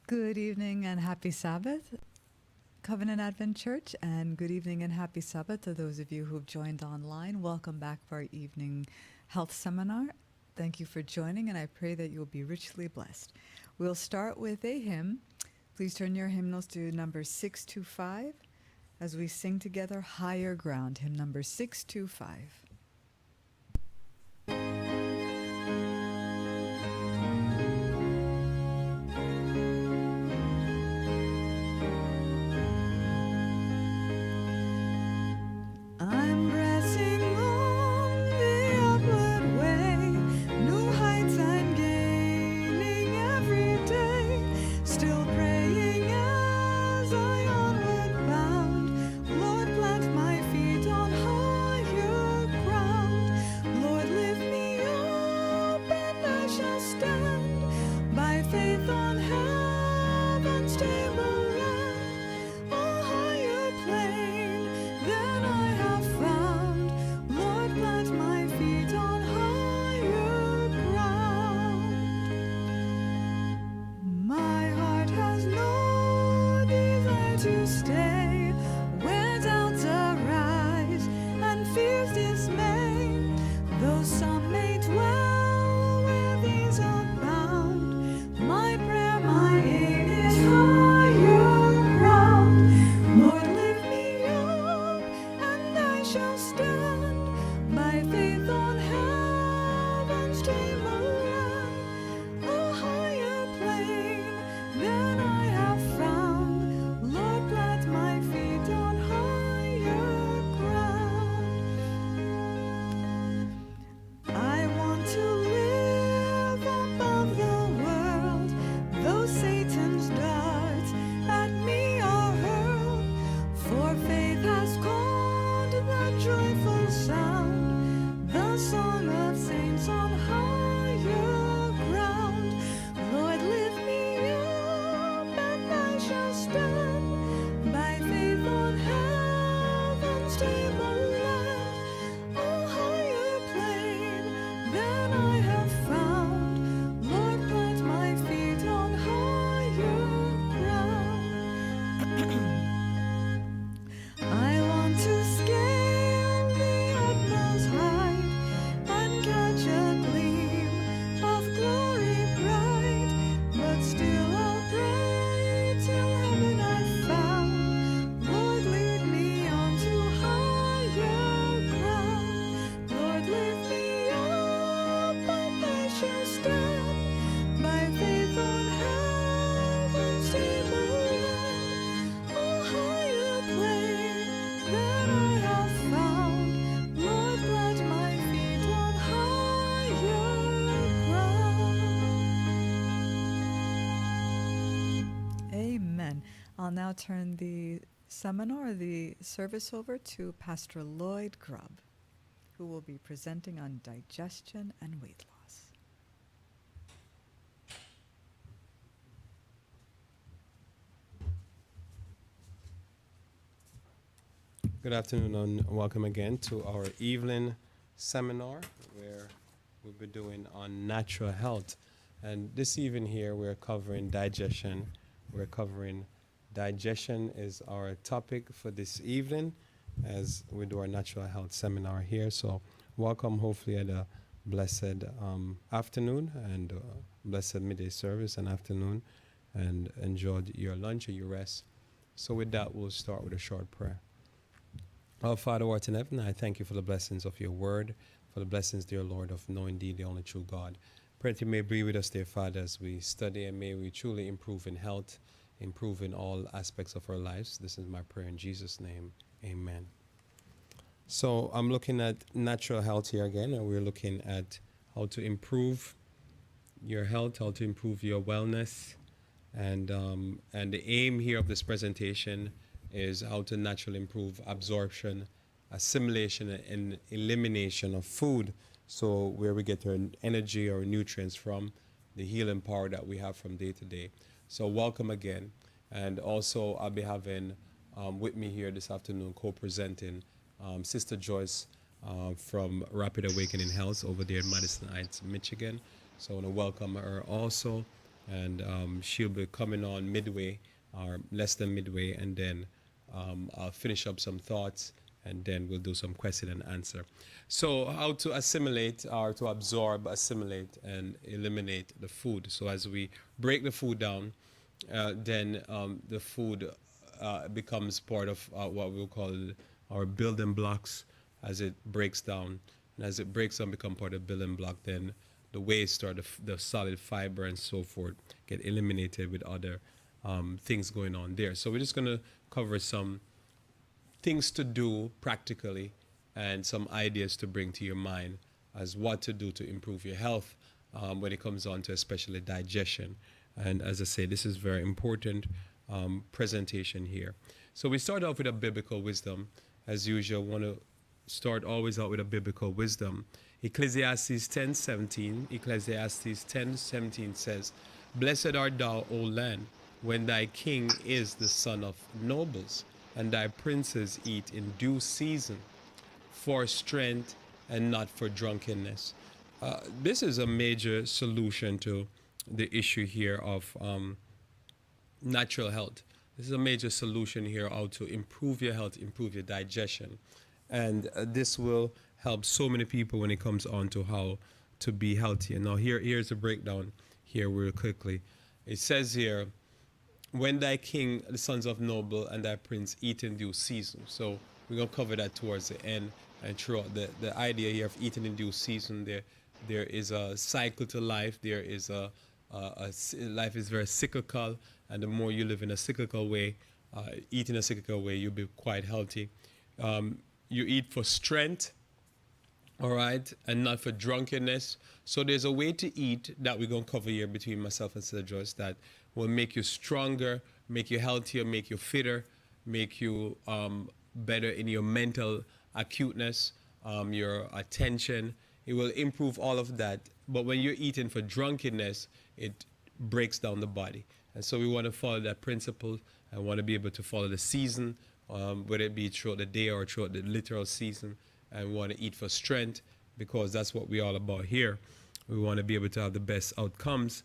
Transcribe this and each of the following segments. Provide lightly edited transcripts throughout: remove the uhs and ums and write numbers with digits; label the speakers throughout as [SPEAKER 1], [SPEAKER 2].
[SPEAKER 1] Good evening and happy Sabbath, Covenant Advent Church, and good evening and happy Sabbath to those of you who've joined online. Welcome back for our evening health seminar. Thank you for joining, and I pray that you'll be richly blessed. We'll start with a hymn. Please turn your hymnals to number 625 as we sing together Higher Ground, hymn number 625. I'll now turn the seminar, the service, over to Pastor Lloyd Grubb, who will be presenting on digestion and weight loss.
[SPEAKER 2] Good afternoon and welcome again to our evening seminar where we'll be doing on natural health. And this evening here we're covering digestion. Digestion is our topic for this evening as we do our natural health seminar here. So welcome, hopefully at a blessed afternoon and blessed midday service and afternoon, and enjoyed your lunch or your rest. So with that, we'll start with a short prayer. Our Father who art in heaven, I thank you for the blessings of your word, for the blessings, dear Lord, of knowing thee, the only true God. Pray that you may be with us, dear Father, as we study, and may we truly improve in health, improve in all aspects of our lives. This is my prayer in Jesus' name. Amen. So I'm looking at natural health here again, and we're looking at how to improve your health, how to improve your wellness. And the aim here of this presentation is how to naturally improve absorption, assimilation, and elimination of food. So where we get our energy or nutrients from, the healing power that we have from day to day. So welcome again. And also I'll be having with me here this afternoon co-presenting Sister Joyce from Rapid Awakening Health over there in Madison Heights, Michigan. So I want to welcome her also. and she'll be coming on midway or less than midway, and then I'll finish up some thoughts, and then we'll do some question and answer. So how to assimilate or to absorb, assimilate, and eliminate the food. So as we break the food down, then the food becomes part of what we'll call our building blocks as it breaks down. And as it breaks down, become part of the building block, then the waste or the solid fiber and so forth get eliminated with other things going on there. So we're just going to cover some things to do practically and some ideas to bring to your mind as what to do to improve your health when it comes on to especially digestion. And as I say, this is very important presentation here. So we start off with a biblical wisdom. As usual, want to start always out with a biblical wisdom. Ecclesiastes 10:17. Ecclesiastes 10:17 says, "Blessed art thou, O land, when thy king is the son of nobles, and thy princes eat in due season, for strength and not for drunkenness." This is a major solution to the issue here of natural health. This is a major solution here how to improve your health, improve your digestion. And this will help so many people when it comes on to how to be healthy. And now here's a breakdown here real quickly. It says here, when thy king, the sons of noble, and thy prince eat in due season. So we're going to cover that towards the end and throughout the idea here of eating in due season. There is a cycle to life. There is life is very cyclical, and the more you live in a cyclical way, eat in a cyclical way, you'll be quite healthy. You eat for strength, all right, and not for drunkenness. So there's a way to eat that we're going to cover here between myself and Sister Joyce that will make you stronger, make you healthier, make you fitter, make you better in your mental acuteness, your attention. It will improve all of that. But when you're eating for drunkenness, it breaks down the body. And so we want to follow that principle and want to be able to follow the season, whether it be throughout the day or throughout the literal season, and we want to eat for strength because that's what we're all about here. We want to be able to have the best outcomes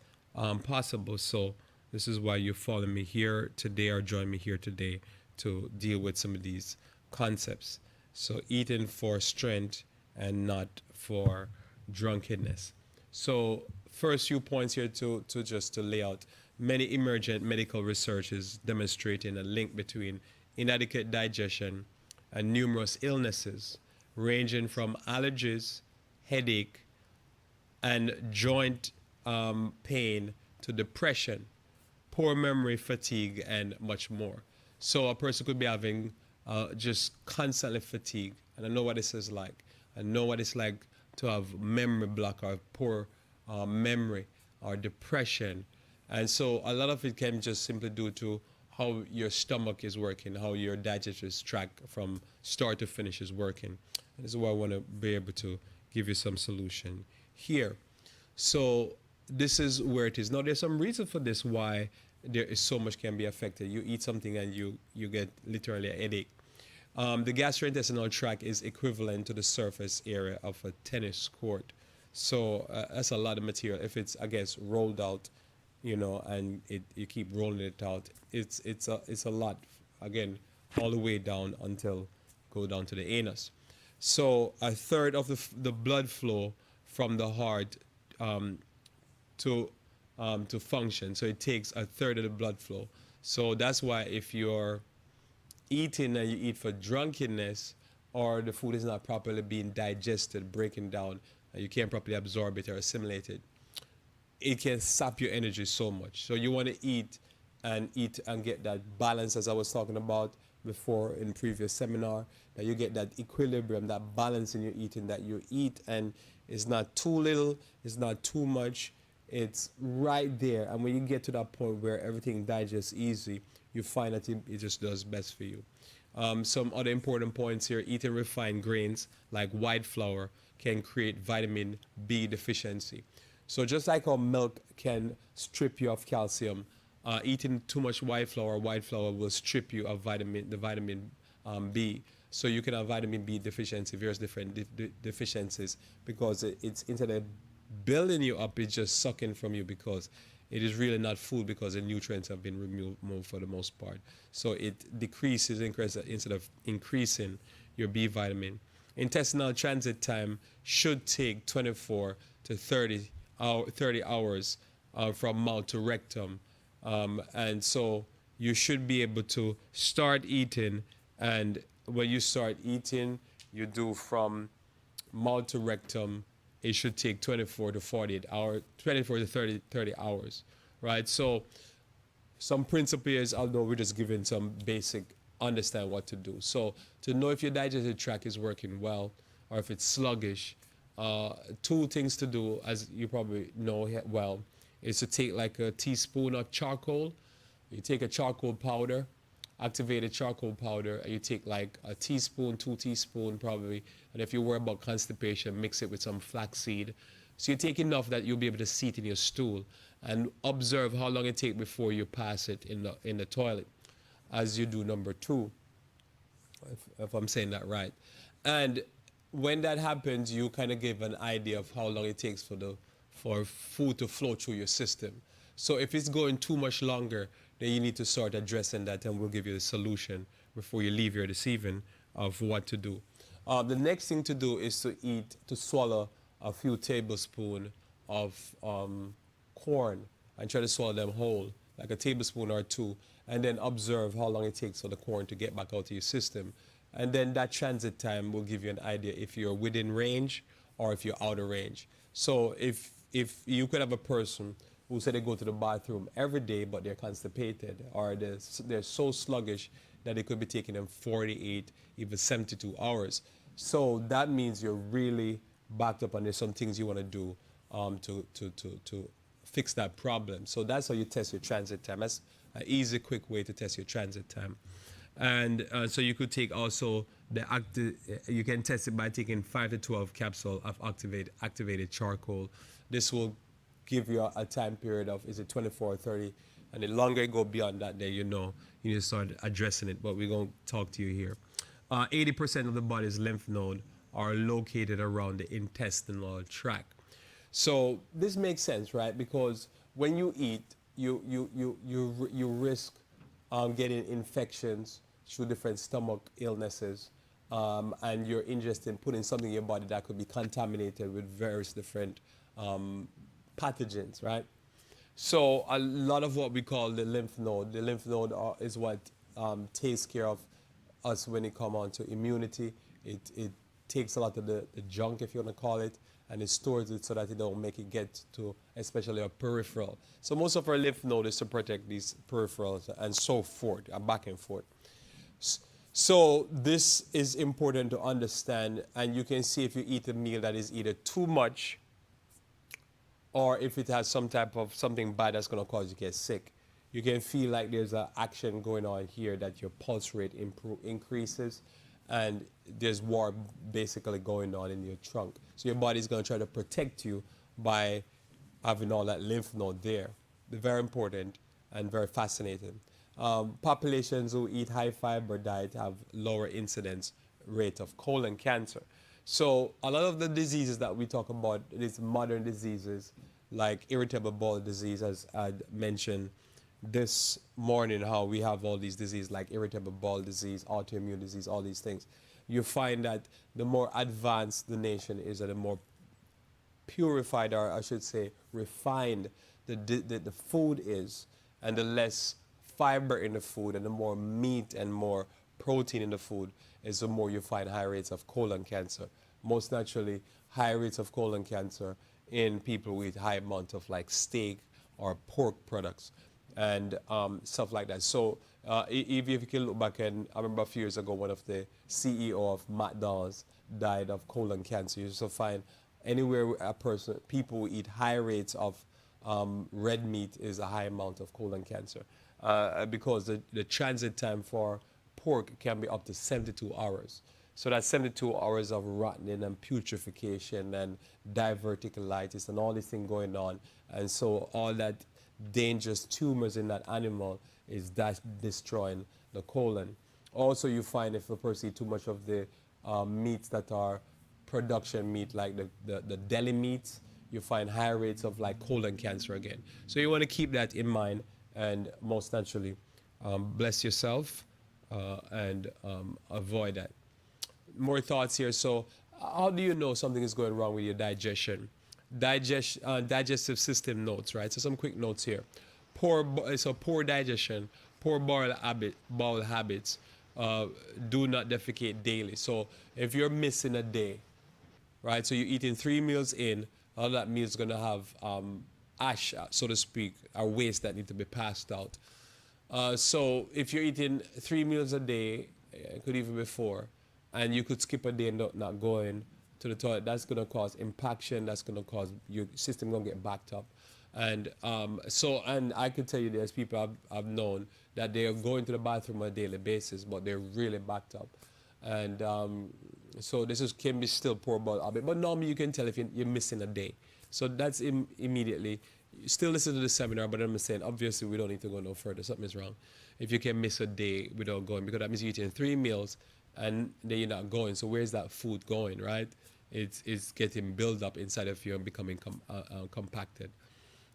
[SPEAKER 2] possible. So this is why you follow me here today or join me here today to deal with some of these concepts. So eating for strength and not for drunkenness. So first few points here to lay out. Many emergent medical research is demonstrating a link between inadequate digestion and numerous illnesses ranging from allergies, headache, and joint pain to depression, poor memory, fatigue, and much more. So a person could be having just constantly fatigue, and I know what this is like. I know what it's like to have memory block or poor memory or depression. And so a lot of it can just simply due to how your stomach is working, how your digestive tract from start to finish is working. And this is why I want to be able to give you some solution here. So this is where it is. Now there's some reason for this why there is so much can be affected. You eat something and you get literally a headache. The gastrointestinal tract is equivalent to the surface area of a tennis court. So that's a lot of material. If it's, I guess, rolled out, you know, and you keep rolling it out, it's a lot. Again, all the way down until go down to the anus. So a third of the blood flow from the heart to function. So it takes a third of the blood flow. So that's why if you're eating and you eat for drunkenness, or the food is not properly being digested, breaking down, and you can't properly absorb it or assimilate it, it can sap your energy so much. So you want to eat and get that balance, as I was talking about before in previous seminar, that you get that equilibrium, that balance in your eating, that you eat and it's not too little, it's not too much, it's right there. And when you get to that point where everything digests easy, you find that it just does best for you. Some other important points here: eating refined grains like white flour can create vitamin B deficiency. So just like how milk can strip you of calcium, eating too much white flour will strip you of the vitamin B. So you can have vitamin B deficiency, various different deficiencies, because it's into the building you up, it's just sucking from you because it is really not food because the nutrients have been removed for the most part. So it decreases instead of increasing your B vitamin. Intestinal transit time should take 24 to 30 hours from mouth to rectum. And so you should be able to start eating, and when you start eating, you do from mouth to rectum, it should take 24 to 48 hours, 24 to 30 hours, right? So some principles, although we're just giving some basic understand what to do. So to know if your digestive tract is working well or if it's sluggish, two things to do, as you probably know well, is to take like a teaspoon of charcoal. You take a charcoal powder, activated charcoal powder, and you take like a teaspoon, 2 teaspoons probably, and if you worry about constipation, mix it with some flaxseed. So you take enough that you'll be able to see it in your stool, and observe how long it takes before you pass it in the toilet, as you do number 2, if I'm saying that right. And when that happens, you kind of give an idea of how long it takes for food to flow through your system. So if it's going too much longer, then you need to start addressing that, and we'll give you the solution before you leave here this evening of what to do. The next thing to do is to swallow a few tablespoons of corn and try to swallow them whole, like a tablespoon or 2, and then observe how long it takes for the corn to get back out of your system. And then that transit time will give you an idea if you're within range or if you're out of range. So if you could have a person who said they go to the bathroom every day but they're constipated, or they're so sluggish that it could be taking them 48, even 72 hours. So that means you're really backed up, and there's some things you want to do to fix that problem. So that's how you test your transit time. That's an easy, quick way to test your transit time. And so you could take also you can test it by taking 5 to 12 capsules of activated charcoal. This will give you a time period of, is it 24 or 30? And the longer you go beyond that, then you need to start addressing it. But we're going to talk to you here. 80% of the body's lymph nodes are located around the intestinal tract. So this makes sense, right? Because when you eat, you risk getting infections through different stomach illnesses, and you're interested in putting something in your body that could be contaminated with various different pathogens, right? So a lot of what we call the lymph node is what takes care of us when it comes on to immunity. It takes a lot of the junk, if you want to call it, and it stores it so that it don't make it get to especially a peripheral. So most of our lymph node is to protect these peripherals and so forth, and back and forth. So this is important to understand, and you can see if you eat a meal that is either too much or if it has some type of something bad that's going to cause you to get sick. You can feel like there's an action going on here, that your pulse rate increases, and there's war basically going on in your trunk. So your body's going to try to protect you by having all that lymph node there. They're very important and very fascinating. Populations who eat high fiber diet have lower incidence rate of colon cancer. So a lot of the diseases that we talk about, these modern diseases like irritable bowel disease, as I mentioned this morning, how we have all these diseases like irritable bowel disease, autoimmune disease, all these things. You find that the more advanced the nation is, or the more purified, or I should say refined the food is, and the less fiber in the food and the more meat and more protein in the food is, the more you find high rates of colon cancer. Most naturally, high rates of colon cancer in people with high amount of like steak or pork products and stuff like that. So if you can look back, and I remember a few years ago, one of the CEO of McDonald's died of colon cancer. You also find anywhere people who eat high rates of red meat is a high amount of colon cancer, because the transit time for pork can be up to 72 hours. So that's 72 hours of rotting and putrefaction and diverticulitis and all this thing going on. And so all that dangerous tumors in that animal is destroying the colon. Also, you find if a person eats too much of the meats that are production meat, like the deli meats, you find higher rates of like colon cancer again. So you want to keep that in mind, and most naturally, bless yourself and avoid that. More thoughts here. So, how do you know something is going wrong with your digestion? Digestive system notes, right? So, some quick notes here. Poor digestion, poor bowel habits. Do not defecate daily. So, if you're missing a day, right? So you're eating 3 meals in, all that meal is going to have ash, so to speak, or waste that need to be passed out. So if you're eating 3 meals a day, it could even be 4, and you could skip a day and not going to the toilet, that's going to cause impaction. That's going to cause your system going to get backed up. And and I could tell you there's people I've known that they're going to the bathroom on a daily basis, but they're really backed up. And so can be still poor bowel habit. But normally you can tell if you're missing a day. So that's immediately. You still listen to the seminar, but I'm saying, obviously, we don't need to go no further. Something is wrong. If you can miss a day without going, because that means you're eating 3 meals and then you're not going. So where's that food going, right? It's getting built up inside of you and becoming compacted,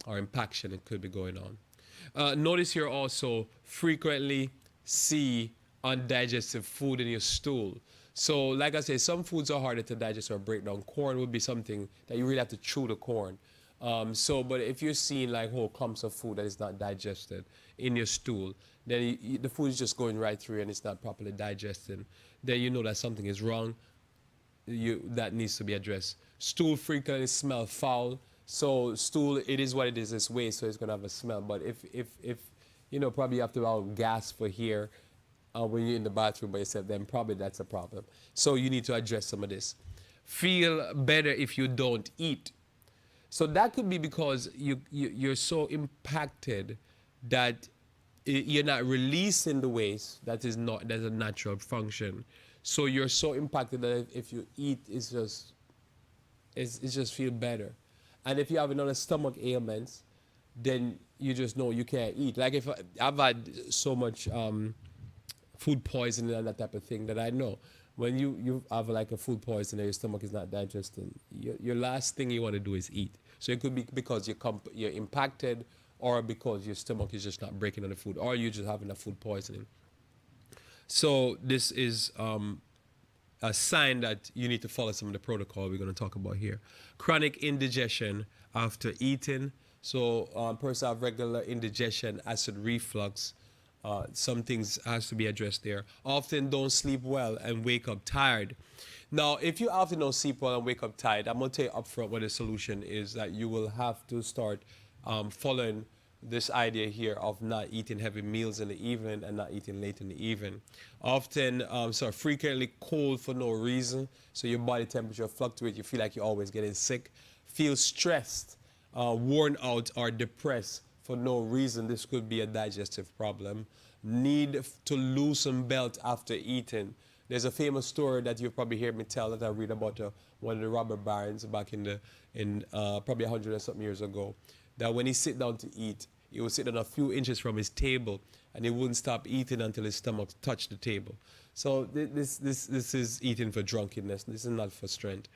[SPEAKER 2] or impaction. It could be going on. Notice here also frequently see undigested food in your stool. So like I say, some foods are harder to digest or break down. Corn would be something that you really have to chew the corn. But if you're seeing like whole clumps of food that is not digested in your stool, then the food is just going right through and it's not properly digested, then you know that something is wrong. That needs to be addressed. Stool frequently smell foul. So stool, it is what it is, it's waste, so it's gonna have a smell. But if probably you have to gas for here when you're in the bathroom by yourself, then probably that's a problem. So you need to address some of this. Feel better if you don't eat. So that could be because you're so impacted that you're not releasing the waste. That's a natural function. So you're so impacted that if you eat, it's just feel better. And if you have another stomach ailments, then you just know you can't eat. Like if I've had so much food poisoning and that type of thing that I know. When you have like a food poisoning, your stomach is not digesting, your last thing you want to do is eat. So it could be because you're impacted, or because your stomach is just not breaking on the food, or you're just having a food poisoning. So this is a sign that you need to follow some of the protocol we're going to talk about here. Chronic indigestion after eating. So person have regular indigestion, acid reflux. Some things has to be addressed there. Often don't sleep well and wake up tired. Now, if you often don't sleep well and wake up tired, I'm going to tell you up front what the solution is, that you will have to start following this idea here of not eating heavy meals in the evening and not eating late in the evening. Often, frequently cold for no reason, so your body temperature fluctuates, you feel like you're always getting sick. Feel stressed, worn out, or depressed for no reason. This could be a digestive problem. Need to loosen belt after eating. There's a famous story that you've probably heard me tell that I read about one of the robber barons back in probably 100 or something years ago, that when he sit down to eat, he would sit down a few inches from his table and he wouldn't stop eating until his stomach touched the table. So this is eating for drunkenness. This is not for strength.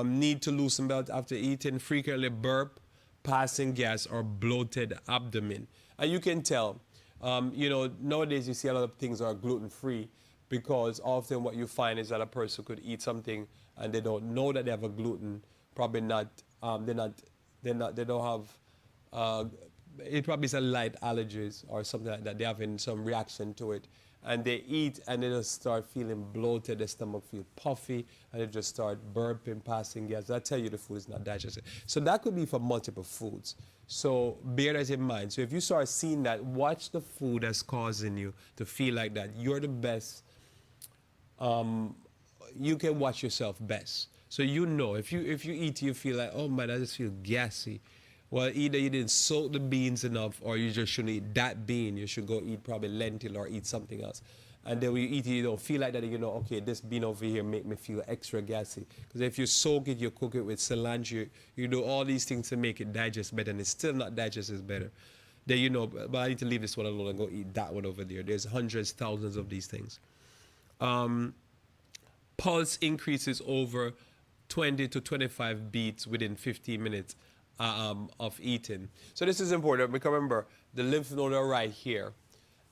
[SPEAKER 2] Need to loosen belt after eating. Frequently burp, passing gas, or bloated abdomen. And you can tell, nowadays you see a lot of things are gluten-free, because often what you find is that a person could eat something and they don't know that they have a gluten, probably not, they don't have, it probably is a light allergies or something like that. They're having some reaction to it. And they eat and they just start feeling bloated, their stomach feel puffy, and they just start burping, passing gas. I tell you the food is not digested. So that could be for multiple foods. So bear that in mind. So if you start seeing that, watch the food that's causing you to feel like that. You're the best. You can watch yourself best. So if you eat, you feel like, oh man, I just feel gassy. Well, either you didn't soak the beans enough, or you just shouldn't eat that bean. You should go eat probably lentil or eat something else. And then when you eat it, you don't feel like that, okay, this bean over here make me feel extra gassy. Because if you soak it, you cook it with cilantro, you do all these things to make it digest better, and it's still not digested better. Then but I need to leave this one alone and go eat that one over there. There's hundreds, thousands of these things. Pulse increases over 20 to 25 beats within 15 minutes of eating. So this is important because remember, the lymph nodes are right here.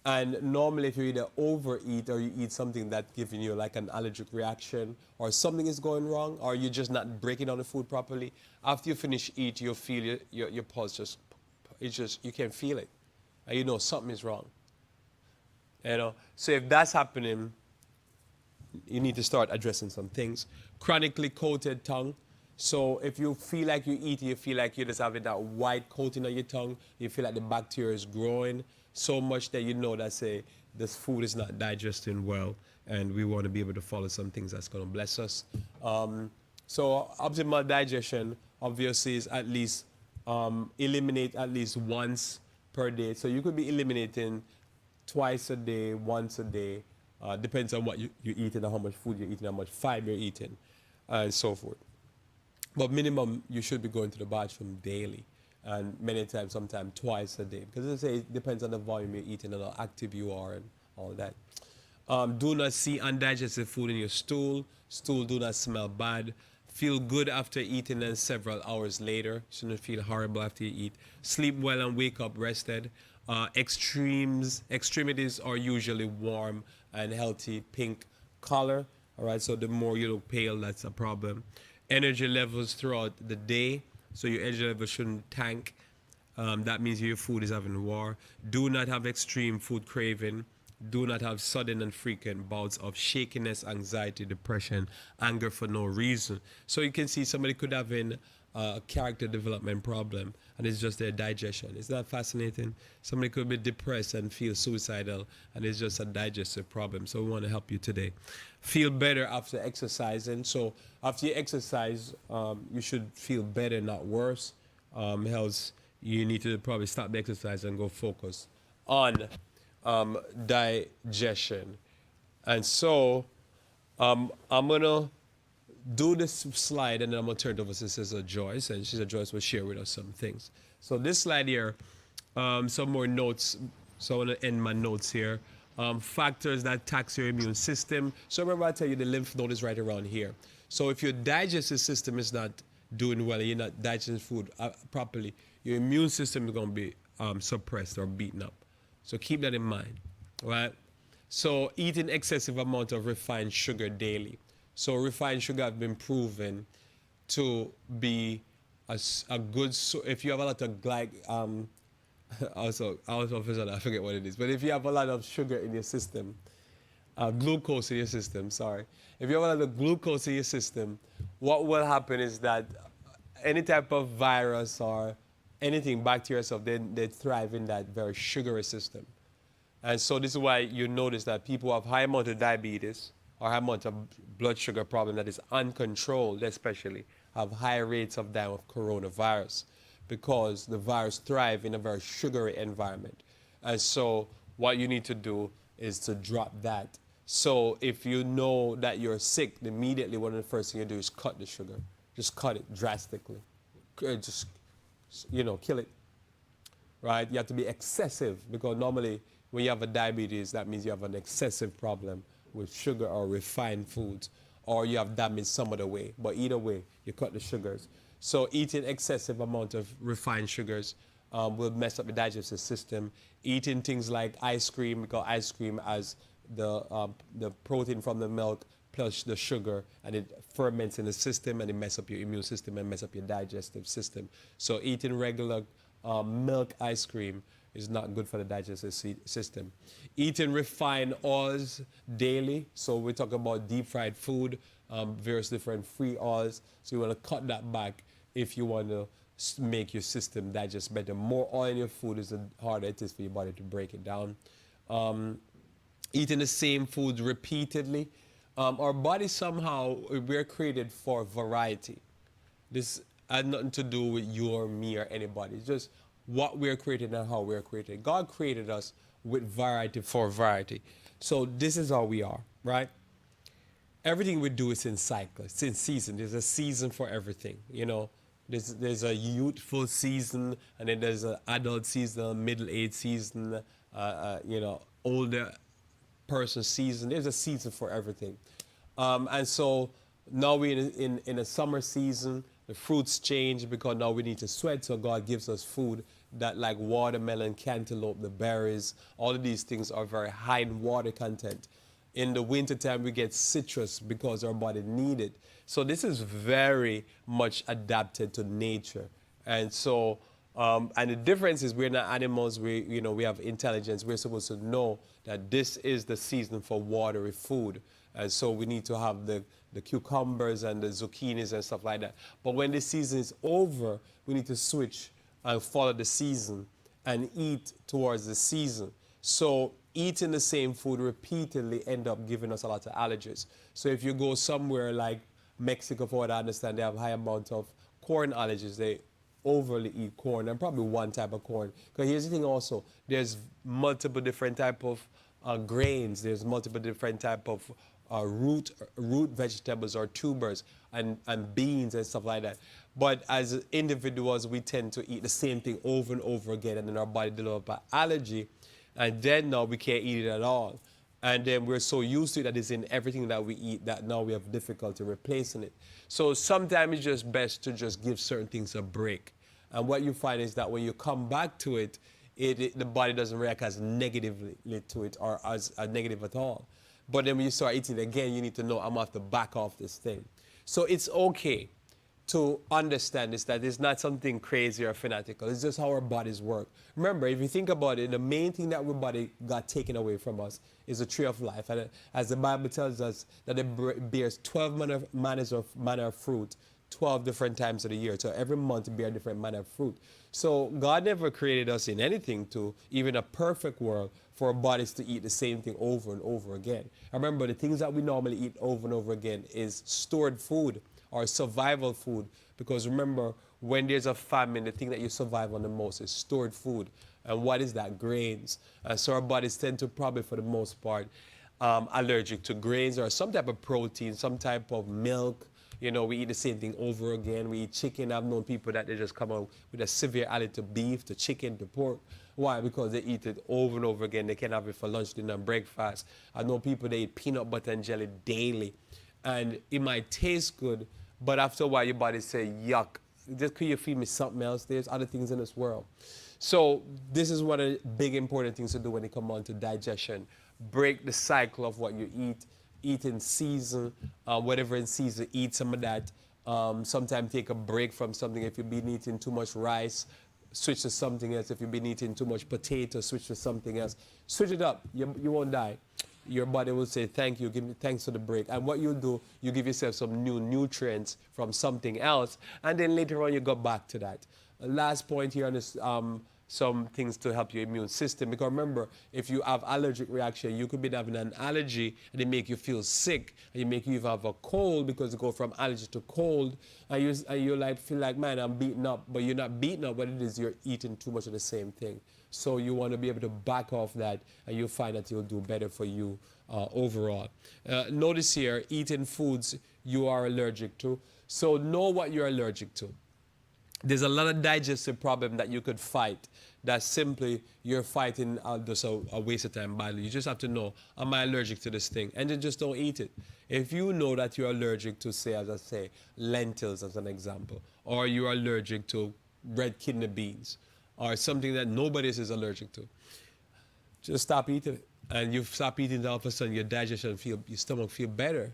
[SPEAKER 2] And normally if you either overeat or you eat something that's giving you like an allergic reaction or something is going wrong or you're just not breaking down the food properly, after you finish eat, you'll feel your pulse you can feel it. And you know something is wrong. You know, so if that's happening, you need to start addressing some things. Chronically coated tongue. So if you feel like you eat, you feel like you're just having that white coating on your tongue, you feel like the bacteria is growing so much that you know that say this food is not digesting well, and we want to be able to follow some things that's going to bless us. So optimal digestion obviously is at least eliminate at least once per day. So you could be eliminating twice a day, once a day. Depends on what you're eating and how much food you're eating, how much fiber you're eating, and so forth. But minimum, you should be going to the bathroom daily, and many times, sometimes twice a day. Because as I say, it depends on the volume you're eating and how active you are and all that. Do not see undigested food in your stool. Stool do not smell bad. Feel good after eating and several hours later. Shouldn't feel horrible after you eat. Sleep well and wake up rested. Extremities are usually warm and healthy pink color. All right, so the more you look pale, that's a problem. Energy levels throughout the day, so your energy level shouldn't tank. That means your food is having war. Do not have extreme food craving. Do not have sudden and frequent bouts of shakiness, anxiety, depression, anger for no reason. So you can see somebody could have a character development problem, and it's just their digestion. Isn't that fascinating? Somebody could be depressed and feel suicidal, and it's just a digestive problem. So we want to help you today. Feel better after exercising. So after you exercise, you should feel better, not worse. Else you need to probably stop the exercise and go focus on digestion. And so I'm going to do this slide, and then I'm going to turn it over to Sister Joyce, and Sister Joyce will share with us some things. So this slide here, some more notes. So I want to end my notes here. Factors that tax your immune system. So remember I tell you the lymph node is right around here. So if your digestive system is not doing well, you're not digesting food properly, your immune system is going to be suppressed or beaten up. So keep that in mind, right? So eating excessive amount of refined sugar daily. So refined sugar have been proven to be a good, if you have a lot of I forget what it is, but if you have a lot of sugar in your system, glucose in your system, sorry. If you have a lot of glucose in your system, what will happen is that any type of virus or anything, bacteria, stuff, they thrive in that very sugary system. And so this is why you notice that people who have high amount of diabetes or high amount of blood sugar problem that is uncontrolled, especially, have high rates of dying of coronavirus, because the virus thrive in a very sugary environment. And so what you need to do is to drop that. So if you know that you're sick, immediately one of the first things you do is cut the sugar. Just cut it drastically. Just, kill it, right? You have to be excessive, because normally when you have a diabetes, that means you have an excessive problem with sugar or refined foods, or you have damage some other way. But either way, you cut the sugars. So eating excessive amount of refined sugars will mess up the digestive system. Eating things like ice cream, because ice cream has the protein from the milk plus the sugar, and it ferments in the system, and it messes up your immune system and messes up your digestive system. So eating regular milk ice cream is not good for the digestive system. Eating refined oils daily. So we talk about deep fried food, various different free oils. So you want to cut that back if you want to make your system digest better. More oil in your food is the harder it is for your body to break it down. Eating the same foods repeatedly. Our body somehow, we're created for variety. This has nothing to do with you or me or anybody. It's just what we're created and how we're created. God created us with variety for variety. So this is how we are, right? Everything we do is in cycles, it's in season. There's a season for everything, There's a youthful season, and then there's an adult season, middle-aged season, older person season. There's a season for everything. And so Now we're in a summer season. The fruits change because now we need to sweat. So God gives us food that, like watermelon, cantaloupe, the berries, all of these things are very high in water content. In the wintertime, we get citrus because our body need it. So this is very much adapted to nature. And so, and the difference is we're not animals. We have intelligence. We're supposed to know that this is the season for watery food. And so we need to have the cucumbers and the zucchinis and stuff like that. But when the season is over, we need to switch and follow the season and eat towards the season. So eating the same food repeatedly end up giving us a lot of allergies. So if you go somewhere like Mexico, for what I understand, they have high amount of corn allergies. They overly eat corn, and probably one type of corn. Because here's the thing also, there's multiple different type of grains. There's multiple different type of root vegetables or tubers and beans and stuff like that. But as individuals, we tend to eat the same thing over and over again, and then our body develops an allergy, and then now we can't eat it at all. And then we're so used to it that it's in everything that we eat that now we have difficulty replacing it. So sometimes it's just best to just give certain things a break. And what you find is that when you come back to it, the body doesn't react as negatively to it or as negative at all. But then when you start eating again, you need to know I'm going to have to back off this thing. So it's okay to understand this, that it's not something crazy or fanatical. It's just how our bodies work. Remember, if you think about it, the main thing that our body got taken away from us is the tree of life. And as the Bible tells us that it bears 12 manner of fruit, 12 different times of the year. So every month it bears a different manner of fruit. So God never created us in anything to, even a perfect world, for our bodies to eat the same thing over and over again. And remember, the things that we normally eat over and over again is stored food or survival food. Because remember, when there's a famine, the thing that you survive on the most is stored food. And what is that? Grains. So our bodies tend to probably, for the most part, allergic to grains or some type of protein, some type of milk. You know, we eat the same thing over again. We eat chicken. I've known people that they just come out with a severe allergy to beef, to chicken, to pork. Why? Because they eat it over and over again. They can have it for lunch, dinner, and breakfast. I know people, they eat peanut butter and jelly daily. And it might taste good, but after a while, your body say, yuck. Just could you feed me something else? There's other things in this world. So this is one of the big important things to do when it comes on to digestion. Break the cycle of what you eat. Eat in season, whatever in season, eat some of that. Sometimes take a break from something. If you've been eating too much rice, switch to something else. If you've been eating too much potato, switch to something else. Switch it up. You won't die. Your body will say, thank you, give me thanks for the break. And what you'll do, you give yourself some new nutrients from something else, and then later on you go back to that. Last point here on this, some things to help your immune system. Because remember, if you have allergic reaction, you could be having an allergy and it make you feel sick, and it make you even have a cold because you go from allergy to cold, and you like feel like, man, I'm beaten up, but you're not beaten up, but it is you're eating too much of the same thing. So you want to be able to back off that, and you'll find that it'll do better for you overall. Notice here, eating foods you are allergic to. So know what you're allergic to. There's a lot of digestive problem that you could fight that simply you're fighting just a waste of time battle. You just have to know, am I allergic to this thing? And then just don't eat it. If you know that you're allergic to, say, as I say, lentils as an example, or you're allergic to red kidney beans, or something that nobody else is allergic to, just stop eating it. And you stop eating it, all of a sudden your digestion your stomach feel better.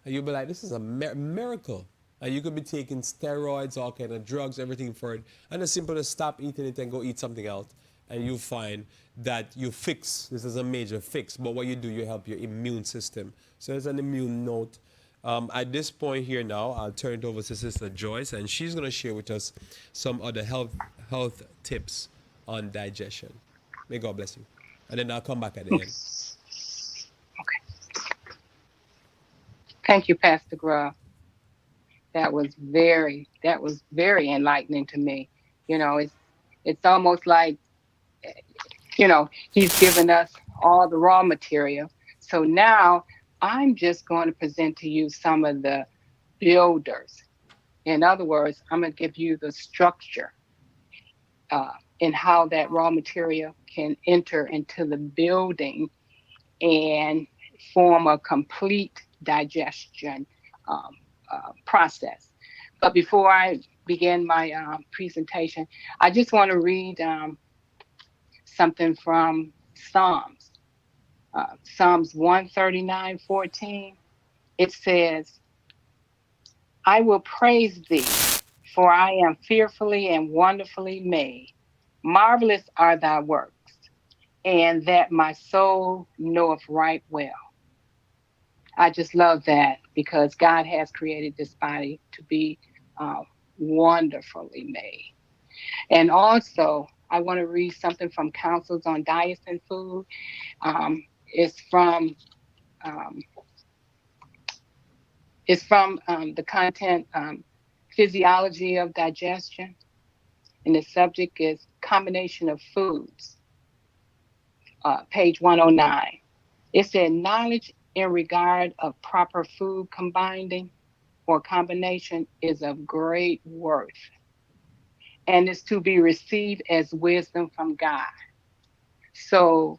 [SPEAKER 2] And you'll be like, this is a miracle. And you could be taking steroids, all kind of drugs, everything for it. And it's simple to stop eating it and go eat something else. And you find that you fix. This is a major fix. But what you do, you help your immune system. So there's an immune note. At this point here now, I'll turn it over to Sister Joyce, and she's going to share with us some other health tips on digestion. May God bless you. And then I'll come back at the end.
[SPEAKER 3] Okay. Thank you, Pastor Grubb. That was very enlightening to me. You know, it's almost like, you know, he's given us all the raw material. So now I'm just going to present to you some of the builders. In other words, I'm going to give you the structure in how that raw material can enter into the building and form a complete digestion process. But before I begin my presentation, I just want to read something from Psalms. Psalms 139:14. It says, I will praise thee, for I am fearfully and wonderfully made. Marvelous are thy works, and that my soul knoweth right well. I just love that because God has created this body to be uh, wonderfully made. And also, I want to read something from Counsels on Diets and Food. It's from um, the content Physiology of Digestion, and the subject is combination of foods, page 109. It said knowledge in regard of proper food combining or combination is of great worth and is to be received as wisdom from God. So,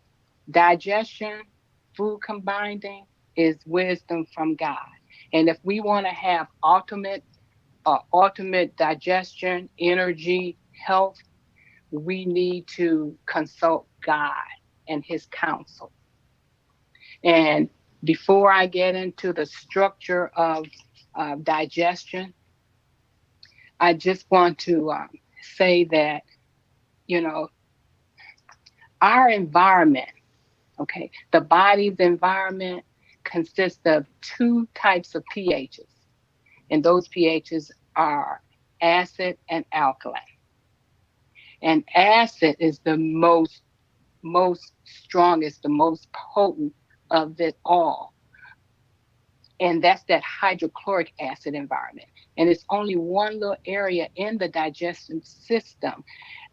[SPEAKER 3] digestion, food combining is wisdom from God. And if we want to have ultimate digestion, energy, health, we need to consult God and His counsel. And before I get into the structure of digestion, I just want to say that, you know, our environment, okay, the body's environment consists of two types of pHs, and those pHs are acid and alkaline. And acid is the most strongest, the most potent of it all. And that's that hydrochloric acid environment. And it's only one little area in the digestive system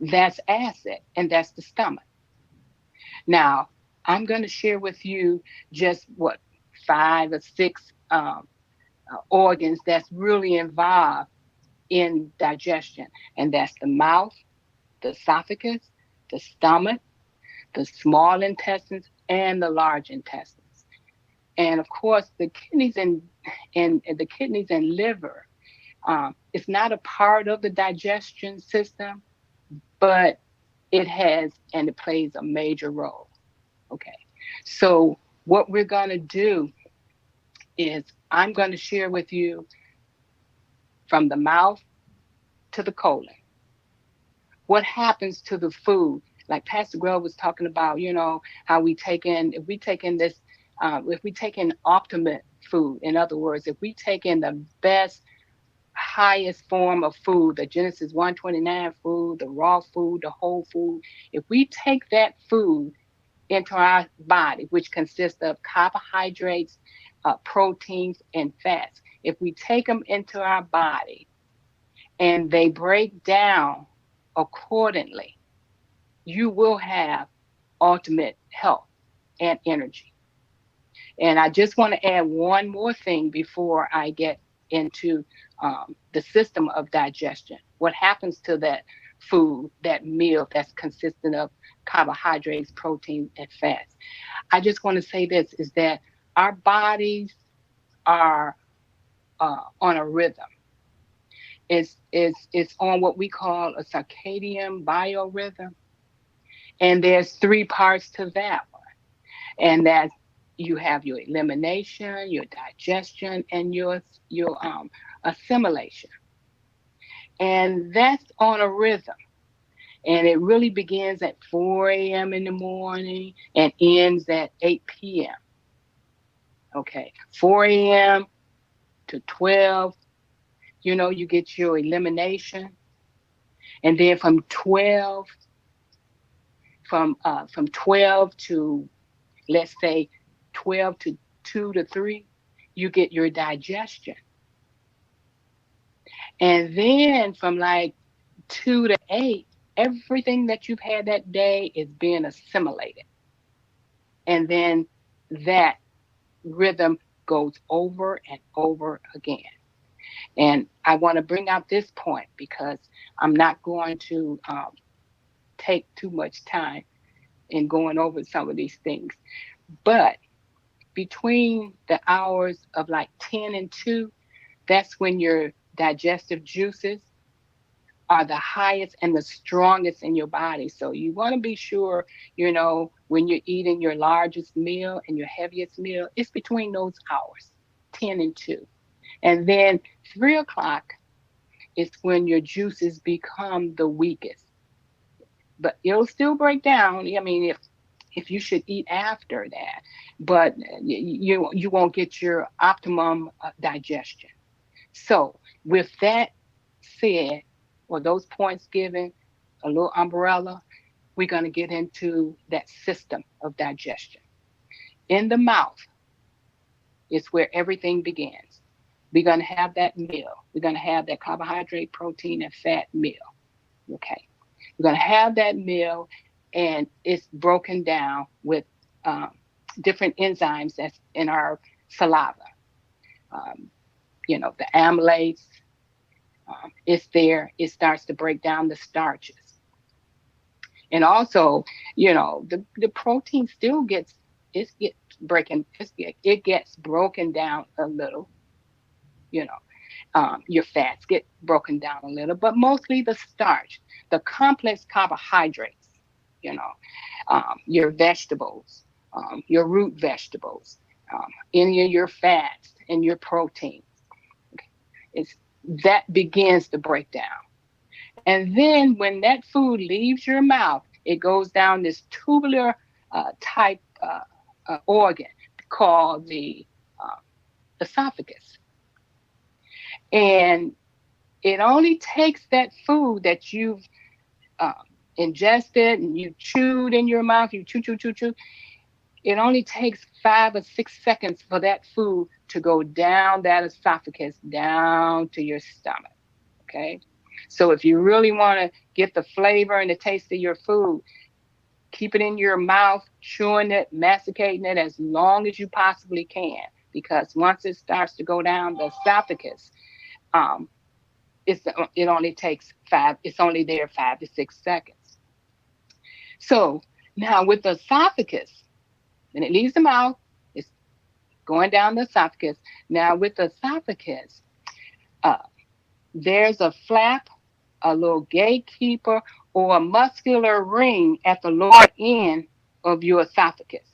[SPEAKER 3] that's acid, and that's the stomach. Now, I'm going to share with you just what 5 or 6 organs that's really involved in digestion, and that's the mouth, the esophagus, the stomach, the small intestines, and the large intestines. And of course, the kidneys and the kidneys and liver, it's not a part of the digestion system, but it has and it plays a major role. Okay. So what we're going to do is I'm going to share with you from the mouth to the colon. What happens to the food? Like Pastor Grove was talking about, how we take in, if we take in optimate food, in other words, if we take in the best, highest form of food, the Genesis 129 food, the raw food, the whole food, if we take that food into our body, which consists of carbohydrates, proteins, and fats, if we take them into our body and they break down accordingly, you will have ultimate health and energy. And I just want to add one more thing before I get into the system of digestion. What happens to that food, that meal that's consistent of carbohydrates, protein, and fats? I just want to say this is that our bodies are on a rhythm. It's on what we call a circadian biorhythm. And there's 3 parts to that one. And that's you have your elimination, your digestion, and your assimilation. And that's on a rhythm. And it really begins at 4 a.m. in the morning and ends at 8 p.m. Okay, 4 a.m. to 12, you get your elimination. And then from 12 to, let's say, 12 to 2 to 3, you get your digestion. And then from like 2 to 8, everything that you've had that day is being assimilated. And then that rhythm goes over and over again. And I want to bring out this point because I'm not going to take too much time in going over some of these things. But between the hours of like 10 and 2, That's when your digestive juices are the highest and the strongest in your body. So you want to be sure, when you're eating your largest meal and your heaviest meal, it's between those hours, 10 and 2. And then 3 o'clock is when your juices become the weakest. But it'll still break down. I mean, if you should eat after that, but you won't get your optimum digestion. So with that said, or those points given, a little umbrella, we're going to get into that system of digestion. In the mouth is where everything begins. We're going to have that meal. We're going to have that carbohydrate, protein, and fat meal. Okay. We're going to have that meal, and it's broken down with um, different enzymes that's in our saliva. Um, the amylase, it's there. It starts to break down the starches. And also, the protein still gets breaking, it gets broken down a little, you know. Your fats get broken down a little, but mostly the starch, the complex carbohydrates, you know, your vegetables, your root vegetables, any of your fats and your proteins. It's that begins to break down. And then when that food leaves your mouth, it goes down this tubular type organ called the uh, esophagus. And it only takes that food that you've uh, ingested and you chewed in your mouth, you chew, chew, chew, chew. It only takes 5 or 6 seconds for that food to go down that esophagus, down to your stomach. Okay. So if you really want to get the flavor and the taste of your food, keep it in your mouth, chewing it, masticating it as long as you possibly can. Because once it starts to go down the esophagus, um, it only takes five. It's only there 5 to 6 seconds. So now with the esophagus, when it leaves the mouth, it's going down the esophagus. Now with the esophagus, uh, there's a flap, a little gatekeeper, or a muscular ring at the lower end of your esophagus,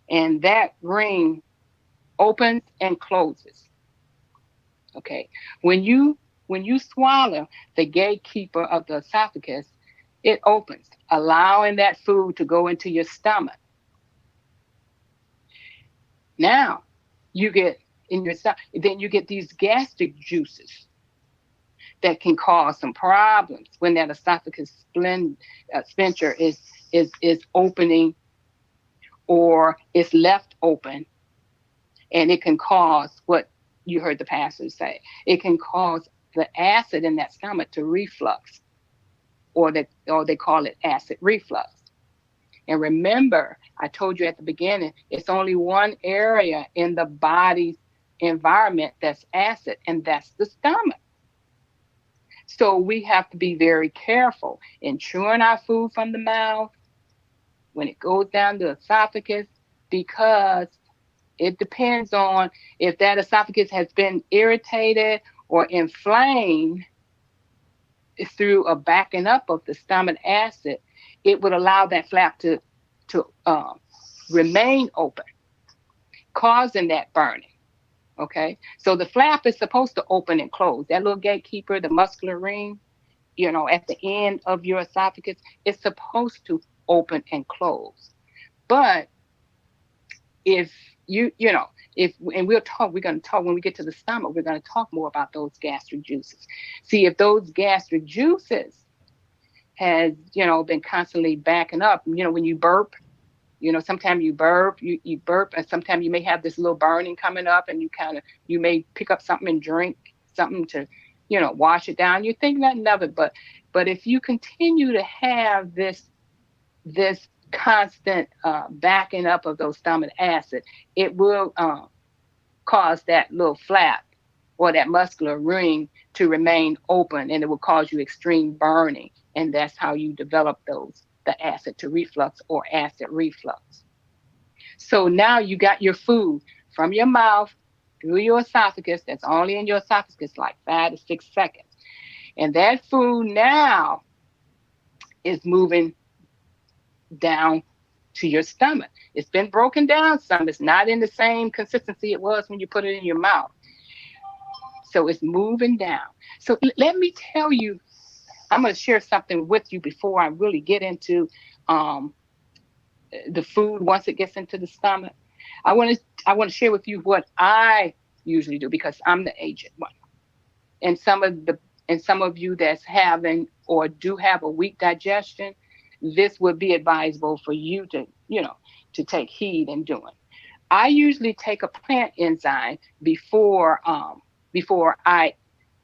[SPEAKER 3] and that ring opens and closes. Okay, when you swallow, the gatekeeper of the esophagus, it opens, allowing that food to go into your stomach. Now you get in your stomach, then you get these gastric juices that can cause some problems when that esophagus sphincter is opening or is left open, and it can cause what you heard the pastor say. It can cause the acid in that stomach to reflux, or they call it acid reflux. And remember, I told you at the beginning, it's only one area in the body's environment that's acid, and that's the stomach. So we have to be very careful in chewing our food from the mouth when it goes down the esophagus, because it depends on if that esophagus has been irritated or inflamed through a backing up of the stomach acid. It would allow that flap to remain open, causing that burning. Okay, so the flap is supposed to open and close. That little gatekeeper, the muscular ring, at the end of your esophagus, it's supposed to open and close. But if you know, if and we're going to talk when we get to the stomach, we're going to talk more about those gastric juices. See if those gastric juices has, been constantly backing up. When you burp, sometimes you burp, and sometimes you may have this little burning coming up, and you may pick up something and drink something to, wash it down. You think nothing of it, but if you continue to have this constant backing up of those stomach acid, it will cause that little flap or that muscular ring to remain open, and it will cause you extreme burning, and that's how you develop the acid to reflux or acid reflux. So now you got your food from your mouth, through your esophagus, that's only in your esophagus, like 5 to 6 seconds. And that food now is moving down to your stomach. It's been broken down some. It's not in the same consistency it was when you put it in your mouth. So it's moving down. So let me tell you, I'm going to share something with you before I really get into um, the food once it gets into the stomach. I want to share with you what I usually do because I'm the aged one. And some of you that's having or do have a weak digestion, this would be advisable for you to, to take heed in doing. I usually take a plant enzyme before I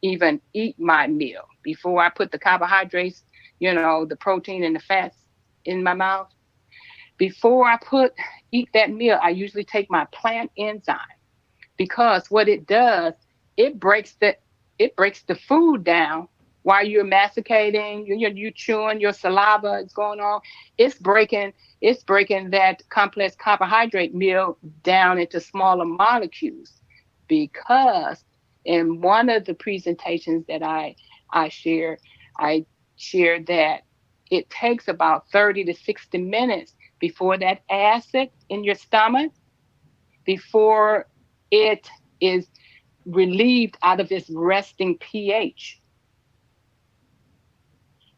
[SPEAKER 3] even eat my meal, before I put the carbohydrates, the protein and the fats in my mouth. Before I eat that meal, I usually take my plant enzyme because what it does, it breaks the it breaks the food down while you're masticating, you chewing, your saliva is going on. It's breaking that complex carbohydrate meal down into smaller molecules because in one of the presentations that I shared that it takes about 30 to 60 minutes before that acid in your stomach, before it is relieved out of its resting pH.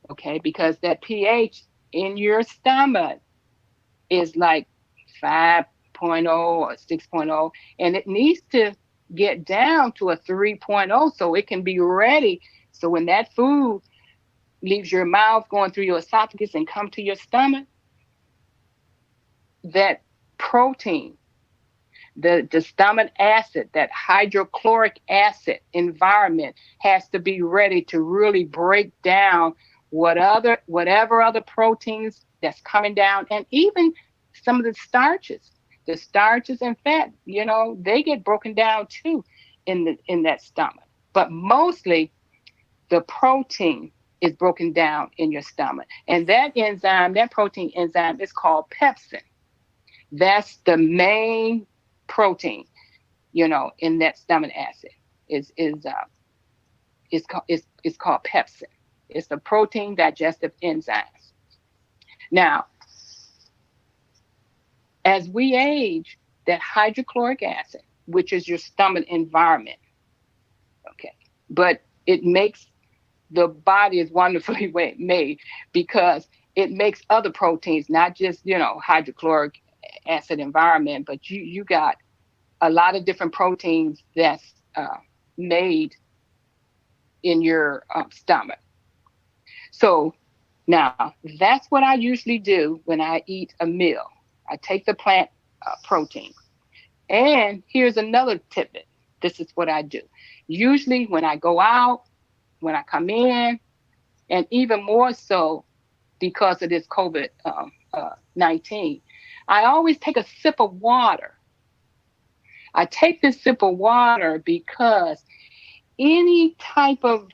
[SPEAKER 3] Okay, because that pH in your stomach is like 5.0 or 6.0, and it needs to get down to a 3.0 so it can be ready. So when that food leaves your mouth, going through your esophagus and come to your stomach, that protein, the stomach acid, that hydrochloric acid environment has to be ready to really break down whatever other proteins that's coming down, and even some of the starches and fat, they get broken down too in that stomach. But mostly the protein is broken down in your stomach. And that protein enzyme is called pepsin. That's the main protein, in that stomach acid is called pepsin. It's the protein digestive enzyme. Now, as we age, that hydrochloric acid, which is your stomach environment, okay, but it makes the body is wonderfully made because it makes other proteins, not just hydrochloric acid environment, but you got a lot of different proteins that's made in your stomach. So now that's what I usually do when I eat a meal. I take the plant protein. And here's another tidbit. This is what I do. Usually when I go out, when I come in, and even more so because of this COVID-19, I always take a sip of water. I take this sip of water because any type of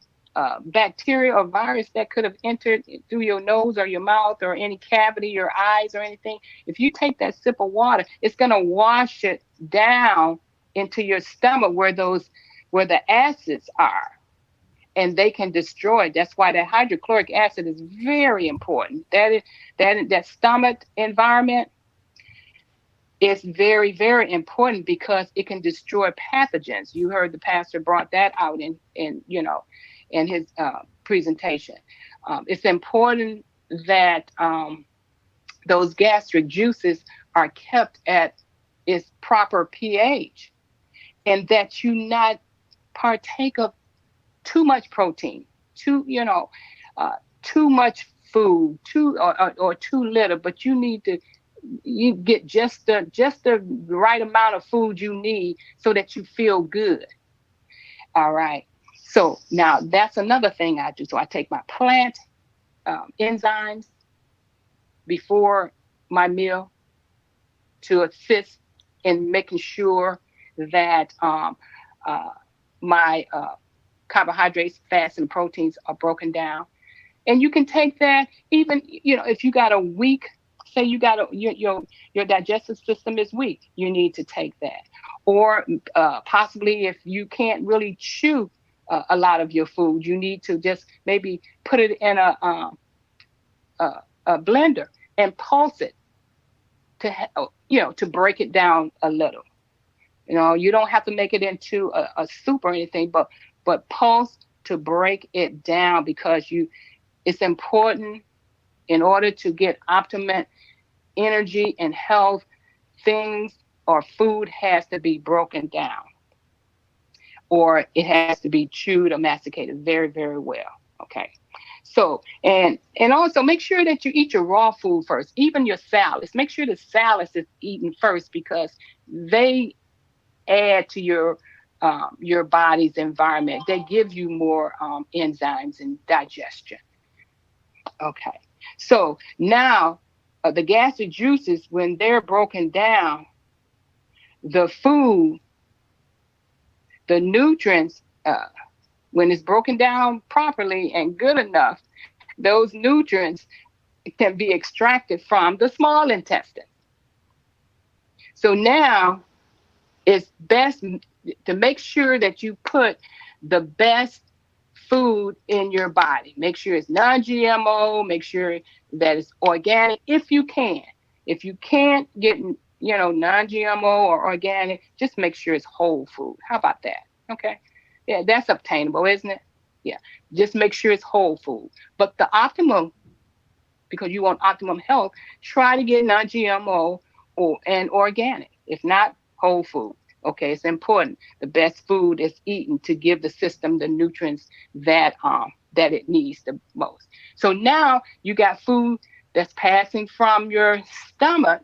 [SPEAKER 3] bacteria or virus that could have entered through your nose or your mouth or any cavity, your eyes or anything, if you take that sip of water, it's going to wash it down into your stomach where the acids are, and they can destroy it. That's why that hydrochloric acid is very important. That stomach environment is very, very important because it can destroy pathogens. You heard the pastor brought that out in his presentation. It's important that those gastric juices are kept at its proper pH, and that you not partake of too much protein, too much food, or too little. But you get just the right amount of food you need so that you feel good. All right. So now that's another thing I do. So I take my plant enzymes before my meal to assist in making sure that my carbohydrates, fats, and proteins are broken down. And you can take that even, if you got a weak say you got your digestive system is weak, you need to take that. Or possibly if you can't really chew a lot of your food, you need to just maybe put it in a, a blender and pulse it to break it down a little. You don't have to make it into a soup or anything, but pulse to break it down, because it's important in order to get optimum energy and health. Things or food has to be broken down, or it has to be chewed or masticated very, very well. Okay. So, and also make sure that you eat your raw food first, even your salads. Make sure the salads is eaten first, because they add to your body's environment. They give you more enzymes and digestion. Okay. So now the gastric juices, when they're broken down, the food, the nutrients, when it's broken down properly and good enough, those nutrients can be extracted from the small intestine. So now it's best to make sure that you put the best food in your body. Make sure it's non-GMO, make sure that it's organic if you can. If you can't get, non-GMO or organic, just make sure it's whole food. How about that? Okay. Yeah, that's obtainable, isn't it? Yeah. Just make sure it's whole food. But the optimum, because you want optimum health, try to get non-GMO and organic. If not, whole food. Okay, it's important. The best food is eaten to give the system the nutrients that it needs the most. So now you got food that's passing from your stomach,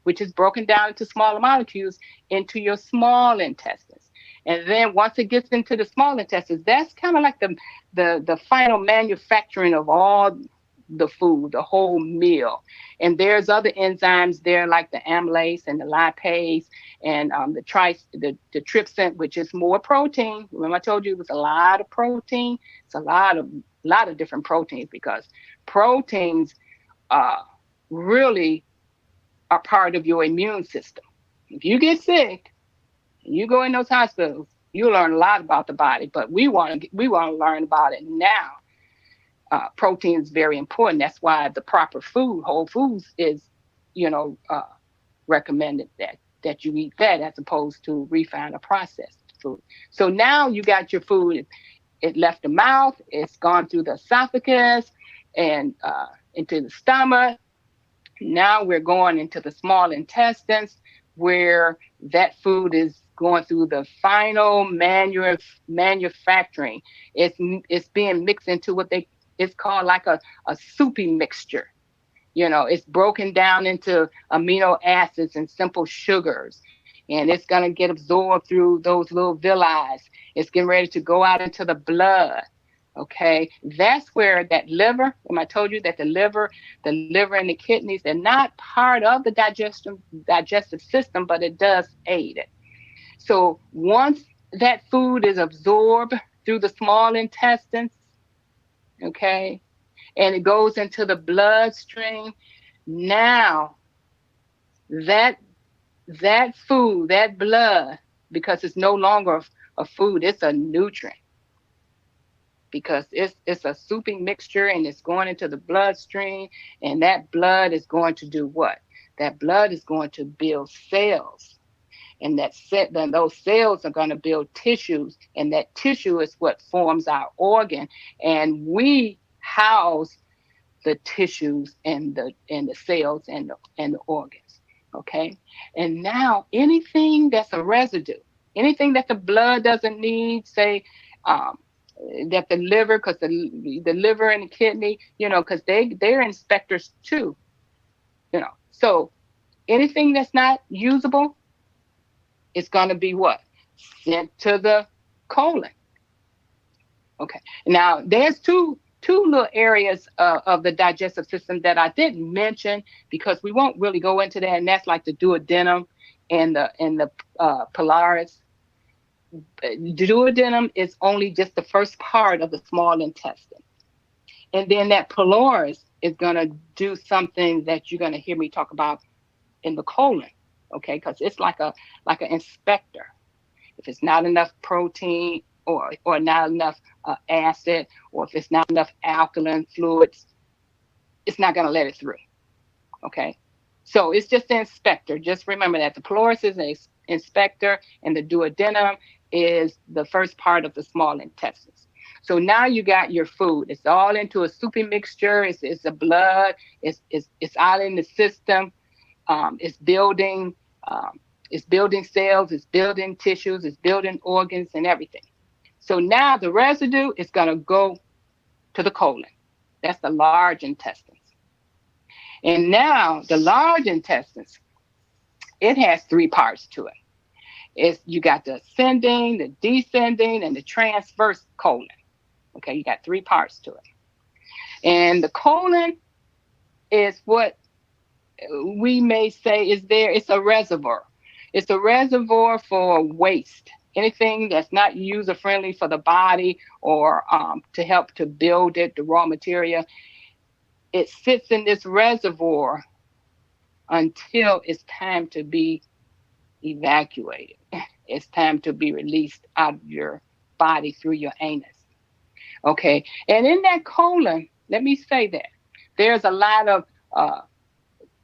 [SPEAKER 3] which is broken down into smaller molecules, into your small intestines. And then once it gets into the small intestines, that's kind of like the final manufacturing of all the food, the whole meal. And there's other enzymes there, like the amylase and the lipase and the trypsin, which is more protein. Remember I told you it was a lot of protein. It's a lot of different proteins, because proteins really are part of your immune system. If you get sick, you go in those hospitals, you learn a lot about the body, but we want to learn about it now. Protein is very important. That's why the proper food, whole foods, is, recommended that you eat that as opposed to refined or processed food. So now you got your food. It left the mouth. It's gone through the esophagus and into the stomach. Now we're going into the small intestines, where that food is going through the final manufacturing. It's being mixed into it's called like a soupy mixture. It's broken down into amino acids and simple sugars, and it's going to get absorbed through those little villi. It's getting ready to go out into the blood. Okay, that's where that liver, when I told you that the liver and the kidneys, they're not part of the digestive system, but it does aid it. So once that food is absorbed through the small intestines, okay, and it goes into the bloodstream, now that food, that blood, because it's no longer a food, it's a nutrient, because it's a soupy mixture and it's going into the bloodstream, and that blood is going to do what? That blood is going to build cells, and then those cells are going to build tissues, and that tissue is what forms our organ, and we house the tissues and the cells and the organs. Okay, and now anything that's a residue, anything that the blood doesn't need, say that the liver, because the liver and the kidney, because they're inspectors too, so anything that's not usable, it's going to be what? Sent to the colon. Okay. Now there's two little areas of the digestive system that I didn't mention, because we won't really go into that, and that's like the duodenum and the pylorus. The duodenum is only just the first part of the small intestine, And then that pylorus is going to do something that you're going to hear me talk about in the colon. Okay, because it's like an inspector. If it's not enough protein or not enough acid, or if it's not enough alkaline fluids, it's not going to let it through. Okay, so it's just the inspector. Just remember that the pylorus is an inspector, and the duodenum is the first part of the small intestines. So now you got your food. It's all into a soupy mixture. It's a blood. It's out in the system. It's building. It's building cells. It's building tissues. It's building organs and everything. So now the residue is going to go to the colon. That's the large intestines. And now the large intestines, it has three parts to it. It's you got the ascending, the descending, and the transverse colon. Okay, you got three parts to it. And the colon is what we may say is there. It's a reservoir. It's a reservoir for waste. Anything that's not user friendly for the body or to help to build it, the raw material, it sits in this reservoir until it's time to be evacuated. It's time to be released out of your body through your anus. Okay. And in that colon, let me say that there's a lot of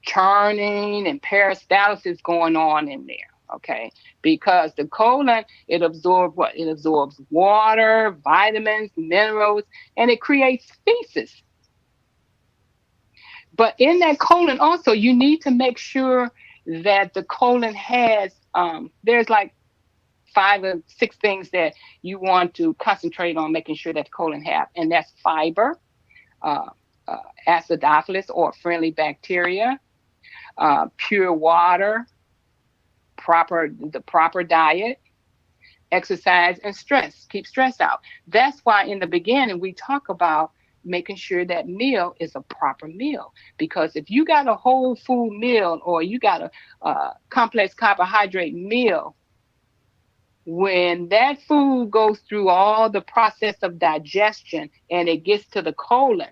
[SPEAKER 3] churning and peristalsis going on in there. Okay. Because the colon, it absorbs what? It absorbs water, vitamins, minerals, and it creates feces. But in that colon also, you need to make sure that the colon has, there's like 5 or 6 things that you want to concentrate on making sure that the colon have. And that's fiber, uh, acidophilus or friendly bacteria, pure water, the proper diet, exercise, and stress. Keep stress out. That's why in the beginning we talk about making sure that meal is a proper meal. Because if you got a whole food meal or you got a complex carbohydrate meal, when that food goes through all the process of digestion and it gets to the colon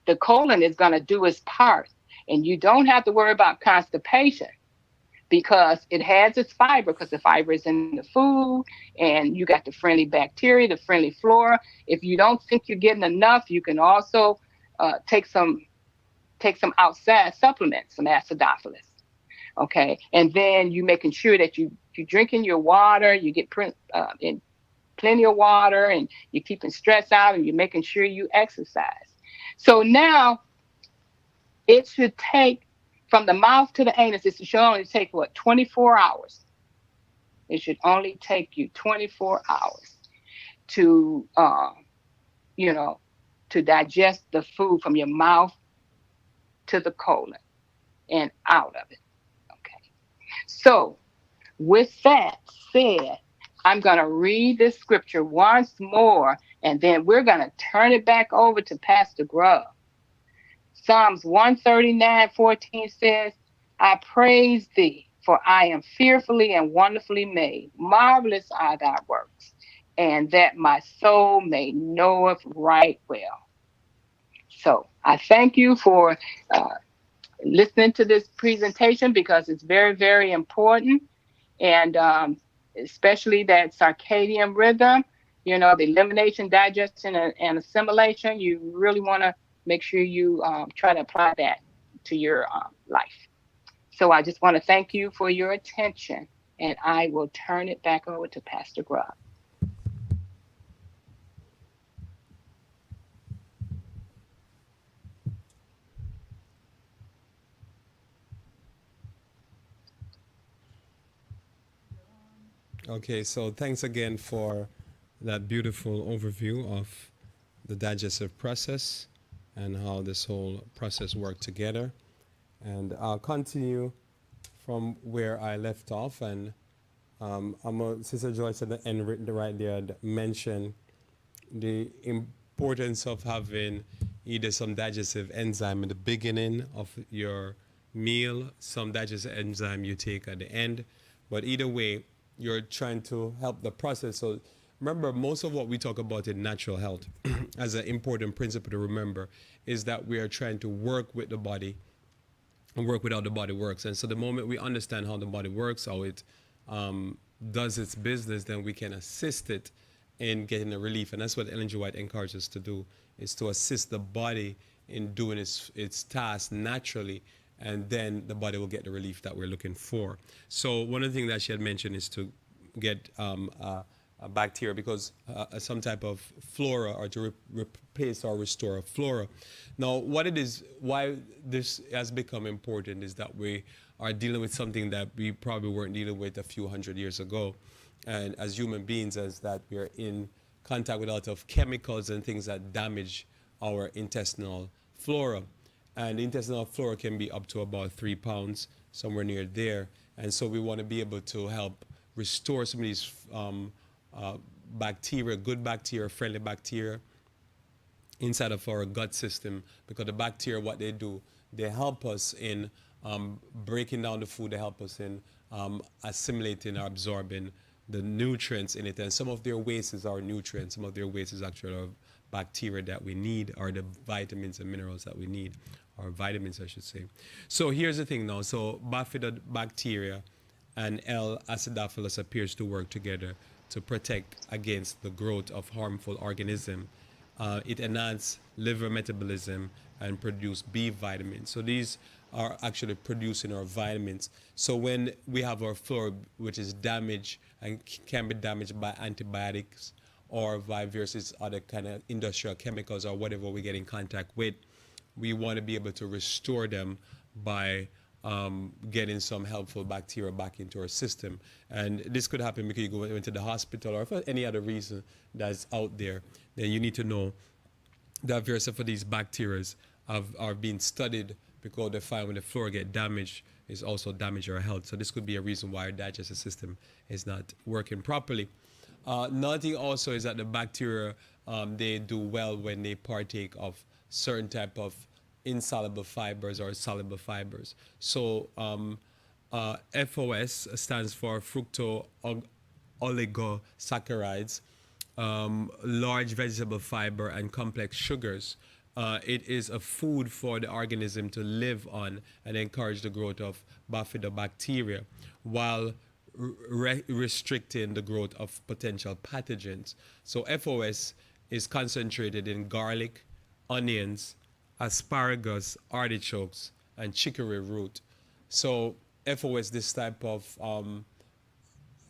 [SPEAKER 3] is going to do its part. And you don't have to worry about constipation because it has its fiber, because the fiber is in the food and you got the friendly bacteria, the friendly flora. If you don't think you're getting enough, you can also take some outside supplements, some acidophilus. Okay, and then you making sure that you drinking your water, you get in plenty of water, and you're keeping stress out, and you're making sure you exercise. So now it should take from the mouth to the anus. It should only take what 24 hours. It should only take you 24 hours to you know to digest the food from your mouth to the colon and out of it. Okay. So, with that said, I'm going to read this scripture once more, and then we're going to turn it back over to Pastor Grubb. Psalms 139:14 says, I praise thee, for I am fearfully and wonderfully made. Marvelous are thy works, and that my soul may knoweth right well. So I thank you for listening to this presentation because it's very, very important. And especially that circadian rhythm, the elimination, digestion, and assimilation, you really want to make sure you try to apply that to your life. So I just want to thank you for your attention, and I will turn it back over to Pastor Grubb.
[SPEAKER 2] Okay, so thanks again for that beautiful overview of the digestive process and how this whole process worked together. And I'll continue from where I left off. And Sister Joyce at the end right there mentioned the importance of having either some digestive enzyme in the beginning of your meal, some digestive enzyme you take at the end. But either way, you're trying to help the process. So remember, most of what we talk about in natural health as an important principle to remember is that we are trying to work with the body and work with how the body works. And so the moment we understand how the body works, how it does its business, then we can assist it in getting the relief. And that's what Ellen G. White encourages us to do, is to assist the body in doing its task naturally, and then the body will get the relief that we're looking for. So one of the things that she had mentioned is to get a bacteria, because some type of flora, or to replace or restore a flora. Now, what it is, why this has become important is that we are dealing with something that we probably weren't dealing with a few hundred years ago. And as human beings, as that we are in contact with a lot of chemicals and things that damage our intestinal flora. And the intestinal flora can be up to about 3 pounds, somewhere near there. And so we want to be able to help restore some of these bacteria, good bacteria, friendly bacteria inside of our gut system, because the bacteria, what they do, they help us in breaking down the food, they help us in assimilating or absorbing the nutrients in it. And some of their waste is our nutrients, some of their waste is actually our bacteria that we need, or the vitamins and minerals that we need, or vitamins I should say. So here's the thing now, so bifidobacteria and L. acidophilus appears to work together to protect against the growth of harmful organisms. It enhances liver metabolism and produce B vitamins. So these are actually producing our vitamins. So when we have our flora, which is damaged and can be damaged by antibiotics or by versus other kind of industrial chemicals or whatever we get in contact with, we want to be able to restore them by getting some helpful bacteria back into our system. And this could happen because you go into the hospital, or for any other reason that's out there. Then you need to know that various of these bacteria are being studied, because they find when the flora get damaged, it's also damage our health. So this could be a reason why our digestive system is not working properly. Another thing also is that the bacteria, they do well when they partake of certain type of insoluble fibers or soluble fibers. So FOS stands for fructo-oligosaccharides, large vegetable fiber and complex sugars. It is a food for the organism to live on and encourage the growth of bifidobacteria, while restricting the growth of potential pathogens. So FOS is concentrated in garlic, onions, asparagus, artichokes, and chicory root. So FOS, this type of what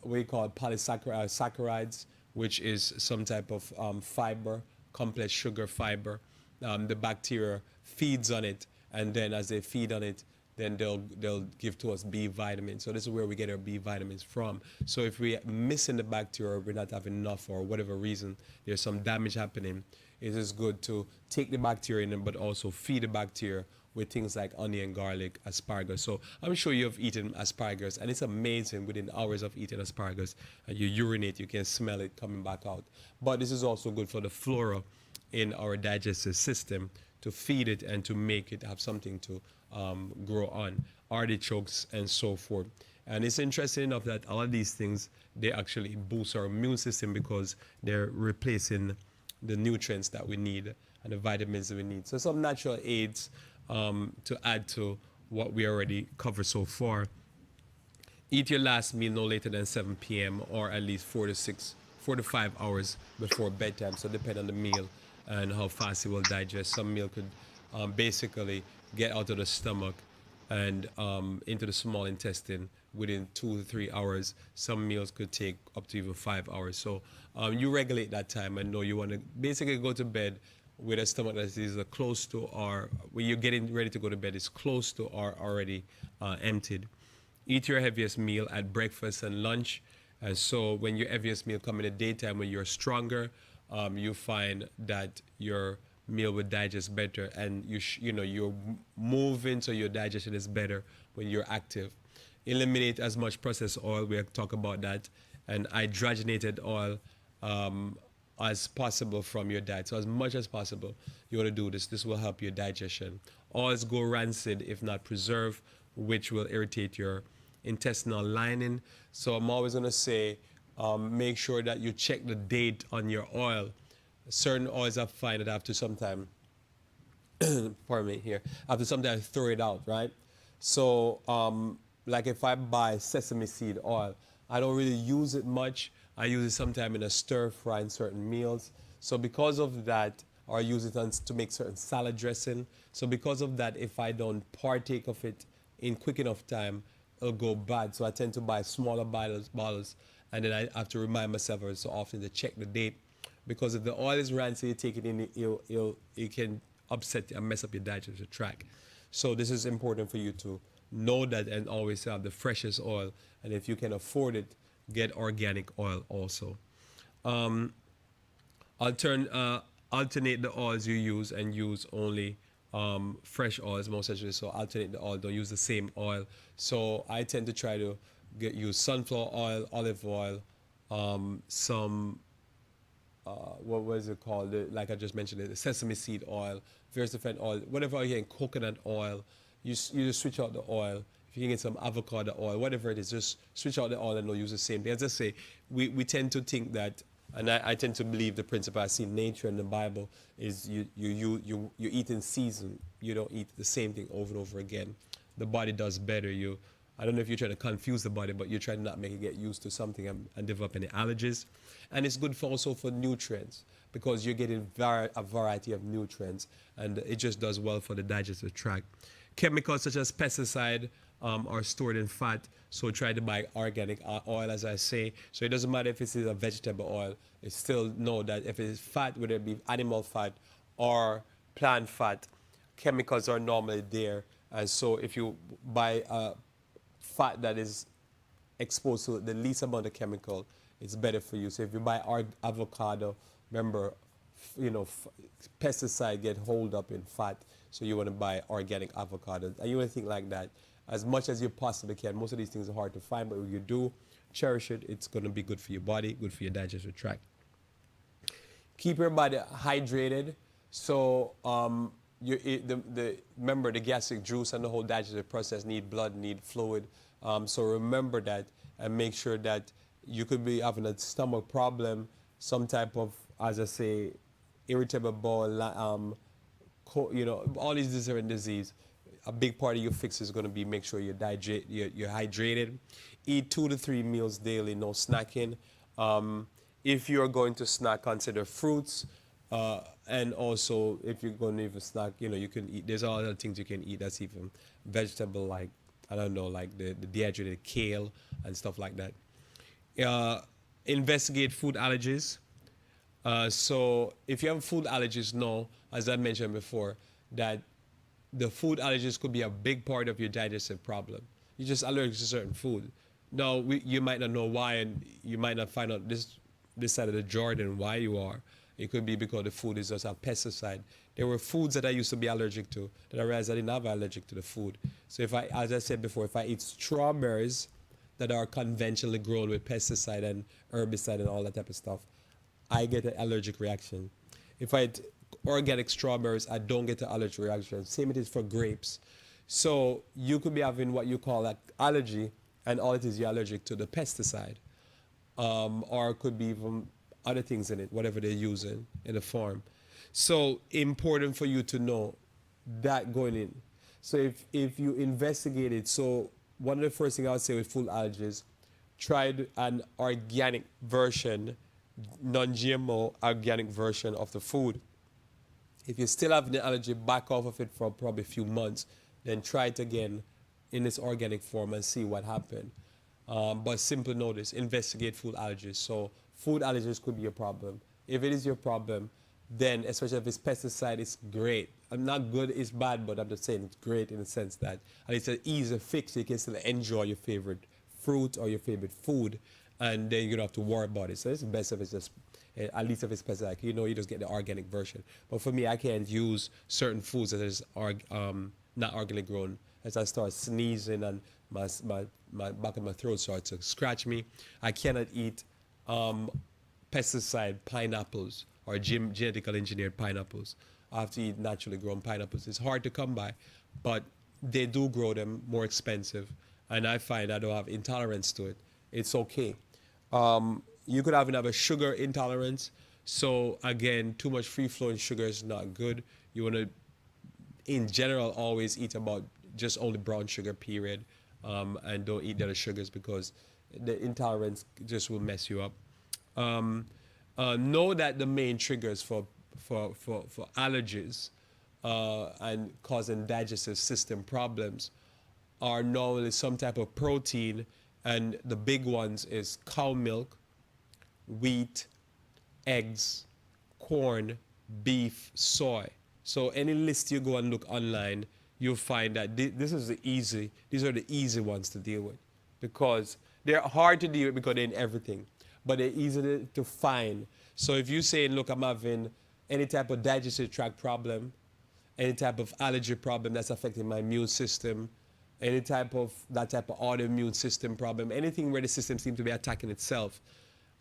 [SPEAKER 2] we call polysaccharides, which is some type of fiber, complex sugar fiber. The bacteria feeds on it, and then as they feed on it, then they'll give to us B vitamins. So this is where we get our B vitamins from. So if we're missing the bacteria, or we're not having enough, or whatever reason, there's some damage happening, it is good to take the bacteria in, but also feed the bacteria with things like onion, garlic, asparagus. So I'm sure you've eaten asparagus, and it's amazing within hours of eating asparagus, and you urinate, you can smell it coming back out. But this is also good for the flora in our digestive system, to feed it and to make it have something to grow on, artichokes and so forth. And it's interesting enough that all of these things, they actually boost our immune system, because they're replacing the nutrients that we need and the vitamins that we need. So some natural aids to add to what we already covered so far. Eat your last meal no later than 7 p.m. or at least 4 to 5 hours before bedtime. So depend on the meal and how fast it will digest. Some meal could basically get out of the stomach and into the small intestine within 2 to 3 hours. Some meals could take up to even 5 hours. So you regulate that time, and know you want to basically go to bed with a stomach that is close to, or when you're getting ready to go to bed, is close to or already emptied. Eat your heaviest meal at breakfast and lunch. And so when your heaviest meal come in the daytime, when you're stronger, you find that your meal will digest better, and you're moving, so your digestion is better when you're active. Eliminate as much processed oil, we'll talk about that, and hydrogenated oil as possible from your diet. So as much as possible, you want to do this. This will help your digestion. Oils go rancid if not preserved, which will irritate your intestinal lining. So I'm always going to say, Make sure that you check the date on your oil. Certain oils I find that I have to sometimes, pardon me here, I have to sometimes throw it out, right? So, like if I buy sesame seed oil, I don't really use it much. I use it sometimes in a stir fry in certain meals. So because of that, or I use it to make certain salad dressing. So because of that, if I don't partake of it in quick enough time, it'll go bad. So I tend to buy smaller bottles, and then I have to remind myself every so often to check the date, because if the oil is rancid, you take it in, it can upset and mess up your digestive tract. So this is important for you to know that and always have the freshest oil. And if you can afford it, get organic oil also. Alternate the oils you use and use only fresh oils, most especially. So alternate the oil, don't use the same oil. So I tend to try to use sunflower oil, olive oil, some what was it called? Like I just mentioned, the sesame seed oil, various different oil, whatever you can, coconut oil. You just switch out the oil. If you can get some avocado oil, whatever it is, just switch out the oil and don't use the same thing. As I say, we tend to think that, and I tend to believe the principle I see in nature and the Bible is you eat in season. You don't eat the same thing over and over again. The body does better. I don't know if you're trying to confuse the body, but you're trying to not make it get used to something and develop any allergies. And it's good also for nutrients, because you're getting a variety of nutrients, and it just does well for the digestive tract. Chemicals such as pesticide are stored in fat, so try to buy organic oil, as I say. So it doesn't matter if it's a vegetable oil, you still know that if it's fat, whether it be animal fat or plant fat, chemicals are normally there. And so if you buy fat that is exposed to the least amount of chemical, it's better for you. So if you buy avocado, remember, pesticide get hold up in fat, so you want to buy organic avocado. And you want to think like that as much as you possibly can. Most of these things are hard to find, but if you do cherish it, it's going to be good for your body, good for your digestive tract. Keep your body hydrated. So remember, the gastric juice and the whole digestive process need blood, need fluid. So remember that, and make sure that you could be having a stomach problem, some type of, as I say, irritable bowel, all these different diseases. A big part of your fix is going to be make sure you're hydrated. Eat 2 to 3 meals daily, no snacking. If you're going to snack, consider fruits. And also, if you're going to even snack, you can eat. There's other things you can eat that's even vegetable, like, I don't know, like the dehydrated kale and stuff like that. Investigate food allergies. So if you have food allergies, know, as I mentioned before, that the food allergies could be a big part of your digestive problem. You're just allergic to certain food. Now, you might not know why, and you might not find out this side of the Jordan why you are. It could be because the food is just a pesticide. There were foods that I used to be allergic to that I realized I didn't have allergic to the food. So as I said before, if I eat strawberries that are conventionally grown with pesticide and herbicide and all that type of stuff, I get an allergic reaction. If I eat organic strawberries, I don't get an allergic reaction. Same it is for grapes. So you could be having what you call an allergy, and all it is, you're allergic to the pesticide. Or it could be even other things in it, whatever they're using in the farm. So important for you to know that going in. So if you investigate it, so one of the first things I would say with food allergies, try an organic version, non-GMO organic version of the food. If you still have the allergy, back off of it for probably a few months, then try it again in its organic form and see what happened. But simply notice, investigate food allergies. So food allergies could be a problem. If it is your problem, then especially if it's pesticide, it's great. I'm not good, it's bad, but I'm just saying it's great in the sense that at least it's an easy fix. You can still enjoy your favorite fruit or your favorite food, and then you don't have to worry about it. So it's best if it's just, at least if it's pesticide, you just get the organic version. But for me, I can't use certain foods that is not organic grown. As I start sneezing and my back of my throat starts to scratch me, I cannot eat pesticide pineapples or genetically engineered pineapples. I have to eat naturally grown pineapples. It's hard to come by, but they do grow them, more expensive, and I find I don't have intolerance to it. It's okay. You could have a sugar intolerance. So again, too much free flowing sugar is not good. You want to, in general, always eat about just only brown sugar, period, and don't eat the other sugars because the intolerance just will mess you up. Um, know that the main triggers for allergies and causing digestive system problems are normally some type of protein, and the big ones is cow milk, wheat, eggs, corn, beef, soy. So any list you go and look online, you'll find that these are the easy ones to deal with, because they're hard to deal with because they're in everything, but they're easy to find. So if you say, look, I'm having any type of digestive tract problem, any type of allergy problem that's affecting my immune system, any type of autoimmune system problem, anything where the system seems to be attacking itself,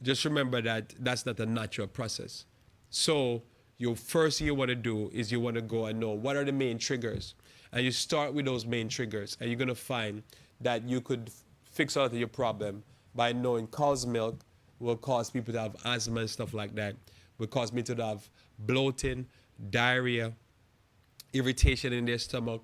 [SPEAKER 2] just remember that that's not a natural process. So your first thing you want to do is you want to go and know what are the main triggers. And you start with those main triggers, and you're going to find that you could fix out your problem by knowing cow's milk will cause people to have asthma and stuff like that, will cause me to have bloating, diarrhea, irritation in their stomach.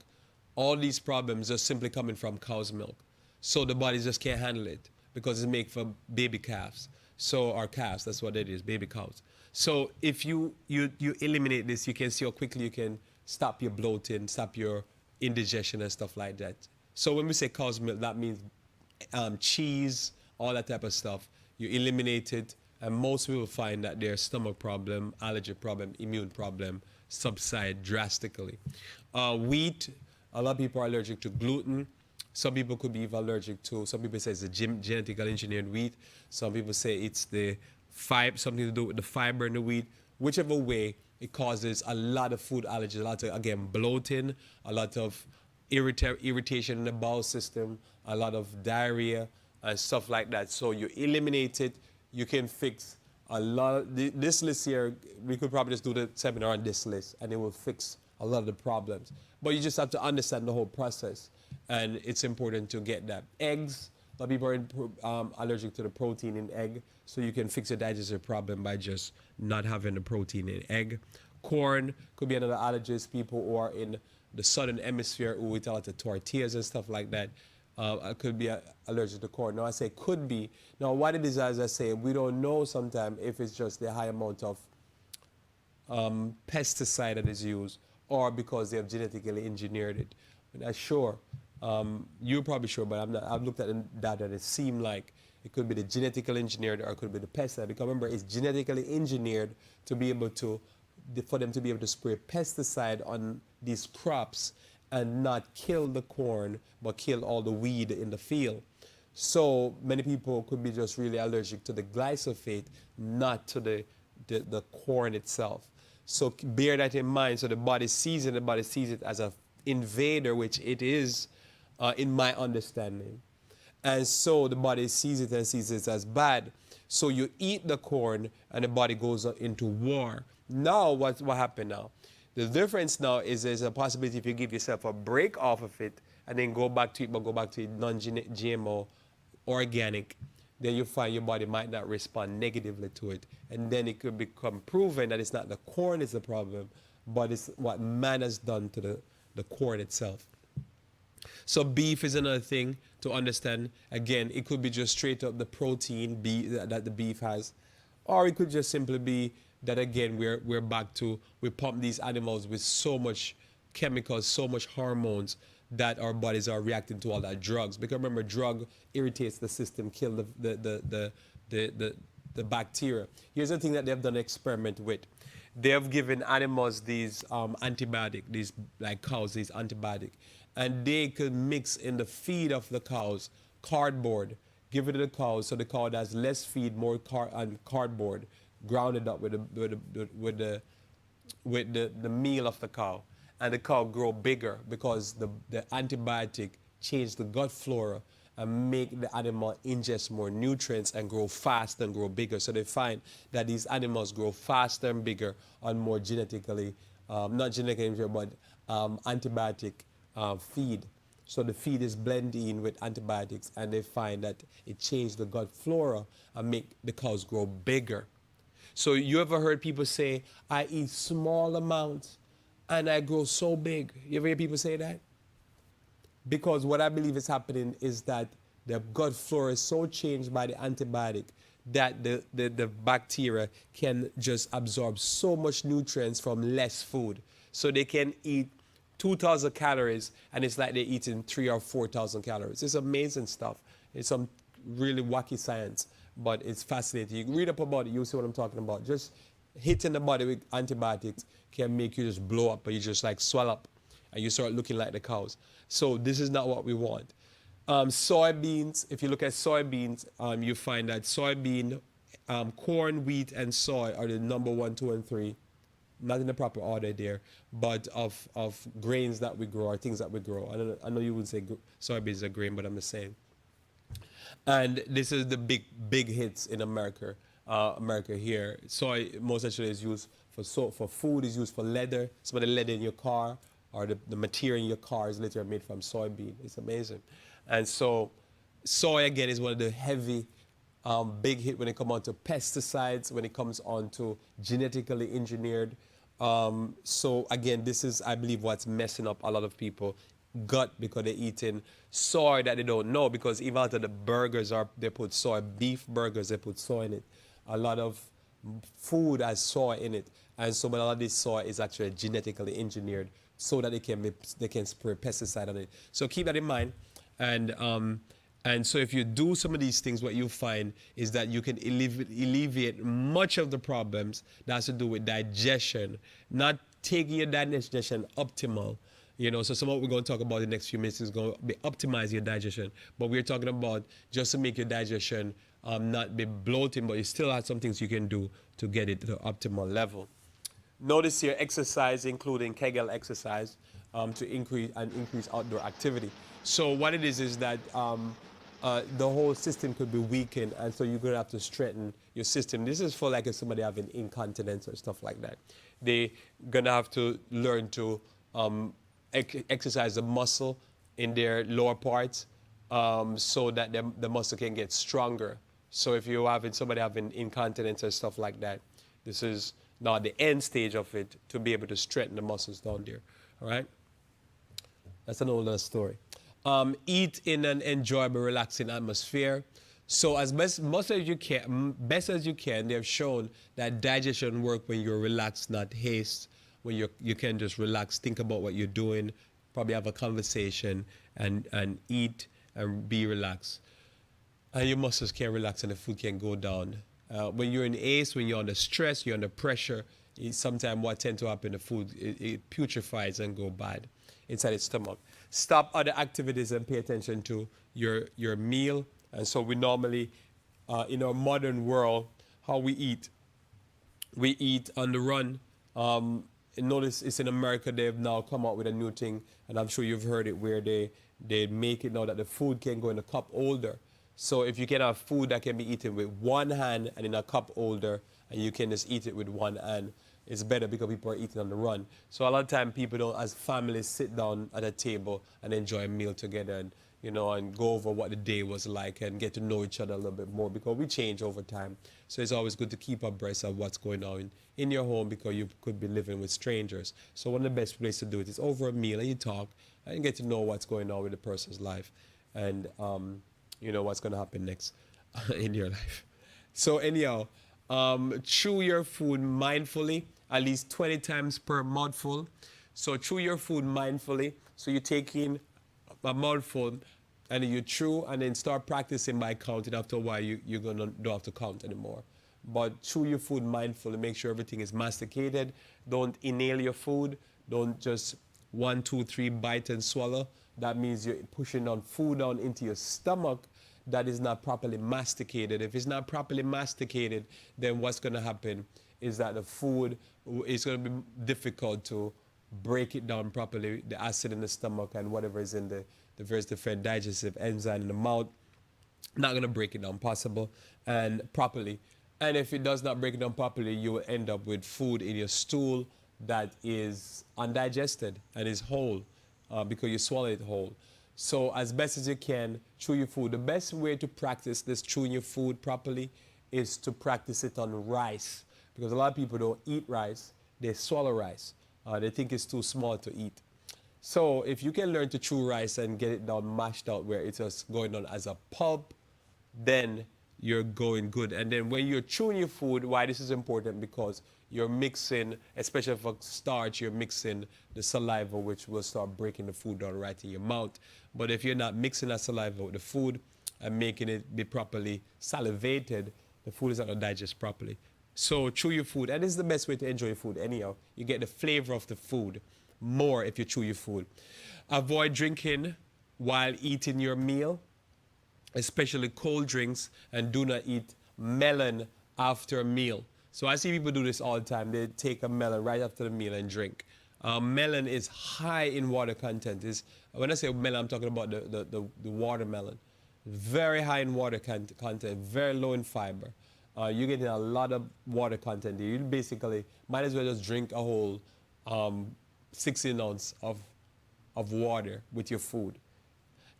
[SPEAKER 2] All these problems are simply coming from cow's milk. So the body just can't handle it because it's made for baby calves. So our calves, that's what it is, baby cows. So if you eliminate this, you can see how quickly you can stop your bloating, stop your indigestion and stuff like that. So when we say cow's milk, that means cheese, all that type of stuff. You eliminate it, and most people find that their stomach problem, allergy problem, immune problem subside drastically. Wheat, a lot of people are allergic to gluten. Some people could be even allergic to, some people say it's the genetically engineered wheat. Some people say it's the something to do with the fiber in the wheat. Whichever way, it causes a lot of food allergies, a lot of, again, bloating, a lot of irritation in the bowel system, a lot of diarrhea and stuff like that. So you eliminate it, you can fix a lot. This list here, we could probably just do the seminar on this list, and it will fix a lot of the problems. But you just have to understand the whole process, and it's important to get that. Eggs, a lot of people are allergic to the protein in egg, so you can fix a digestive problem by just not having the protein in egg. Corn could be another allergist. People who are in the southern hemisphere who eat a lot of tortillas and stuff like that could be allergic to corn. Now I say could be. Now what it is, as I say, we don't know sometimes if it's just the high amount of pesticide that is used, or because they have genetically engineered it. I'm not sure. You're probably sure, but I'm not. I've looked at the data, and it seemed like it could be the genetically engineered, or it could be the pesticide. Because remember, it's genetically engineered to be able to, for them to be able to spray pesticide on these crops and not kill the corn, but kill all the weed in the field. So many people could be just really allergic to the glyphosate, not to the corn itself. So bear that in mind. So the body sees it as an invader, which it is, in my understanding. And so the body sees it and sees it as bad. So you eat the corn, and the body goes into war. Now, what happened now? The difference now is there's a possibility if you give yourself a break off of it and then go back to it, but go back to it non-GMO, organic, then you find your body might not respond negatively to it. And then it could become proven that it's not the corn is the problem, but it's what man has done to the corn itself. So beef is another thing to understand. Again, it could be just straight up the protein that the beef has, or it could just simply be that, again, we're back to, we pump these animals with so much chemicals, so much hormones, that our bodies are reacting to all that drugs. Because remember, drug irritates the system, kill the bacteria. Here's the thing that they've done an experiment with. They have given animals these antibiotic, these like cows, these antibiotic, and they could mix in the feed of the cows cardboard, give it to the cows, so the cow has less feed, more cardboard, grounded up with the meal of the cow, and the cow grow bigger because the antibiotic changed the gut flora and make the animal ingest more nutrients and grow faster and grow bigger. So they find that these animals grow faster and bigger on more genetically, not genetically, but antibiotic feed. So the feed is blending with antibiotics, and they find that it changed the gut flora and make the cows grow bigger. So you ever heard people say, I eat small amounts and I grow so big? You ever hear people say that? Because what I believe is happening is that the gut flora is so changed by the antibiotic that the bacteria can just absorb so much nutrients from less food. So they can eat 2,000 calories and it's like they're eating 3,000 or 4,000 calories. It's amazing stuff. It's some really wacky science, but it's fascinating. You can read up about it, you'll see what I'm talking about. Just hitting the body with antibiotics can make you just blow up, or you just like swell up and you start looking like the cows. So this is not what we want. Soybeans, if you look at soybeans, you find that soybean, corn, wheat, and soy are the number 1, 2, and 3. Not in the proper order there, but of grains that we grow, or things that we grow. I know you would say soybeans are grain, but I'm just saying. And this is the big hits in America. America here. Soy most actually is used for food, is used for leather. Some of the leather in your car, or the material in your car is literally made from soybean. It's amazing. And so soy, again, is one of the heavy, big hit when it comes on to pesticides, when it comes on to genetically engineered. So again, this is, I believe, what's messing up a lot of people gut, because they're eating soy that they don't know, because even after the burgers they put soy, beef burgers, they put soy in it. A lot of food has soy in it. And so a lot of this soy is actually genetically engineered so that they can spray pesticide on it. So keep that in mind. And so if you do some of these things, what you'll find is that you can alleviate much of the problems that has to do with digestion, not taking your digestion optimal. So some of what we're going to talk about in the next few minutes is going to be optimizing your digestion. But we're talking about just to make your digestion not be bloating, but you still have some things you can do to get it to the optimal level. Notice here exercise, including Kegel exercise, to increase outdoor activity. So what it is that the whole system could be weakened, and so you're going to have to strengthen your system. This is for like if somebody having incontinence or stuff like that. They're going to have to learn to exercise the muscle in their lower parts so that the muscle can get stronger. So if you're having somebody having incontinence or stuff like that, this is now the end stage of it, to be able to strengthen the muscles down there. All right? That's an older story. Eat in an enjoyable, relaxing atmosphere. So as best as you can, they've shown that digestion works when you're relaxed, not haste. When you can just relax, think about what you're doing, probably have a conversation, and eat and be relaxed. And your muscles can relax and the food can go down. When you're in haste, when you're under stress, you're under pressure, sometimes what tends to happen, the food, it putrefies and go bad inside its stomach. Stop other activities and pay attention to your meal. And so we normally, in our modern world, how we eat on the run. Notice it's in America, they've now come out with a new thing, and I'm sure you've heard it, where they make it now that the food can go in a cup holder. So if you can have food that can be eaten with one hand and in a cup holder, and you can just eat it with one hand, it's better because people are eating on the run. So a lot of time people don't, as families, sit down at a table and enjoy a meal together, and and go over what the day was like and get to know each other a little bit more, because we change over time. So it's always good to keep abreast of what's going on in your home, because you could be living with strangers. So one of the best ways to do it is over a meal, and you talk and get to know what's going on with the person's life, and what's going to happen next in your life. So anyhow, chew your food mindfully, at least 20 times per mouthful. So chew your food mindfully. So you take in a mouthful, and then you chew, and then start practicing by counting. After a while, you're don't have to count anymore. But chew your food mindfully. Make sure everything is masticated. Don't inhale your food. Don't just 1, 2, 3 bite and swallow. That means you're pushing on food down into your stomach that is not properly masticated. If it's not properly masticated, then what's going to happen is that the food is going to be difficult to break it down properly. The acid in the stomach and whatever is in the various different digestive enzymes in the mouth, not going to break it down possible and properly. And if it does not break it down properly, you will end up with food in your stool that is undigested and is whole because you swallow it whole. So as best as you can, chew your food. The best way to practice this chewing your food properly is to practice it on rice. Because a lot of people don't eat rice, they swallow rice. They think it's too small to eat. So if you can learn to chew rice and get it down mashed out where it's just going on as a pulp, then you're going good. And then when you're chewing your food, why this is important, because you're mixing, especially for starch, you're mixing the saliva, which will start breaking the food down right in your mouth. But if you're not mixing that saliva with the food and making it be properly salivated, the food is not going to digest properly. So chew your food, and this is the best way to enjoy your food anyhow. You get the flavor of the food more if you chew your food. Avoid drinking while eating your meal, especially cold drinks, and do not eat melon after a meal. So I see people do this all the time. They take a melon right after the meal and drink. Melon is high in water content. When I say melon, I'm talking about the watermelon. Very high in water content, very low in fiber. You're getting a lot of water content. You basically might as well just drink a whole 16 ounce of water with your food.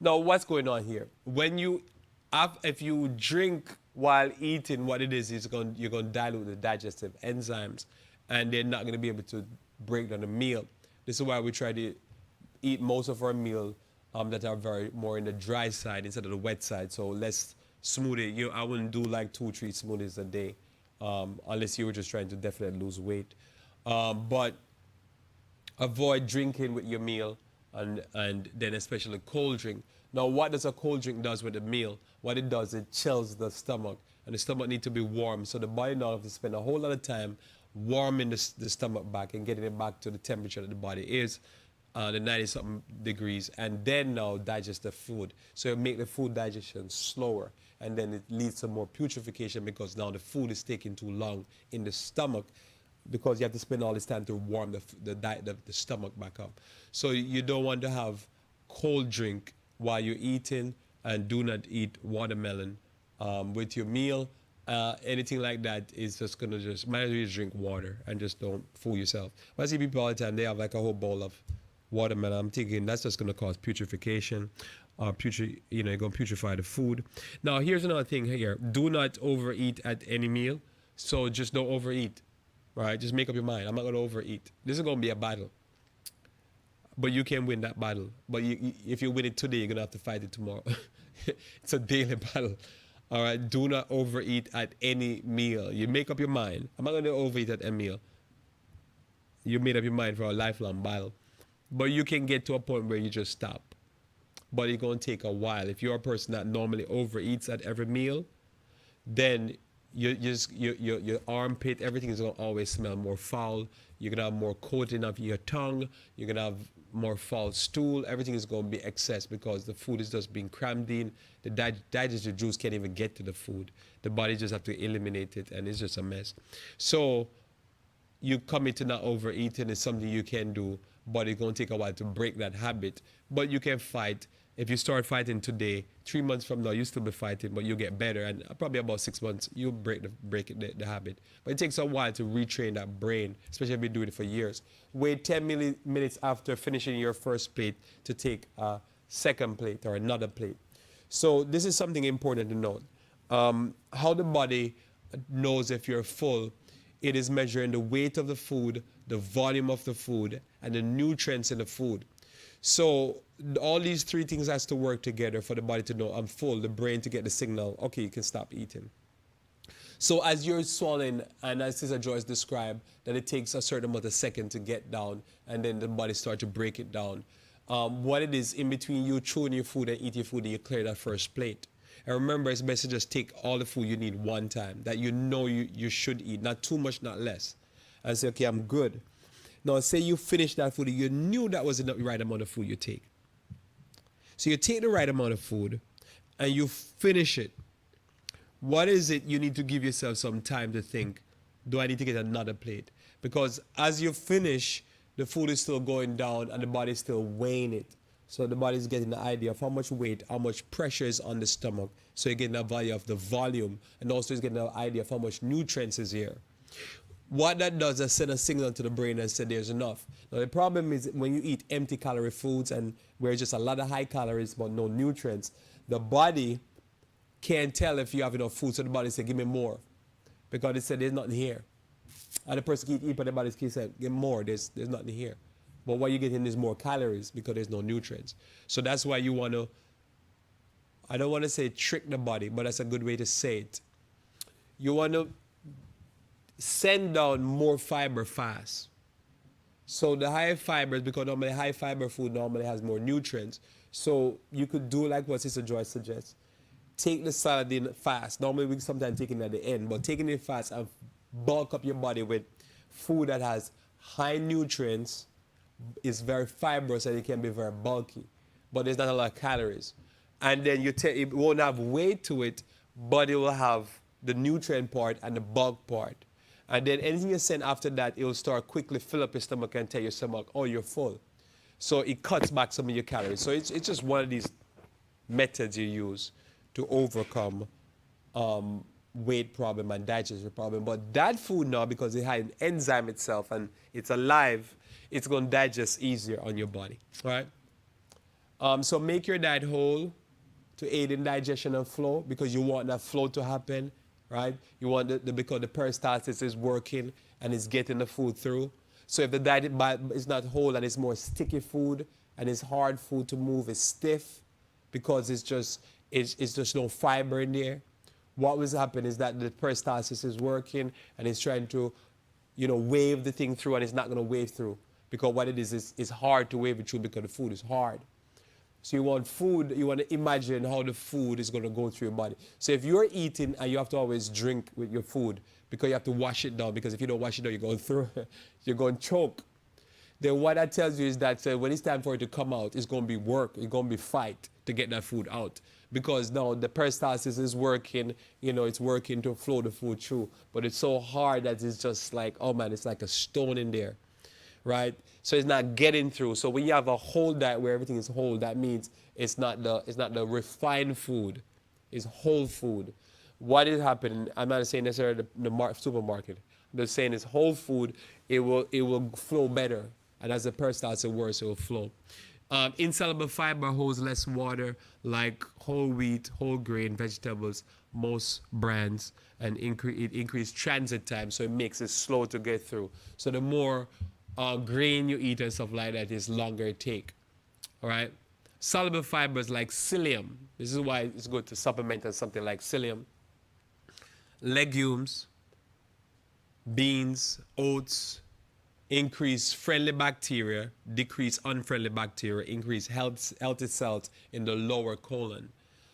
[SPEAKER 2] Now, what's going on here? If you drink while eating, what it is you're going to dilute the digestive enzymes, and they're not going to be able to break down the meal. This is why we try to eat most of our meal that are very more in the dry side instead of the wet side. So less smoothie. I wouldn't do like 2-3 smoothies a day, unless you were just trying to definitely lose weight. But avoid drinking with your meal, and then especially cold drink. Now, what does a cold drink does with a meal? What it does, it chills the stomach, and the stomach needs to be warm. So the body now has to spend a whole lot of time warming the stomach back and getting it back to the temperature that the body is, the 90-something degrees, and then now digest the food. So it make the food digestion slower, and then it leads to more putrefaction because now the food is taking too long in the stomach, because you have to spend all this time to warm the stomach back up. So you don't want to have cold drink while you're eating, and do not eat watermelon with your meal. Anything like that is just going to might as well just drink water and just don't fool yourself. But I see people all the time, they have like a whole bowl of watermelon. I'm thinking that's just going to cause putrefaction. You're going to putrefy the food. Now, here's another thing here. Do not overeat at any meal. So just don't overeat. Right? Just make up your mind. I'm not going to overeat. This is going to be a battle. But you can win that battle. But if you win it today, you're going to have to fight it tomorrow. It's a daily battle. All right? Do not overeat at any meal. You make up your mind. I'm not going to overeat at any meal. You made up your mind for a lifelong battle. But you can get to a point where you just stop. But it's going to take a while. If you're a person that normally overeats at every meal, then your armpit, everything is going to always smell more foul. You're going to have more coating of your tongue. You're going to have more foul stool. Everything is going to be excess because the food is just being crammed in. The digestive juice can't even get to the food. The body just have to eliminate it, and it's just a mess. So you commit to not overeating is something you can do, but it's going to take a while to break that habit. But you can fight. If you start fighting today, 3 months from now, you'll still be fighting, but you'll get better. And probably about 6 months, you'll break the habit. But it takes a while to retrain that brain, especially if you've been doing it for years. Wait 10 minutes after finishing your first plate to take a second plate or another plate. So this is something important to note. How the body knows if you're full, it is measuring the weight of the food, the volume of the food, and the nutrients in the food. So all these three things has to work together for the body to know I'm full, the brain to get the signal, okay, you can stop eating. So as you're swallowing, and as Sister Joyce described, that it takes a certain amount of seconds to get down, and then the body starts to break it down. What it is, in between you chewing your food and eating your food, you clear that first plate. And remember, it's best to just take all the food you need one time, that you know you should eat, not too much, not less. And say, okay, I'm good. Now, say you finish that food, you knew that was the right amount of food you take. So you take the right amount of food, and you finish it. What is it you need to give yourself some time to think, do I need to get another plate? Because as you finish, the food is still going down, and the body is still weighing it. So the body is getting the idea of how much weight, how much pressure is on the stomach. So you're getting a value of the volume, and also it's getting an idea of how much nutrients is here. What that does is send a signal to the brain and say there's enough. Now the problem is when you eat empty calorie foods and where it's just a lot of high calories but no nutrients, the body can't tell if you have enough food, so the body says, give me more. Because it said there's nothing here. And the person keep eating, but the body keeps saying, give me more, there's nothing here. But what you're getting is more calories because there's no nutrients. So that's why you want to, I don't want to say trick the body, but that's a good way to say it. You want to send down more fiber fast. So the high fibers, because normally high fiber food normally has more nutrients. So you could do like what Sister Joyce suggests. Take the salad in fast. Normally we sometimes take it at the end, but taking it fast and bulk up your body with food that has high nutrients, is very fibrous and it can be very bulky, but there's not a lot of calories. And then it won't have weight to it, but it will have the nutrient part and the bulk part. And then anything you send after that, it will start quickly fill up your stomach and tell your stomach, oh, you're full. So it cuts back some of your calories. So it's just one of these methods you use to overcome weight problem and digestive problem. But that food now, because it has an enzyme itself and it's alive, it's going to digest easier on your body. All right? So make your diet whole to aid in digestion and flow, because you want that flow to happen, right? You want because the peristalsis is working and it's getting the food through. So if the diet is not whole and it's more sticky food and it's hard food to move, it's stiff because it's just no fiber in there. What was happening is that the peristalsis is working and it's trying to, wave the thing through, and it's not going to wave through, because what it is it's hard to wave it through because the food is hard. So you want food, you want to imagine how the food is going to go through your body. So if you're eating and you have to always drink with your food because you have to wash it down, because if you don't wash it down, you're going to choke. Then what that tells you is that when it's time for it to come out, it's going to be work, it's going to be fight to get that food out. Because now the peristalsis is working, it's working to flow the food through. But it's so hard that it's just like, oh man, it's like a stone in there, right? So it's not getting through. So when you have a whole diet where everything is whole, that means it's not the refined food, it's whole food. What is happening? I'm not saying necessarily the supermarket. I'm just saying it's whole food. It will flow better, and as the peristalsis works, it will flow. Insoluble fiber holds less water, like whole wheat, whole grain, vegetables, most brands, and it increases transit time, so it makes it slow to get through. So the more grain you eat and stuff like that, is longer it take. All right. Soluble fibers like psyllium. This is why it's good to supplement on something like psyllium. Legumes, beans, oats, increase friendly bacteria, decrease unfriendly bacteria, increase healthy cells in the lower colon.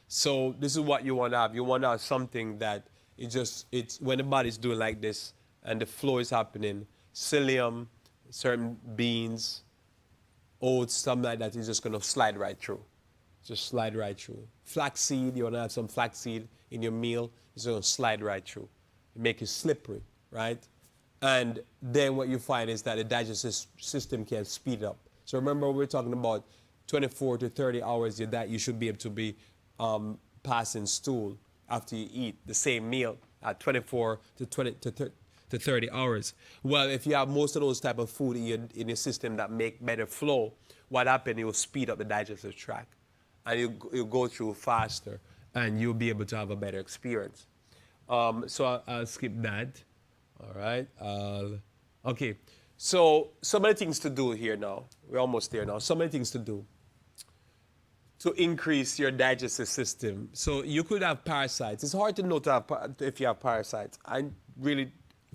[SPEAKER 2] So this is what you want to have. You want to have something that it's when the body's doing like this and the flow is happening, psyllium, certain beans, oats, something like that is just going to slide right through. Just slide right through. Flaxseed, you want to have some flaxseed in your meal, it's going to slide right through. It make it slippery, right? And then what you find is that the digestive system can speed up. So remember, we're talking about 24 to 30 hours that you should be able to be passing stool after you eat the same meal at 24 to 30 hours. Well, if you have most of those type of food in your system that make better flow, what happens, it will speed up the digestive tract. And you'll go through faster, and you'll be able to have a better experience. So I'll skip that. All right. Okay. So some of the things to do here now. We're almost there now. So many things to do to increase your digestive system. So you could have parasites. It's hard to know if you have parasites.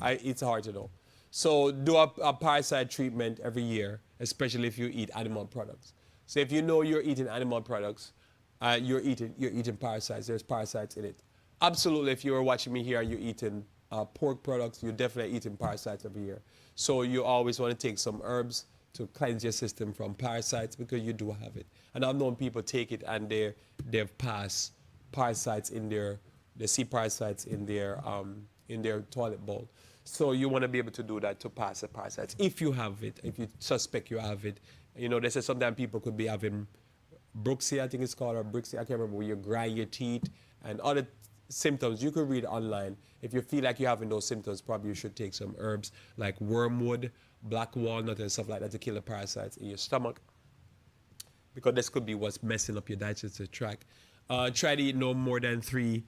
[SPEAKER 2] It's hard to know. So do a parasite treatment every year, especially if you eat animal products. So if you know you're eating animal products, you're eating parasites. There's parasites in it. Absolutely. If you were watching me here and you're eating pork products, you're definitely eating parasites every year. So you always want to take some herbs to cleanse your system from parasites, because you do have it. And I've known people take it and they've passed parasites they see parasites in their toilet bowl. So you want to be able to do that to pass the parasites if you have it, if you suspect you have it. They say sometimes people could be having bruxia, I think it's called, or brixia, I can't remember, where you grind your teeth and other symptoms, you could read online. If you feel like you're having those symptoms, probably you should take some herbs like wormwood, black walnut, and stuff like that to kill the parasites in your stomach, because this could be what's messing up your digestive tract. Try to eat no more than 3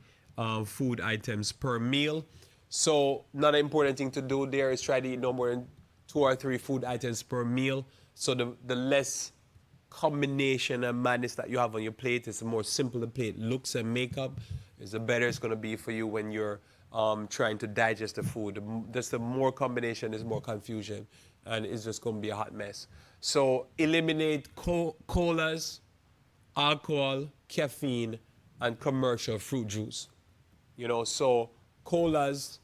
[SPEAKER 2] food items per meal. So another important thing to do there is try to eat no more than 2 or 3 food items per meal. So the less combination and madness that you have on your plate, is the more simple the plate looks and makeup, is the better it's going to be for you when you're trying to digest the food. Just the more combination is more confusion, and it's just going to be a hot mess. So eliminate colas, alcohol, caffeine, and commercial fruit juice. So colas,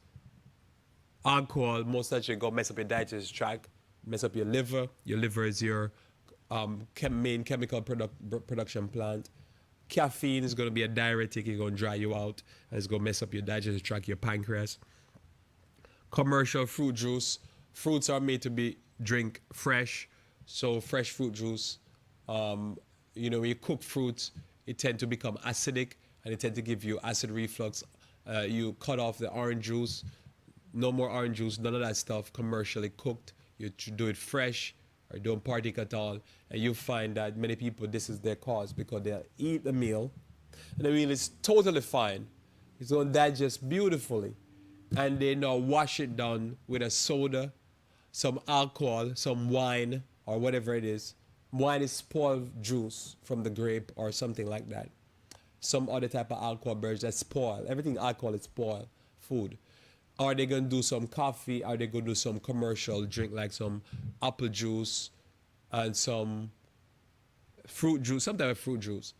[SPEAKER 2] alcohol, most likely going to mess up your digestive tract, mess up your liver. Your liver is your main chemical production plant. Caffeine is going to be a diuretic. It's going to dry you out, and it's going to mess up your digestive tract, your pancreas. Commercial fruit juice. Fruits are made to be drink fresh, so fresh fruit juice. When you cook fruits, it tend to become acidic, and it tend to give you acid reflux. You cut off the orange juice. No more orange juice, none of that stuff commercially cooked. You do it fresh, or don't partake at all, and you find that many people, this is their cause, because they eat the meal, and the meal is totally fine. It's going to digest beautifully, and they now wash it down with a soda, some alcohol, some wine, or whatever it is. Wine is spoiled juice from the grape or something like that. Some other type of alcohol beverage that spoil. Everything alcohol is spoiled food. Are they going to do some coffee? Are they going to do some commercial drink like some apple juice and some fruit juice, some type of fruit juice?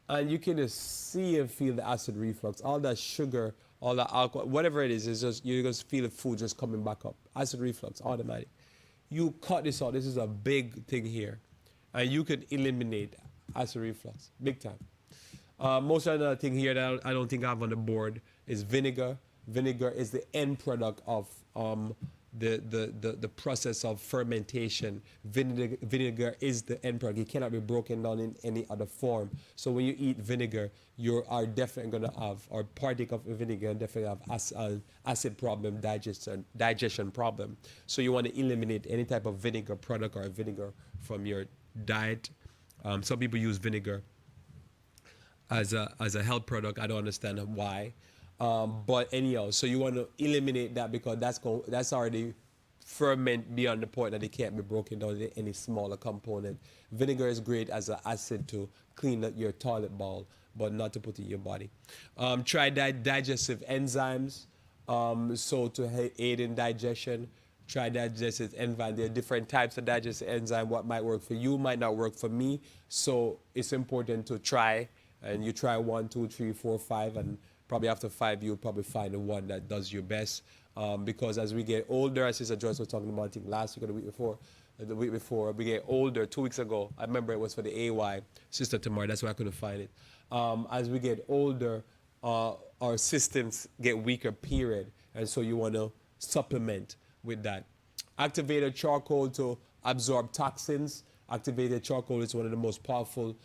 [SPEAKER 2] And you can just see and feel the acid reflux. All that sugar, all that alcohol, whatever it is just, you're going to feel the food just coming back up. Acid reflux, automatic. You cut this out. This is a big thing here. And you can eliminate acid reflux, big time. Most other thing here that I don't think I have on the board is vinegar. Vinegar is the end product of the process of fermentation. Vinegar is the end product. It cannot be broken down in any other form. So when you eat vinegar, you are definitely going to have, or partake of vinegar, definitely have acid problem, digestion problem. So you want to eliminate any type of vinegar product or vinegar from your diet. Some people use vinegar as a health product. I don't understand why. But anyhow, so you want to eliminate that, because that's already ferment beyond the point that it can't be broken down into any smaller component. Vinegar is great as an acid to clean up your toilet bowl, but not to put in your body. Try digestive enzymes, so to aid in digestion. Try digestive enzyme. There are different types of digestive enzyme. What might work for you might not work for me. So it's important to try, and you try 1, 2, 3, 4, 5, and probably after 5, you'll probably find the one that does your best. Because as we get older, as Sister Joyce was talking about, I think last week or the week before, we get older. 2 weeks ago, I remember it was for the AY, Sister Tamar, that's why I couldn't find it. As we get older, our systems get weaker, period. And so you want to supplement with that. Activated charcoal to absorb toxins. Activated charcoal is one of the most powerful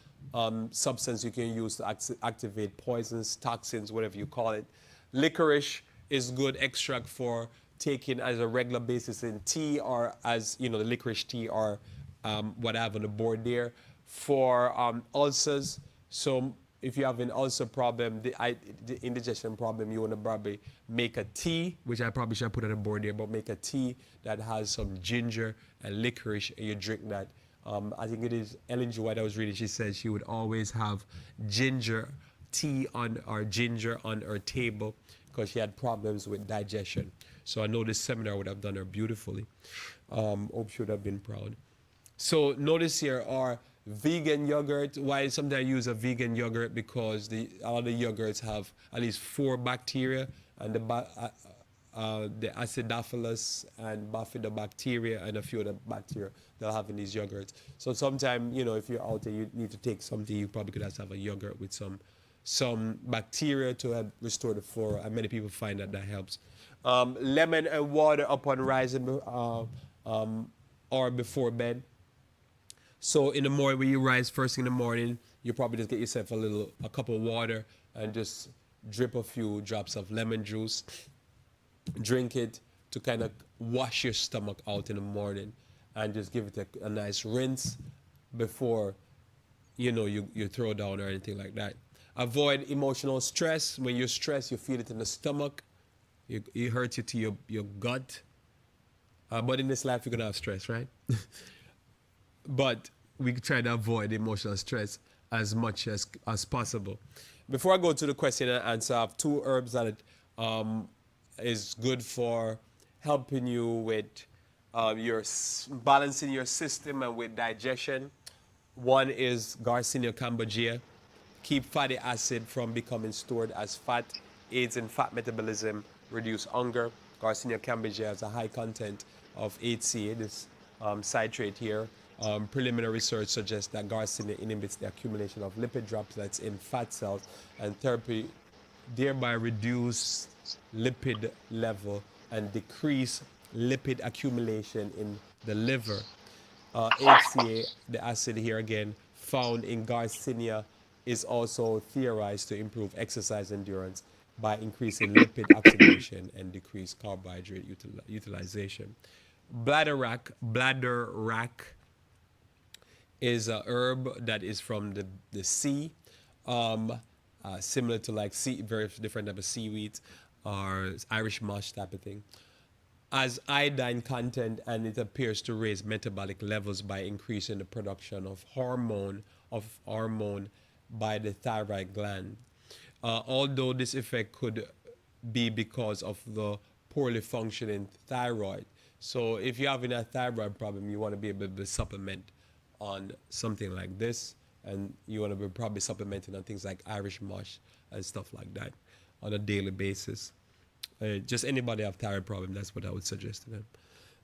[SPEAKER 2] substance you can use to activate poisons, toxins, whatever you call it. Licorice is good extract for taking as a regular basis in tea, or as the licorice tea, or what I have on the board there. For ulcers, so if you have an ulcer problem, the indigestion problem, you want to probably make a tea, which I probably should put on the board there, but make a tea that has some ginger and licorice, and you drink that. I think it is Ellen G. White I was reading. She said she would always have ginger tea or ginger on her table because she had problems with digestion. So I know this seminar would have done her beautifully. Hope she would have been proud. So notice here are vegan yogurt. Why sometimes I use a vegan yogurt? Because all the yogurts have at least 4 bacteria, and the acidophilus and bifidobacteria and a few other bacteria they'll have in these yogurts. So sometimes, if you're out there, you need to take something, you probably could have a yogurt with some bacteria to help restore the flora, and many people find that helps. Lemon and water upon rising or before bed. So in the morning, when you rise first thing in the morning, you probably just get yourself a cup of water and just drip a few drops of lemon juice, drink it to kind of wash your stomach out in the morning, and just give it a nice rinse before you throw down or anything like that. Avoid emotional stress. When you're stressed, you feel it in the stomach. It hurts you to your gut. But in this life, you're gonna have stress, right? But we try to avoid emotional stress as much as possible. Before I go to the question and answer, I have two herbs that is good for helping you with balancing your system and with digestion. One is Garcinia cambogia. Keep fatty acid from becoming stored as fat, aids in fat metabolism, reduce hunger. Garcinia cambogia has a high content of HCA, this citrate here. Preliminary research suggests that Garcinia inhibits the accumulation of lipid droplets in fat cells and therapy thereby reduce lipid level and decrease lipid accumulation in the liver. HCA, the acid here again, found in Garcinia, is also theorized to improve exercise endurance by increasing lipid oxidation and decrease carbohydrate utilization. Bladder wrack is a herb that is from the sea, similar to like very different type of seaweeds or Irish moss type of thing. As iodine content, and it appears to raise metabolic levels by increasing the production of hormone by the thyroid gland. Although this effect could be because of the poorly functioning thyroid. So if you're having a thyroid problem, you want to be able to supplement on something like this, and you want to be probably supplementing on things like Irish moss and stuff like that on a daily basis. Just anybody have thyroid problem, that's what I would suggest to them.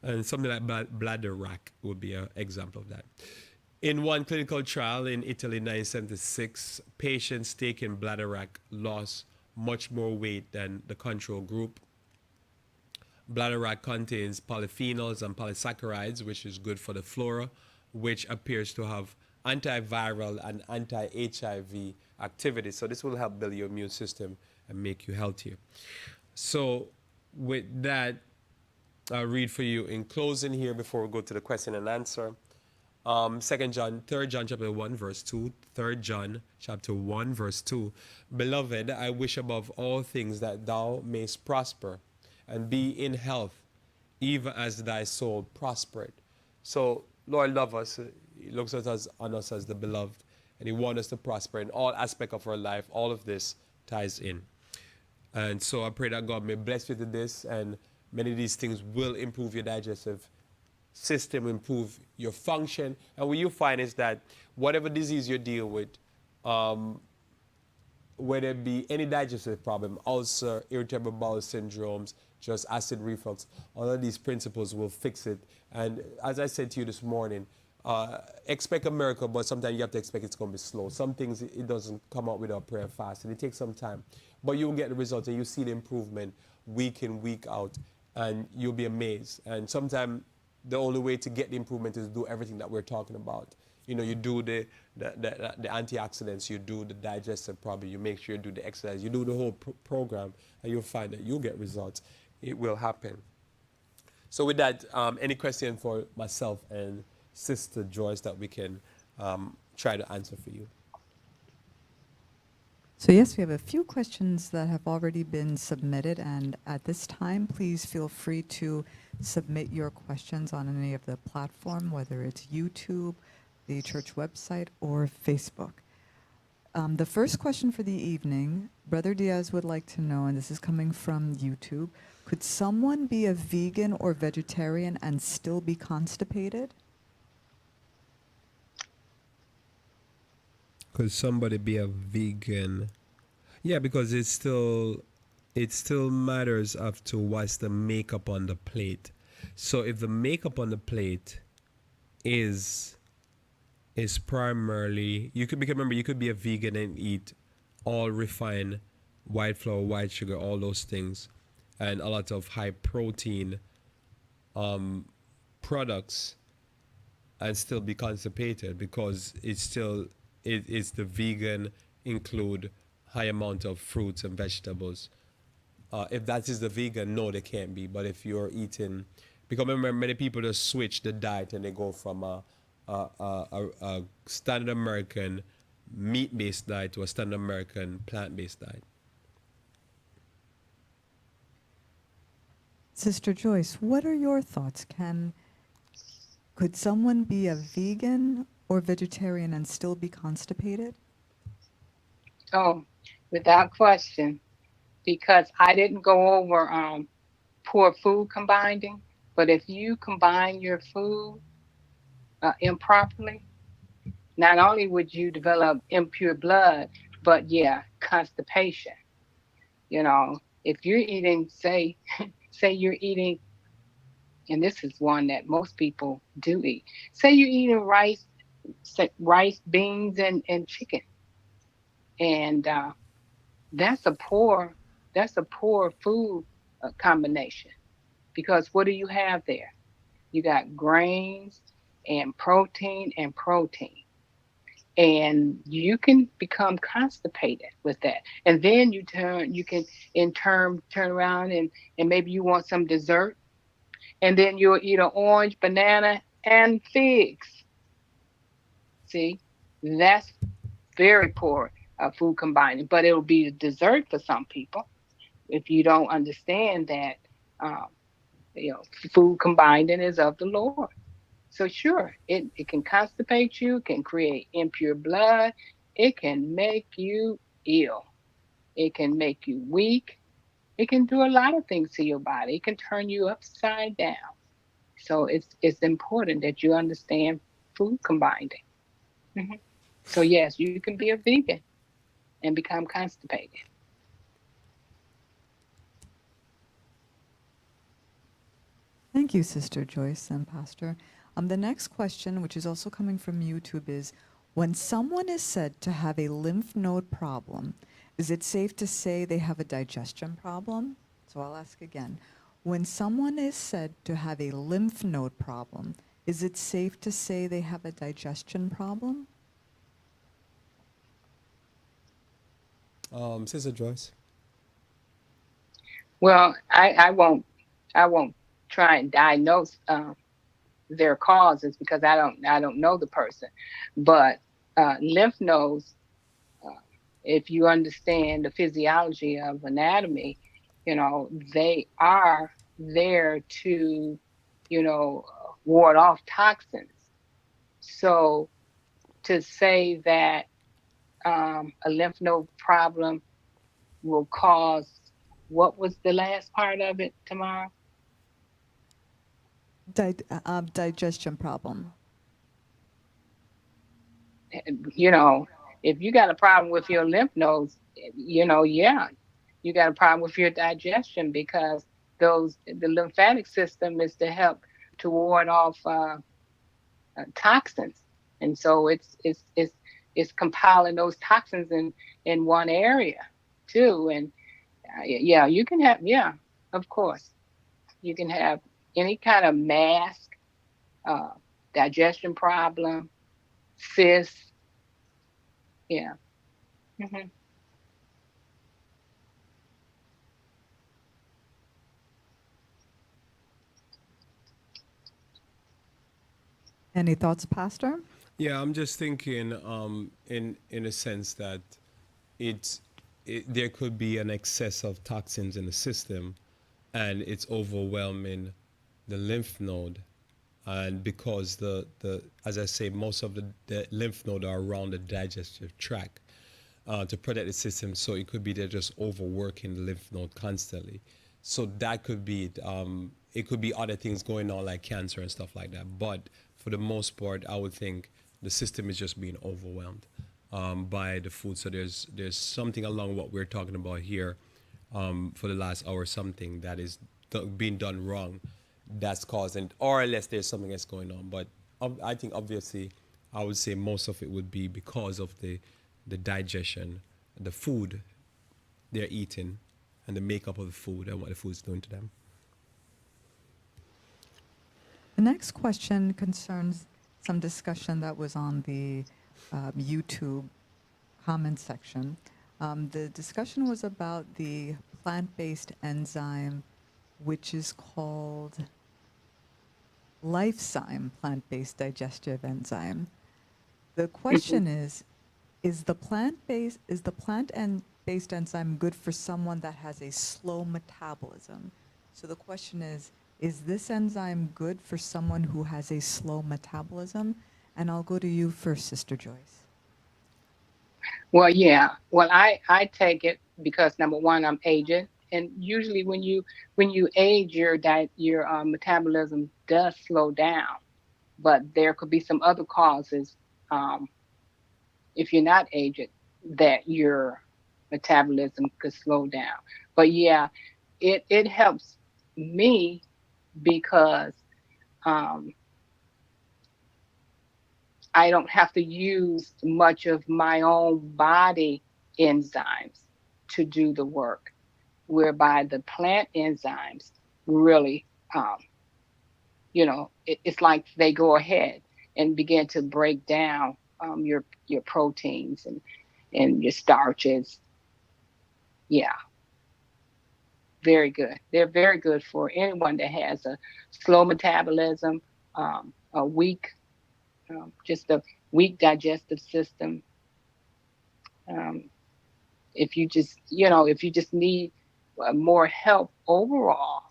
[SPEAKER 2] And something like bladder wrack would be an example of that. In one clinical trial in Italy in 1976, patients taking bladder wrack lost much more weight than the control group. Bladder wrack contains polyphenols and polysaccharides, which is good for the flora, which appears to have antiviral and anti-HIV activity. So this will help build your immune system and make you healthier. So with that, I'll read for you in closing here before we go to the question and answer. 3 John chapter 1 verse 2. 3 John chapter 1 verse 2. Beloved, I wish above all things that thou mayst prosper and be in health, even as thy soul prospered. So Lord loves us. He looks at us on us as the beloved, and He wants us to prosper in all aspects of our life. All of this ties in. And so I pray that God may bless you to this, and many of these things will improve your digestive system, improve your function. And what you find is that whatever disease you deal with, whether it be any digestive problem, ulcer, irritable bowel syndromes, just acid reflux, all of these principles will fix it. And as I said to you this morning, expect a miracle, but sometimes you have to expect it's going to be slow. Some things, it doesn't come out without prayer and fasting. It takes some time. But you'll get the results, and you'll see the improvement week in, week out, and you'll be amazed. And sometimes the only way to get the improvement is to do everything that we're talking about. You know, you do the antioxidants, you do the digestive problem, you make sure you do the exercise, you do the whole program, and you'll find that you'll get results. It will happen. So with that, any question for myself and Sister Joyce that we can try to answer for you?
[SPEAKER 1] So yes, we have a few questions that have already been submitted, and at this time, please feel free to submit your questions on any of the platform, whether it's YouTube, the church website, or Facebook. The first question for the evening, Brother Diaz would like to know, and this is coming from YouTube, could someone be a vegan or vegetarian and still be constipated?
[SPEAKER 2] Could somebody be a vegan? Yeah, because it still matters as to what's the makeup on the plate. So if the makeup on the plate is primarily, you could be a vegan and eat all refined white flour, white sugar, all those things, and a lot of high protein products, and still be constipated, because it's the vegan include high amount of fruits and vegetables. If that is the vegan, no, they can't be. But if you're eating, because remember, many people just switch the diet and they go from a standard American meat-based diet to a standard American plant-based diet.
[SPEAKER 1] Sister Joyce, what are your thoughts? Could someone be a vegan or vegetarian and still be constipated?
[SPEAKER 3] Oh, without question, because I didn't go over poor food combining, but if you combine your food improperly, not only would you develop impure blood, but yeah, constipation. You know, if you're eating, say you're eating, and this is one that most people do eat. Say you're eating rice, rice, beans, and chicken, and that's a poor that's a poor food combination because what do you have there? You got grains and protein, and you can become constipated with that. And then you can in turn turn around and maybe you want some dessert, and then you'll eat an orange, banana, and figs. See, that's very poor food combining, but it'll be a dessert for some people if you don't understand that. Um, Food combining is of the Lord. So sure, it can constipate you, can create impure blood, it can make you ill, it can make you weak, it can do a lot of things to your body. It can turn you upside down. So it's important that you understand food combining. Hmm. So yes, you can be a vegan and become constipated.
[SPEAKER 1] Thank you, Sister Joyce and Pastor. The next question, which is also coming from YouTube, is when someone is said to have a lymph node problem, is it safe to say they have a digestion problem? So I'll ask again. When someone is said to have a lymph node problem, is it safe to say they have a digestion problem?
[SPEAKER 2] Sister Joyce.
[SPEAKER 3] Well, I won't try and diagnose their causes because I don't know the person, but lymph nodes, uh, if you understand the physiology of anatomy, they are there to ward off toxins. So to say that a lymph node problem will cause, what was the last part of it, Tamara?
[SPEAKER 1] Digestion problem.
[SPEAKER 3] you know, if you got a problem with your lymph nodes, yeah, you got a problem with your digestion because the lymphatic system is to help to ward off toxins, and so it's compiling those toxins in one area too, and yeah, you can have, yeah, of course, you can have any kind of mask, uh, digestion problem, cysts, yeah. Hmm.
[SPEAKER 1] Any thoughts, Pastor?
[SPEAKER 2] Yeah, I'm just thinking, in a sense that it's there could be an excess of toxins in the system, and it's overwhelming the lymph node, and because the as I say, most of the lymph node are around the digestive tract, to protect the system. So it could be they're just overworking the lymph node constantly. So that could be it. It could be other things going on like cancer and stuff like that. But for the most part, I would think the system is just being overwhelmed by the food. So there's something along what we're talking about here for the last hour, something that is being done wrong, that's causing, or unless there's something that's going on. But I think obviously, I would say most of it would be because of the digestion, the food they're eating, and the makeup of the food and what the food's doing to them.
[SPEAKER 1] The next question concerns some discussion that was on the YouTube comment section. The discussion was about the plant-based enzyme, which is called Lifezyme plant-based digestive enzyme. The
[SPEAKER 3] Mhm.
[SPEAKER 1] question is the plant-based enzyme good for someone that has a slow metabolism? So the question is this enzyme good for someone who has a slow metabolism? And I'll go to you first, Sister Joyce.
[SPEAKER 3] Well, yeah. Well, I take it because number one, I'm aging, and usually when you age, your metabolism does slow down. But there could be some other causes, um, if you're not aged, that your metabolism could slow down. But yeah, it helps me because um, I don't have to use much of my own body enzymes to do the work, whereby the plant enzymes really, um, it's like they go ahead and begin to break down your proteins and your starches. Yeah, very good. They're very good for anyone that has a slow metabolism, a weak, just a weak digestive system. Um, if you just need more help overall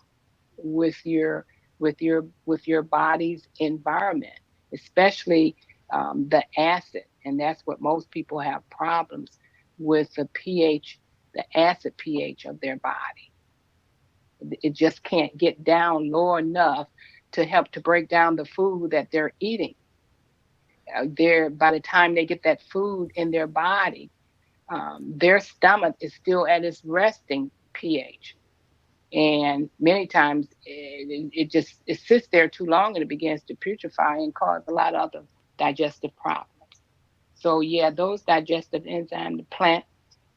[SPEAKER 3] with your body's environment, especially the acid, and that's what most people have problems with, the acid pH of their body. It just can't get down low enough to help to break down the food that they're eating. By the time they get that food in their body, their stomach is still at its resting pH, and many times it sits there too long and it begins to putrefy and cause a lot of other digestive problems. So yeah, those digestive enzymes, the plant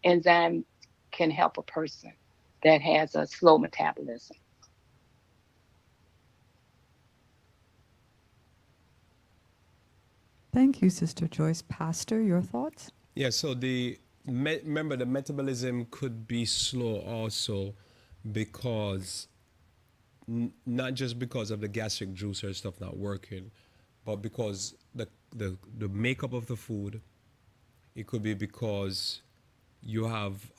[SPEAKER 3] enzyme, can help a person that has a slow metabolism.
[SPEAKER 1] Thank you, Sister Joyce. Pastor, your thoughts?
[SPEAKER 2] Yeah, so remember the metabolism could be slow also because not just because of the gastric juice or stuff not working, but because the makeup of the food. It could be because you have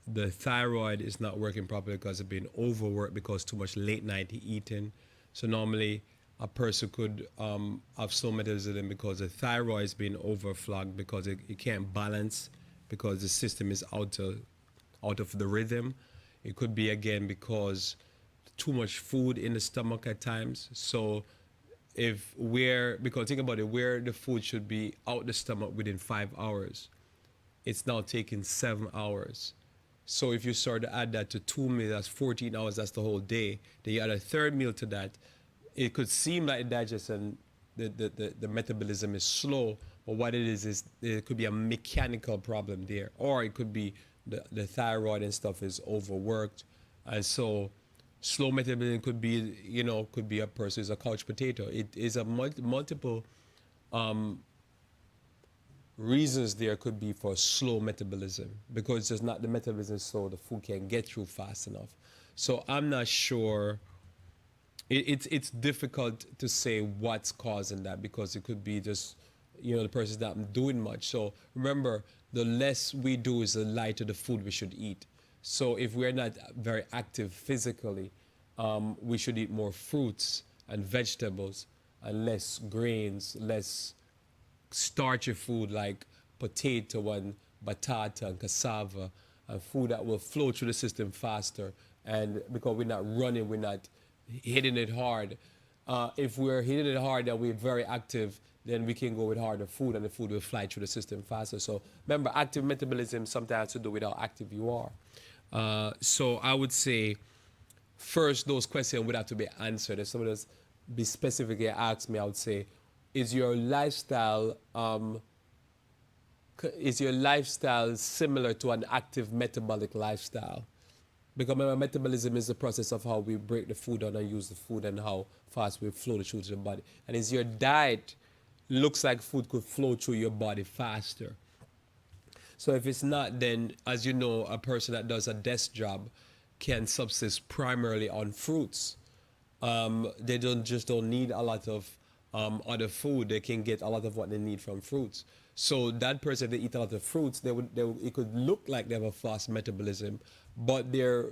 [SPEAKER 2] the thyroid is not working properly because of being overworked because too much late night eating. So normally a person could have slow metabolism because the thyroid is being overflogged because it can't balance because the system is out of the rhythm. It could be again because too much food in the stomach at times. So if we're because think about it, where the food should be out the stomach within 5 hours, it's now taking 7 hours. So if you start to add that to 2 meals, that's 14 hours, that's the whole day. Then you add a third meal to that. It could seem like the digestion, the metabolism is slow, but what it is it could be a mechanical problem there. Or it could be the thyroid and stuff is overworked. And so slow metabolism could be, could be a person who's a couch potato. It is a multiple reasons there could be for slow metabolism because it's not the metabolism is slow, the food can't get through fast enough. So I'm not sure. It's difficult to say what's causing that because it could be just the person's not doing much. So remember, the less we do is the lighter the food we should eat. So if we're not very active physically, we should eat more fruits and vegetables and less grains, less starchy food like potato and batata and cassava, and food that will flow through the system faster. And because we're not running, we're not hitting it hard. If we're hitting it hard and we're very active, then we can go with harder food and the food will fly through the system faster. So remember, active metabolism sometimes has to do with how active you are. So I would say first those questions would have to be answered. If someone else be specifically asked me, I would say, is your lifestyle similar to an active metabolic lifestyle? Because remember, metabolism is the process of how we break the food down and use the food and how fast we flow the food to the body. And is your diet looks like food could flow through your body faster?
[SPEAKER 4] So if it's not, then as you know, a person that does a desk job can subsist primarily on fruits. They don't need a lot of other food. They can get a lot of what they need from fruits. So that person, they eat a lot of fruits, it could look like they have a fast metabolism, but their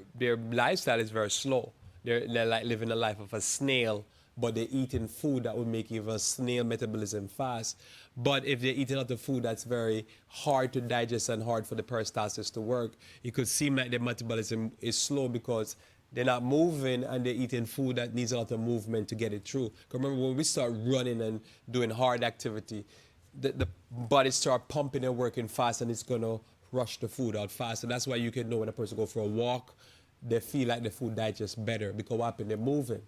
[SPEAKER 4] lifestyle is very slow. They're like living a life of a snail, but they're eating food that would make even a snail metabolism fast. But if they're eating a lot of food that's very hard to digest and hard for the peristalsis to work, it could seem like their metabolism is slow because they're not moving and they're eating food that needs a lot of movement to get it through. 'Cause remember, when we start running and doing hard activity, the body start pumping and working fast, and it's gonna rush the food out fast. And that's why you can know when a person go for a walk, they feel like the food digests better because what happened? They're moving.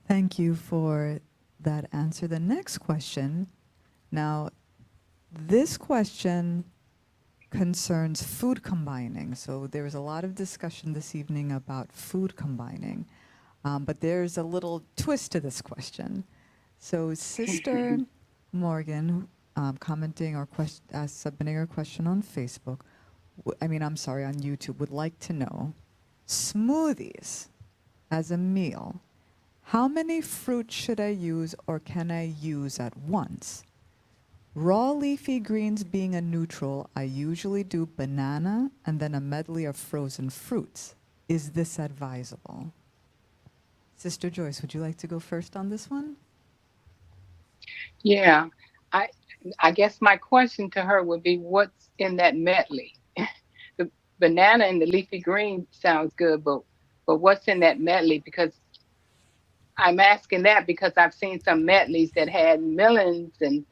[SPEAKER 1] Thank you for that answer. The next question, now, this question concerns food combining. So there was a lot of discussion this evening about food combining, but there's a little twist to this question. So Sister Morgan, commenting or submitting her question on Facebook, I'm sorry, on YouTube, would like to know, smoothies as a meal, how many fruits should I use or can I use at once? Raw leafy greens being a neutral, I usually do banana and then a medley of frozen fruits. Is this advisable? Sister Joyce, would you like to go first on this one?
[SPEAKER 3] Yeah. I I guess my question to her would be, what's in that medley? The banana and the leafy green sounds good, but what's in that medley? Because I'm asking that because I've seen some medleys that had melons and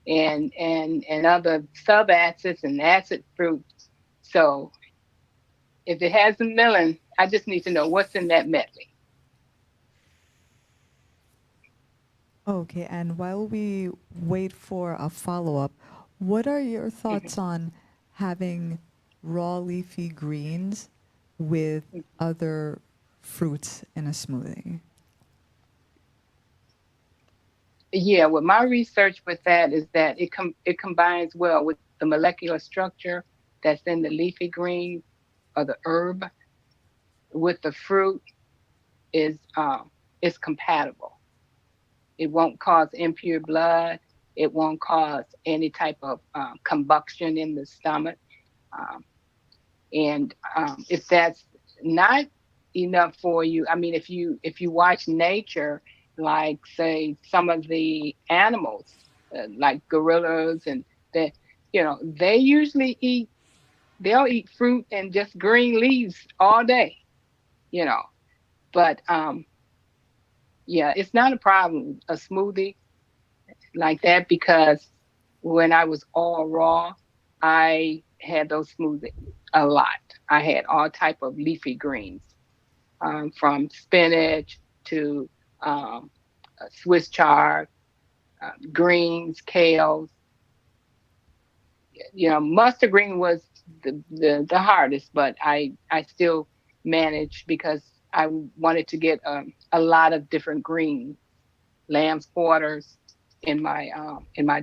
[SPEAKER 3] other subacids and acid fruits. So if it has a melon, I just need to know what's in that medley.
[SPEAKER 1] Okay, and while we wait for a follow-up, what are your thoughts on having raw leafy greens with other fruits in a smoothie?
[SPEAKER 3] Yeah, well, my research with that is that it combines well with the molecular structure that's in the leafy green or the herb with the fruit is compatible. It won't cause impure blood. It won't cause any type of combustion in the stomach. Um, and if that's not enough for you, I mean, if you watch nature, like say some of the animals, like gorillas, and that they usually they'll eat fruit and just green leaves all day. You know, but yeah, it's not a problem a smoothie like that because when I was all raw, I had those smoothies a lot. I had all type of leafy greens, from spinach to Swiss chard, greens, kales. Mustard green was the hardest, but I still managed because I wanted to get a lot of different greens, lamb's quarters in my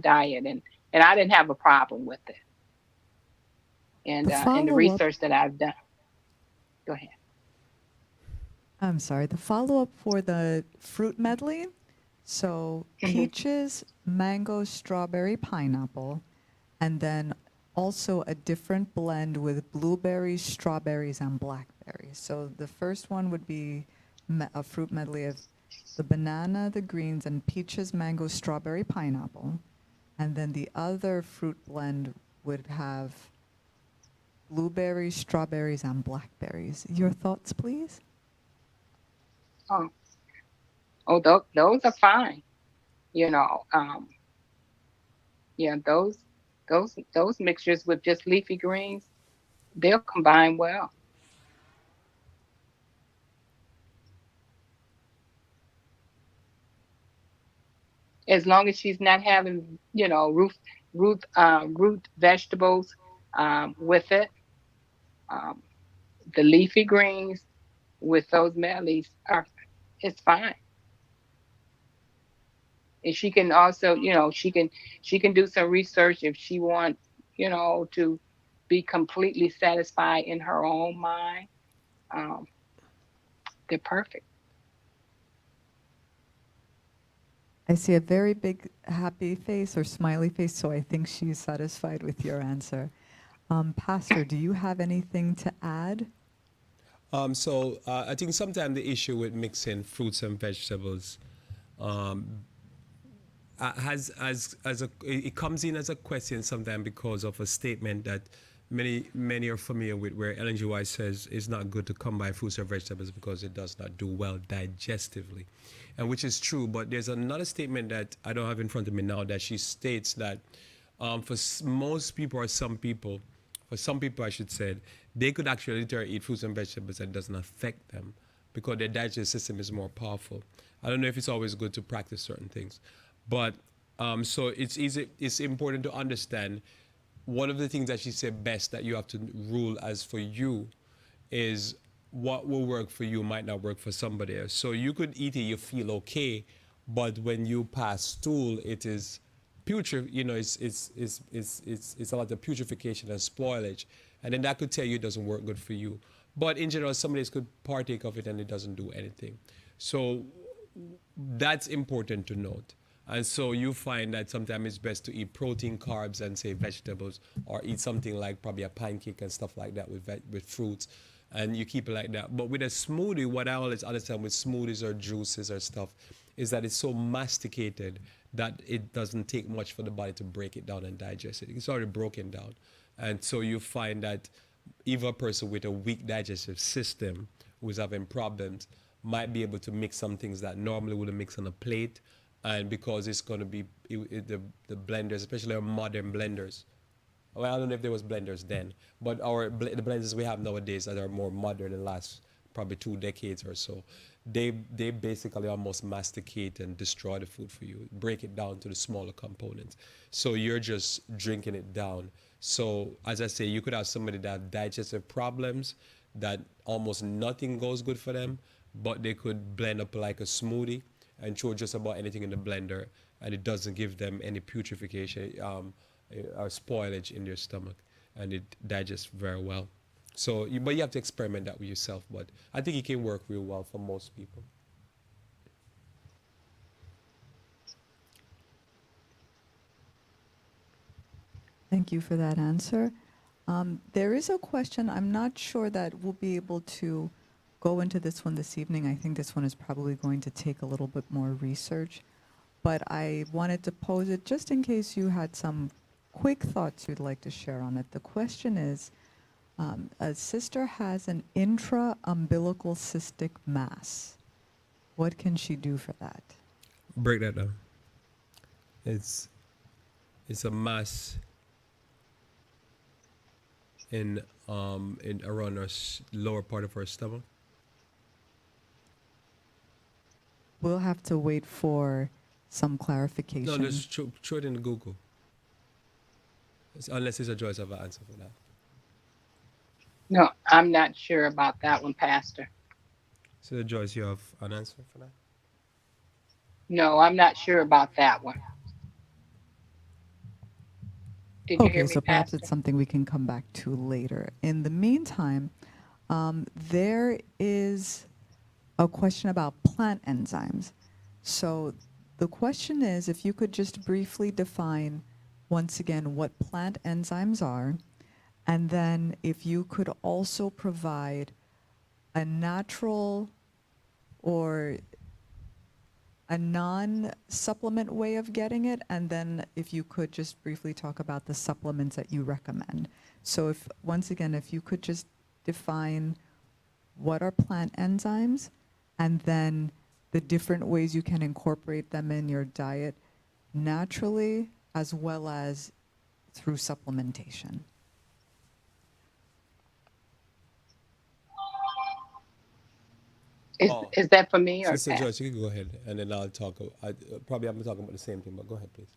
[SPEAKER 3] diet, and I didn't have a problem with it.
[SPEAKER 1] The
[SPEAKER 3] And the
[SPEAKER 1] follow-up,
[SPEAKER 3] research that I've done. Go ahead.
[SPEAKER 1] I'm sorry, the follow-up for the fruit medley. So
[SPEAKER 3] Hmm.
[SPEAKER 1] peaches, mango, strawberry, pineapple, and then also a different blend with blueberries, strawberries, and blackberries. So the first one would be a fruit medley of the banana, the greens, and peaches, mango, strawberry, pineapple. And then the other fruit blend would have blueberries, strawberries, and blackberries. Your thoughts, please?
[SPEAKER 3] Oh, those are fine. You know, yeah, those mixtures with just leafy greens, they'll combine well as long as she's not having root vegetables with it. Um, the leafy greens with those mellies are it's fine. And she can also, she can do some research if she wants, to be completely satisfied in her own mind. Um, they're perfect.
[SPEAKER 1] I see a very big happy face or smiley face, so I think she's satisfied with your answer. Pastor, do you have anything to add?
[SPEAKER 4] I think sometimes the issue with mixing fruits and vegetables has as a it comes in as a question sometimes because of a statement that many are familiar with, where Ellen G. White says it's not good to combine fruits or vegetables because it does not do well digestively, and which is true. But there's another statement that I don't have in front of me now that she states that most people or some people, for some people I should say, they could actually literally eat fruits and vegetables and it doesn't affect them because their digestive system is more powerful. I don't know if it's always good to practice certain things, but so it's easy. It's important to understand. One of the things that she said best that you have to rule as for you is what will work for you might not work for somebody else. So you could eat it, you feel okay, but when you pass stool, it is it's a lot of putrefaction and spoilage, and then that could tell you it doesn't work good for you. But in general, somebody else could partake of it and it doesn't do anything. So that's important to note. And so you find that sometimes it's best to eat protein, carbs, and say vegetables, or eat something like probably a pancake and stuff like that with fruits, and you keep it like that. But with a smoothie, what I always understand with smoothies or juices or stuff is that it's so masticated that it doesn't take much for the body to break it down and digest it. It's already broken down. And so you find that even a person with a weak digestive system who's having problems might be able to mix some things that normally wouldn't mix on a plate. And because it's going to be the blenders, especially our modern blenders. Well, I don't know if there was blenders then, but the blenders we have nowadays that are more modern and last probably 2 decades or so, they basically almost masticate and destroy the food for you, break it down to the smaller components. So you're just drinking it down. So as I say, you could have somebody that have digestive problems that almost nothing goes good for them, but they could blend up like a smoothie and throw just about anything in the blender, and it doesn't give them any putrefaction or spoilage in their stomach, and it digests very well. So, but you have to experiment that with yourself. But I think it can work real well for most people.
[SPEAKER 1] Thank you for that answer. There is a question. I'm not sure that we'll be able to go into this one this evening. I think this one is probably going to take a little bit more research. But I wanted to pose it just in case you had some quick thoughts you'd like to share on it. The question is, a sister has an intra-umbilical cystic mass. What can she do for that?
[SPEAKER 4] Break that down. It's a mass in around our lower part of our stomach.
[SPEAKER 1] We'll have to wait for some clarification.
[SPEAKER 4] No, just throw it in Google. Unless there's a Joyce have an answer for that.
[SPEAKER 3] No, I'm not sure about that one, Pastor.
[SPEAKER 4] So Joyce, you have an answer for that?
[SPEAKER 3] No, I'm not sure about that one. Did you hear
[SPEAKER 1] Okay,
[SPEAKER 3] me,
[SPEAKER 1] so perhaps
[SPEAKER 3] Pastor?
[SPEAKER 1] it's something we can come back to later. In the meantime, there is a question about plant enzymes. So the question is, if you could just briefly define, once again, what plant enzymes are, and then if you could also provide a natural or a non-supplement way of getting it, and then if you could just briefly talk about the supplements that you recommend. So if, once again, if you could just define what are plant enzymes, and then the different ways you can incorporate them in your diet naturally as well as through supplementation.
[SPEAKER 3] Is that for me or
[SPEAKER 4] Sister
[SPEAKER 3] Pastor?
[SPEAKER 4] Joyce, you can go ahead, and then I'll talk. Probably I'm talking about the same thing, but go ahead, please.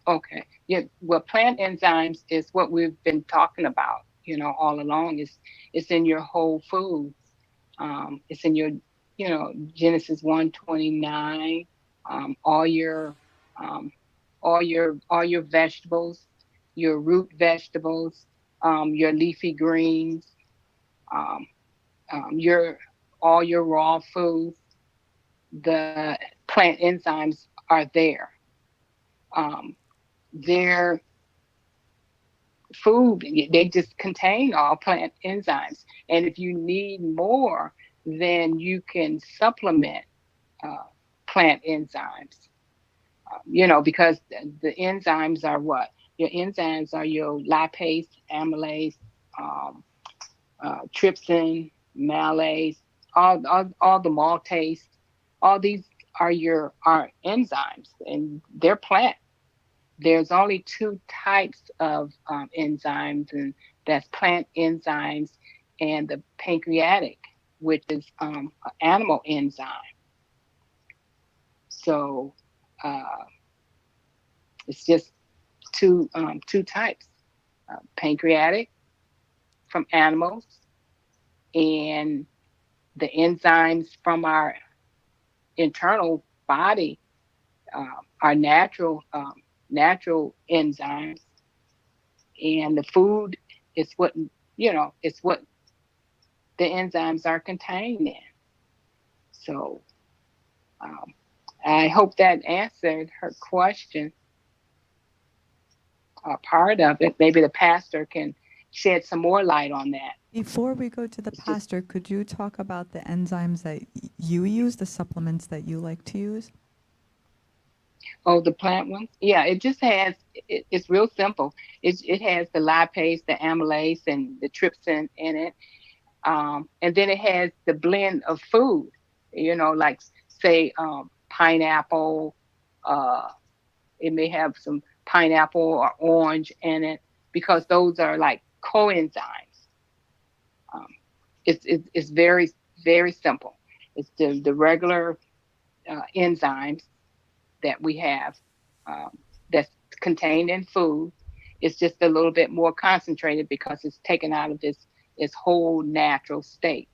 [SPEAKER 3] Okay. Yeah. Well, plant enzymes is what we've been talking about, all along. It's in your whole foods. It's in your, Genesis 1:29. all your um, all your vegetables, your root vegetables, your leafy greens, um, your all your raw foods. The plant enzymes are there. Um, their food, they just contain all plant enzymes, and if you need more, then you can supplement uh, plant enzymes. Because the enzymes are what? Your enzymes are your lipase, amylase, um, trypsin, malase, all the maltase. All these are enzymes, and they're plant. There's only two types of enzymes, and that's plant enzymes and the pancreatic, which is an animal enzyme. So uh, it's just two types: pancreatic from animals, and the enzymes from our internal body are natural enzymes, and the food is it's what the enzymes are contained in. So um, I hope that answered her question, part of it. Maybe the pastor can shed some more light on that.
[SPEAKER 1] Before we go to the
[SPEAKER 3] It's just,
[SPEAKER 1] pastor, could you talk about the enzymes that you use, the supplements that you like to use?
[SPEAKER 3] oh, the plant ones? Yeah, it just has, it's real simple. It has the lipase, the amylase, and the trypsin in it. And then it has the blend of food, like say pineapple. Uh, it may have some pineapple or orange in it because those are like coenzymes. Um, it's very, very simple. It's the regular enzymes that we have, that's contained in food. It's just a little bit more concentrated because it's taken out of its whole natural state.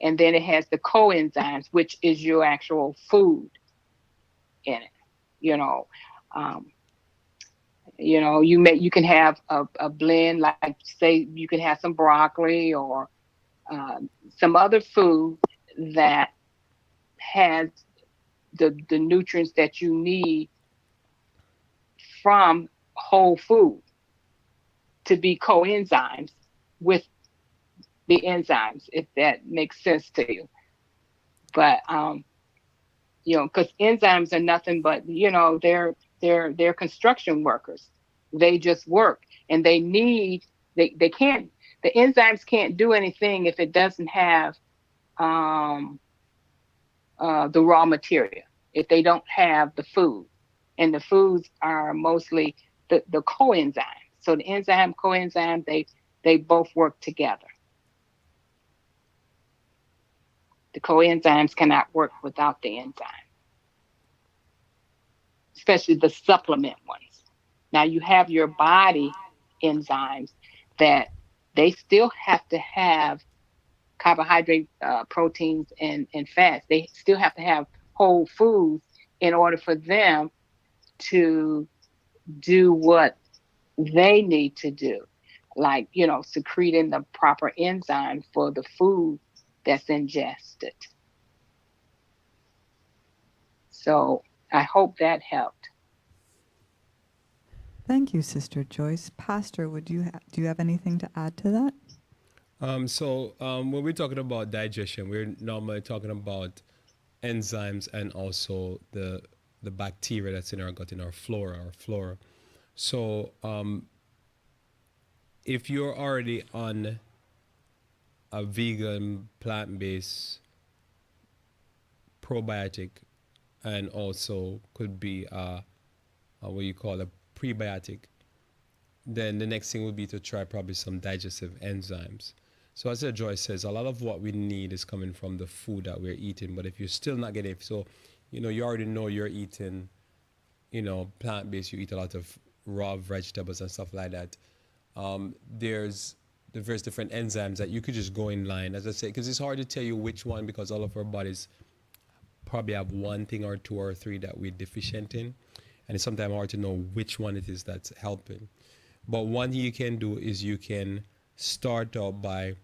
[SPEAKER 3] And then it has the coenzymes, which is your actual food in it. You know, um, you can have a blend, like say you can have some broccoli or uh, some other food that has the nutrients that you need from whole food to be coenzymes with the enzymes, if that makes sense to you. But because enzymes are nothing but, they're construction workers. They just work, and they can't, the enzymes can't do anything if it doesn't have um, the raw material, if they don't have the food. And the foods are mostly the coenzymes. So the enzyme, coenzyme, they both work together. The coenzymes cannot work without the enzyme, especially the supplement ones. Now you have your body enzymes that they still have to have carbohydrate, proteins, and fats. They still have to have whole foods in order for them to do what they need to do, like, secreting the proper enzyme for the food that's ingested. So I hope that helped.
[SPEAKER 1] Thank you, Sister Joyce. Pastor, do you have anything to add to that?
[SPEAKER 4] When we're talking about digestion, we're normally talking about enzymes and also the bacteria that's in our gut, in our flora. So if you're already on a vegan, plant-based probiotic, and also could be what you call a prebiotic, then the next thing would be to try probably some digestive enzymes. So as Joyce says, a lot of what we need is coming from the food that we're eating. But if you're still not getting it, so you already know you're eating, plant-based, you eat a lot of raw vegetables and stuff like that. There's the various different enzymes that you could just go in line, as I say, because it's hard to tell you which one, because all of our bodies probably have one thing or two or three that we're deficient in, and it's sometimes hard to know which one it is that's helping. But one thing you can do is you can start out by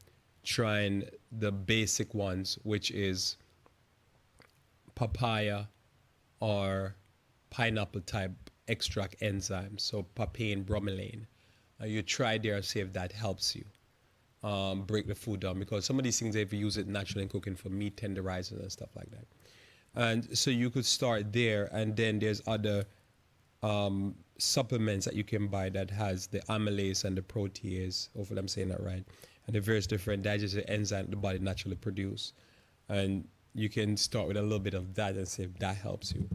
[SPEAKER 4] trying the basic ones, which is papaya or pineapple type extract enzymes, so papain, bromelain. You try there and see if that helps you break the food down, because some of these things, if you use it naturally in cooking for meat tenderizers and stuff like that. And so you could start there, and then there's other supplements that you can buy that has the amylase and the protease, hopefully I'm saying that right, and the various different digestive enzymes the body naturally produce. And you can start with a little bit of that and see if that helps you.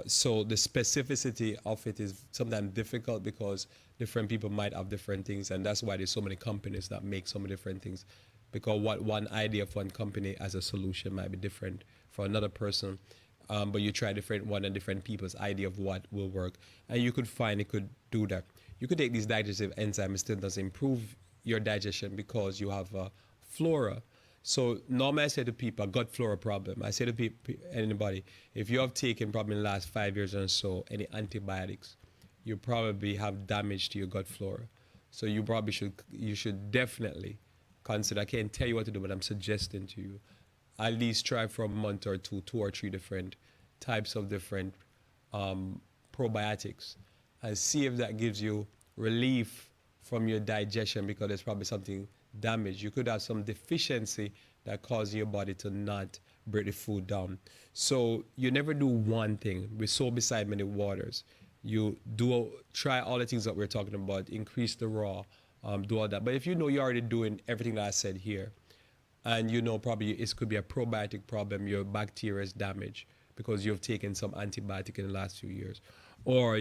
[SPEAKER 4] So the specificity of it is sometimes difficult because different people might have different things, and that's why there's so many companies that make so many different things, because what one idea of one company as a solution might be different for another person. But you try different one and different people's idea of what will work, and you could find it could do that. You could take these digestive enzymes, it still does improve your digestion because you have a flora. So normally I say to people, a gut flora problem. I say to people, anybody, if you have taken probably in the last 5 years or so any antibiotics, you probably have damage to your gut flora. So you should definitely consider. I can't tell you what to do, but I'm suggesting to you, at least try for a month or two or three different types of different probiotics, and see if that gives you relief from your digestion, because there's probably something damaged. You could have some deficiency that causes your body to not break the food down. So you never do one thing. We sow beside many waters. You try all the things that we're talking about, increase the raw, do all that. But if you know you're already doing everything that I said here, and you know probably it could be a probiotic problem, your bacteria is damaged because you've taken some antibiotic in the last few years, or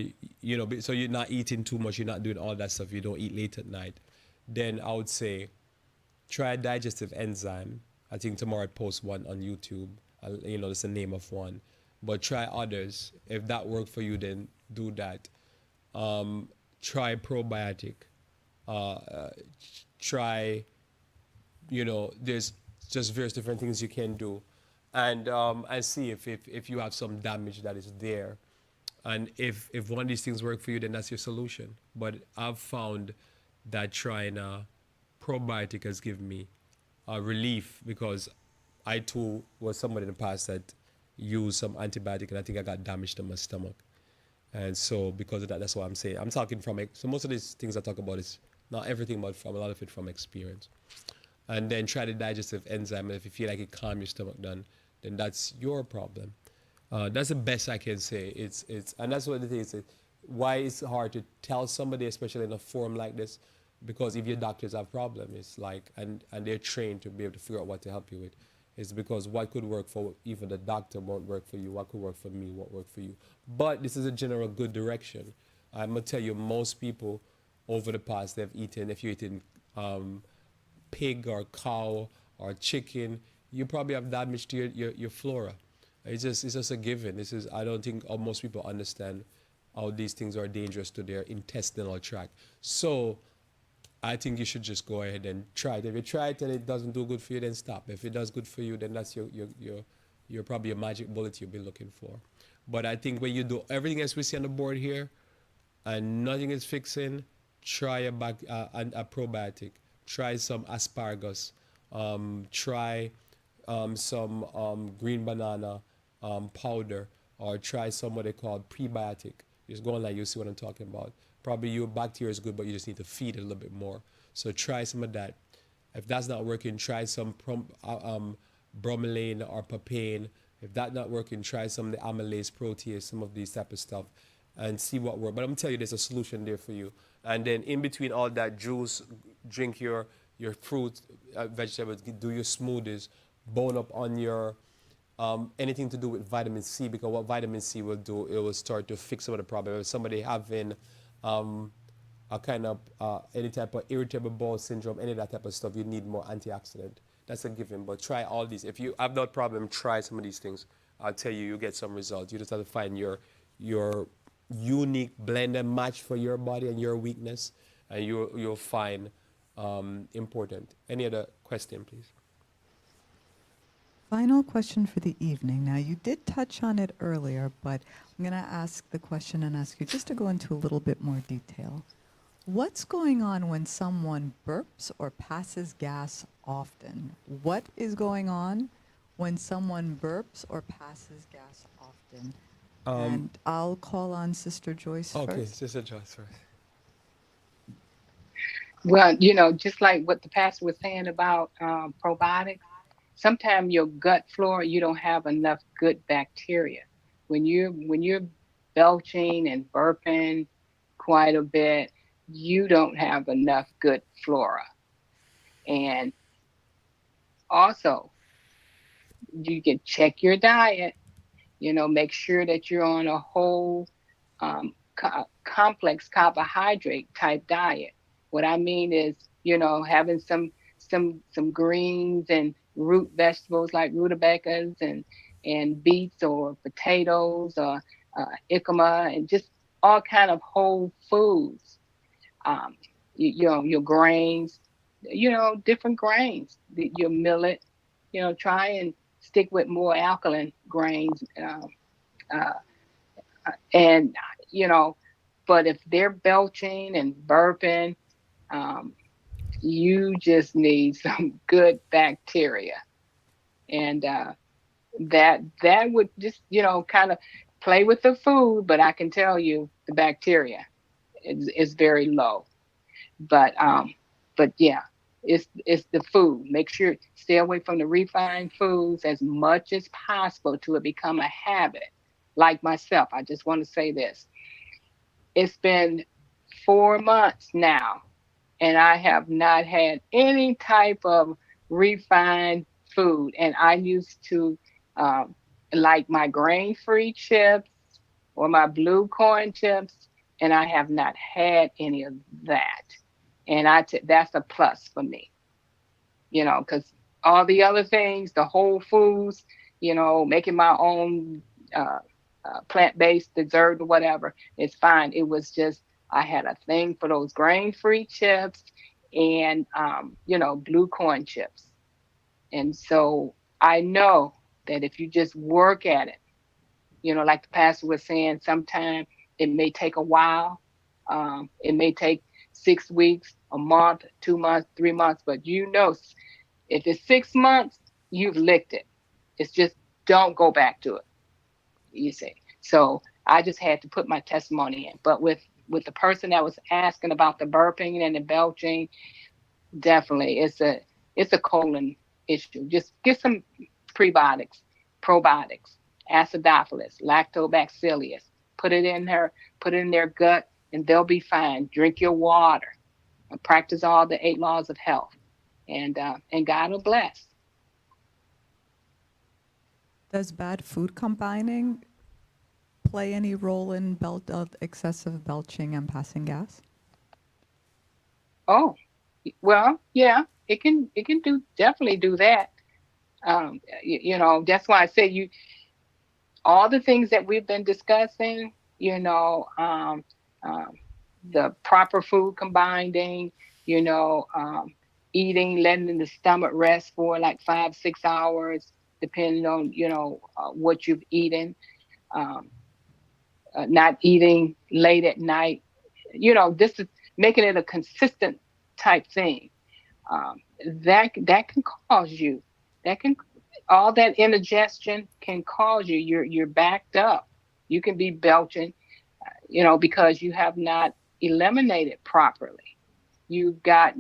[SPEAKER 4] so you're not eating too much, you're not doing all that stuff, you don't eat late at night, then I would say try a digestive enzyme. I think tomorrow I post one on YouTube. It's the name of one, but try others. If that worked for you, then do that. Try probiotic. Try. There's just various different things you can do, and see if you have some damage that is there, and if one of these things work for you, then that's your solution. But I've found that trying a probiotic has given me relief, because I too was somebody in the past that used some antibiotic, and I think I got damage to my stomach, and so because of that, that's what I'm saying. I'm talking from so most of these things I talk about is not everything, but from a lot of it from experience. And then try the digestive enzyme, and if you feel like it calms your stomach down, then that's your problem. That's the best I can say. It's and that's what it is. Why it's hard to tell somebody, especially in a forum like this, because if your doctors have problems, it's like, and they're trained to be able to figure out what to help you with. It's because what could work for even the doctor won't work for you. What could work for me won't work for you. But this is a general good direction. I'm gonna tell you, most people over the past, they've eaten, if you're eating pig or cow or chicken, you probably have damage to your flora. It's just a given. I don't think most people understand how these things are dangerous to their intestinal tract. So I think you should just go ahead and try it. If you try it and it doesn't do good for you, then stop. If it does good for you, then that's your probably a magic bullet you'll be looking for. But I think when you do everything else we see on the board here and nothing is fixing, try a probiotic. Try some asparagus. Try some green banana powder, or try some what they call prebiotic. Just go online, you'll see what I'm talking about. Probably your bacteria is good, but you just need to feed it a little bit more. So try some of that. If that's not working, try some bromelain or papain. If that's not working, try some of the amylase, protease, some of these type of stuff, and see what works. But I'm telling you, there's a solution there for you. And then in between all that, juice, drink your fruit, vegetables, do your smoothies, bone up on your anything to do with vitamin C, because what vitamin C will do, it will start to fix some of the problem. If somebody having a kind of any type of irritable bowel syndrome, any of that type of stuff, you need more antioxidant. That's a given. But try all these. If you have that problem, try some of these things. I'll tell you, you get some results. You just have to find your unique blend and match for your body and your weakness, and you'll find important. Any other question, please?
[SPEAKER 1] Final question for the evening. Now, you did touch on it earlier, but I'm going to ask the question and ask you just to go into a little bit more detail. What's going on when someone burps or passes gas often? What is going on when someone burps or passes gas often? And I'll call on Sister Joyce
[SPEAKER 4] Okay,
[SPEAKER 1] first.
[SPEAKER 4] Sister Joyce first.
[SPEAKER 3] Well, just like what the pastor was saying about probiotics, sometimes your gut flora, you don't have enough good bacteria. When you're belching and burping quite a bit, you don't have enough good flora. And also, you can check your diet. Make sure that you're on a whole complex carbohydrate type diet. What I mean is, having some greens and root vegetables like rutabagas and beets or potatoes or jicama and just all kind of whole foods. Um, your grains, different grains, your millet. Try and stick with more alkaline grains. Uh, and you know but if they're belching and burping, um, you just need some good bacteria. And that would just kind of play with the food, but I can tell you the bacteria is very low. But yeah, it's the food. Make sure stay away from the refined foods as much as possible till it become a habit. Like myself, I just want to say this: it's been 4 months now, and I have not had any type of refined food. And I used to um, like my grain-free chips or my blue corn chips, and I have not had any of that. And that's a plus for me, because all the other things, the whole foods, making my own uh, plant-based dessert or whatever, it's fine. It was just I had a thing for those grain-free chips and blue corn chips. And so I know that if you just work at it, like the pastor was saying, sometimes it may take a while. It may take 6 weeks, a month, 2 months, 3 months, but if it's 6 months, you've licked it. It's just don't go back to it, you see. So I just had to put my testimony in. But with the person that was asking about the burping and the belching, definitely it's a colon issue. Just get some prebiotics, probiotics, acidophilus, lactobacillus. Put it in their gut, and they'll be fine. Drink your water. Practice all the 8 laws of health, and God will bless.
[SPEAKER 1] Does bad food combining play any role in excessive belching and passing gas?
[SPEAKER 3] Oh, well, yeah, it can do definitely do that. That's why I say all the things that we've been discussing, um, the proper food combining, you know, um, eating, letting the stomach rest for like 5, 6 hours, depending on, what you've eaten, um, not eating late at night. This is making it a consistent type thing. Um, that can cause you, that can all that indigestion can cause you're backed up. You can be belching, because you have not eliminated properly. You got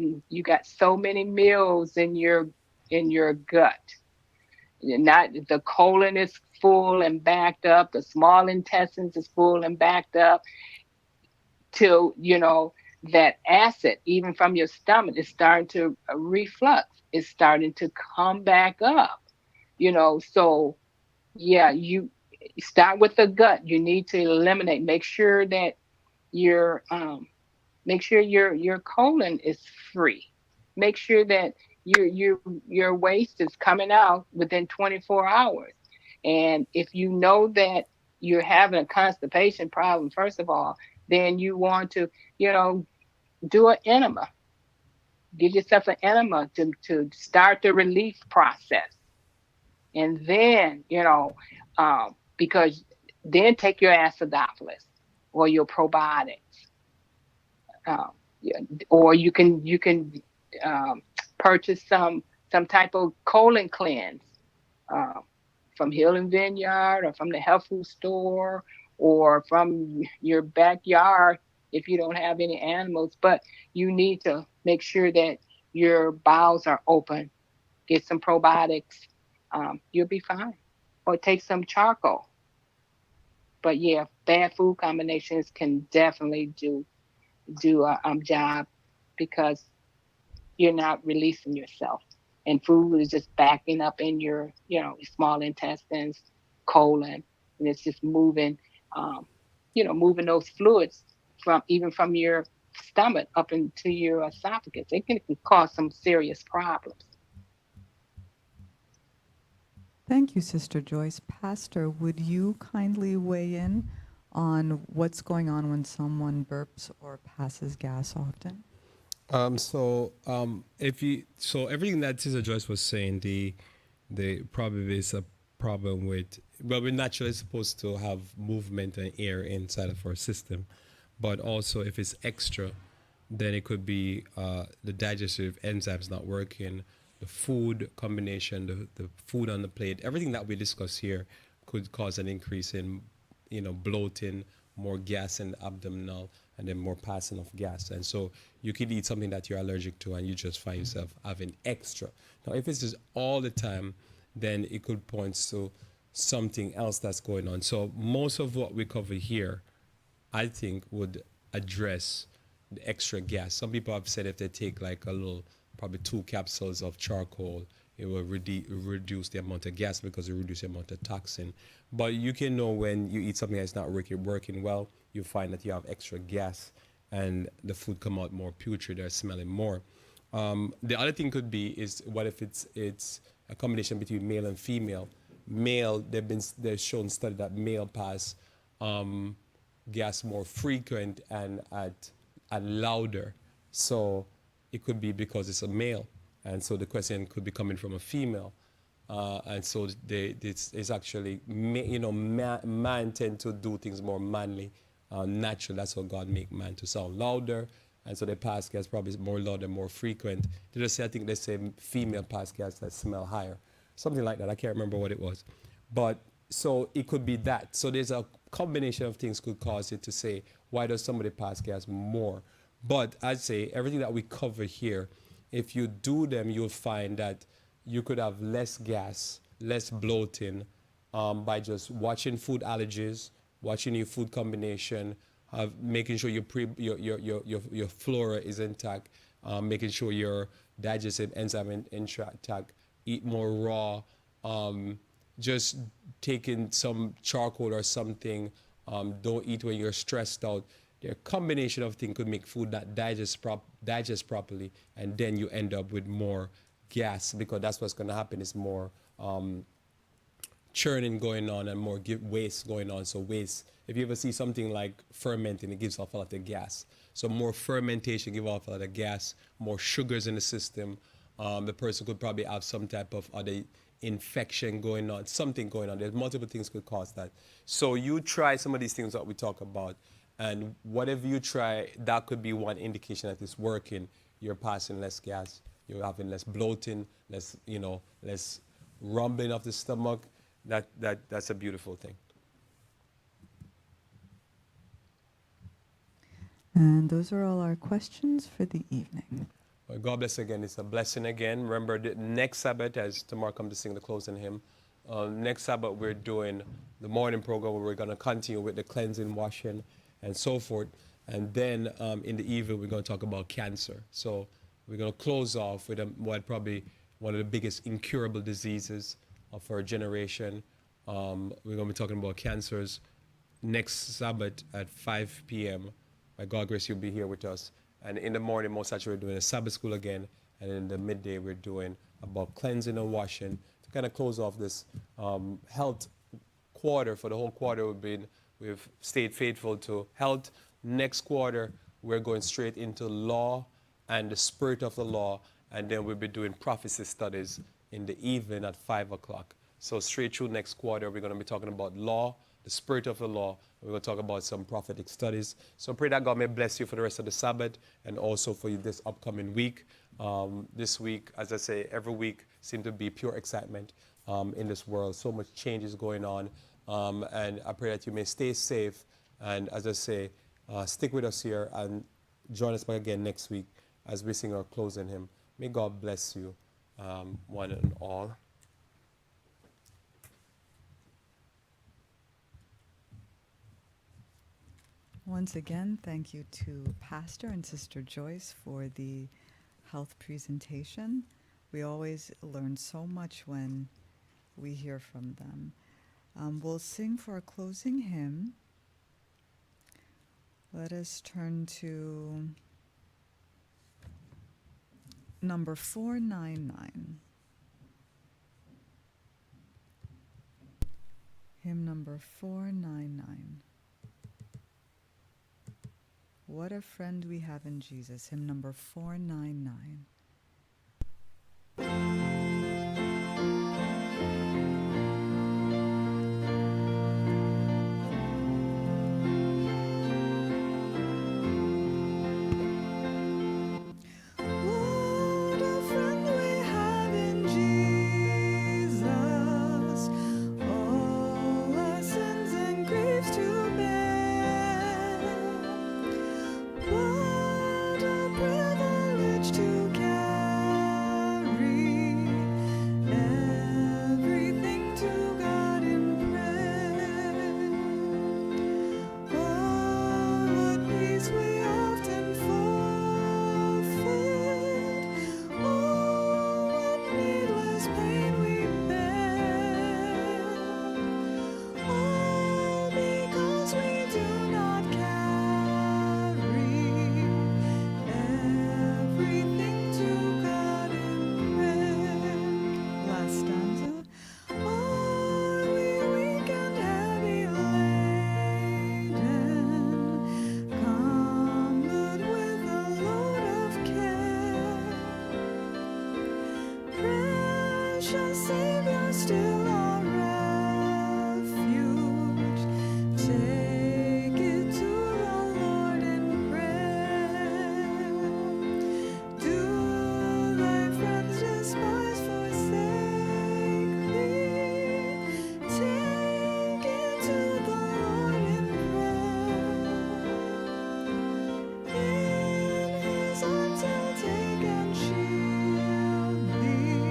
[SPEAKER 3] so many meals in your gut. You're not The colon is full and backed up, the small intestines is full and backed up, till that acid, even from your stomach, is starting to reflux. It's starting to come back up. So yeah, you start with the gut. You need to eliminate. Your make sure your colon is free. Make sure that your waste is coming out within 24 hours. And if you know that you're having a constipation problem, first of all, then you want to, you know, do an enema. Give yourself an enema to start the relief process. And then, because then take your acidophilus or your probiotics, um, yeah, or you can um, purchase some type of colon cleanse um, from Healing Vineyard or from the health food store or from your backyard if you don't have any animals. But you need to make sure that your bowels are open. Get some probiotics. You'll be fine. Or take some charcoal. But yeah, bad food combinations can definitely do a job because you're not releasing yourself. And food is just backing up in your, small intestines, colon, and it's just moving, um, moving those fluids from your stomach up into your esophagus. It can cause some serious problems.
[SPEAKER 1] Thank you, Sister Joyce. Pastor, would you kindly weigh in on what's going on when someone burps or passes gas often?
[SPEAKER 2] So everything that Sister Joyce was saying, the probably is a problem with, well, we're naturally supposed to have movement and air inside of our system, but also if it's extra, then it could be the digestive enzymes not working, the food combination, the food on the plate, everything that we discuss here could cause an increase in, bloating, more gas in the abdominal, and then more passing of gas. And so you could eat something that you're allergic to and you just find yourself having extra. Now, if it's just all the time, then it could point to something else that's going on. So most of what we cover here, I think, would address the extra gas. Some people have said if they take like a little, probably 2 capsules of charcoal, it will reduce the amount of gas because it reduces the amount of toxin. But you can know when you eat something that's not working well, you find that you have extra gas and the food come out more putrid or smelling more. The other thing could be is what if it's a combination between male and female. Male, they've shown study that male pass gas more frequent and louder. So it could be because it's a male, and so the question could be coming from a female. And so it's actually, man tend to do things more manly, natural. That's how God make man to sound louder. And so the pass gas probably is more louder, more frequent. They just say, I think they say female pass gas that smell higher. Something like that. I can't remember what it was. But so it could be that. So there's a combination of things could cause it to say, why does somebody pass gas more? But I'd say everything that we cover here, if you do them, you'll find that you could have less gas, less bloating by just watching food allergies, watching your food combination, making sure your flora is intact, making sure your digestive enzyme intact, eat more raw, just taking some charcoal or something, don't eat when you're stressed out. The combination of things could make food not digest properly, and then you end up with more gas, because that's what's going to happen is more churning going on and more waste going on. So waste, if you ever see something like fermenting, it gives off a lot of gas. So more fermentation gives off a lot of gas, more sugars in the system. The person could probably have some type of other infection going on, something going on. There's multiple things could cause that. So you try some of these things that we talk about, and whatever you try, that could be one indication that it's working. You're passing less gas, you're having less bloating, less rumbling of the stomach. That's a beautiful thing.
[SPEAKER 1] And those are all our questions for the evening.
[SPEAKER 2] Well, God bless again. It's a blessing again. Remember, the next Sabbath, as tomorrow comes to sing the closing hymn, next Sabbath we're doing the morning program where we're going to continue with the cleansing, washing, and so forth. And then in the evening, we're going to talk about cancer. So we're going to close off with what probably one of the biggest incurable diseases of our generation. We're going to be talking about cancers next Sabbath at 5 p.m. By God grace, you'll be here with us. And in the morning, most actually, we're doing a Sabbath school again. And in the midday, we're doing about cleansing and washing to kind of close off this health quarter. For the whole quarter, we've stayed faithful to health. Next quarter, we're going straight into law and the spirit of the law. And then we'll be doing prophecy studies in the evening at 5 o'clock.
[SPEAKER 4] So straight through next quarter, we're going to be talking about law, the spirit of the law. We're going to talk about some prophetic studies. So pray that God may bless you for the rest of the Sabbath and also for you this upcoming week. This week, as I say, every week seems to be pure excitement in this world. So much change is going on. And I pray that you may stay safe. And as I say, stick with us here and join us back again next week as we sing our closing hymn. May God bless you, one and all.
[SPEAKER 1] Once again, thank you to Pastor and Sister Joyce for the health presentation. We always learn so much when we hear from them. We'll sing for a closing hymn. Let us turn to number 499. Hymn number 499. What a friend we have in Jesus. Hymn number 499. What a friend we have in Jesus, all our sins and griefs to bear. What a privilege to carry everything to God in prayer. Oh, what peace we often forfeit. Oh, what needless pain we bear. All because we do not carry everything to God in prayer. Last stanza. Are we weak and heavy laden? Come, Lord, with a load of care. Precious Savior, still our refuge. Take it to the Lord in prayer. Do thy friends despise, forsake thee? Take it to the Lord in prayer. In his arms he'll take and shield thee.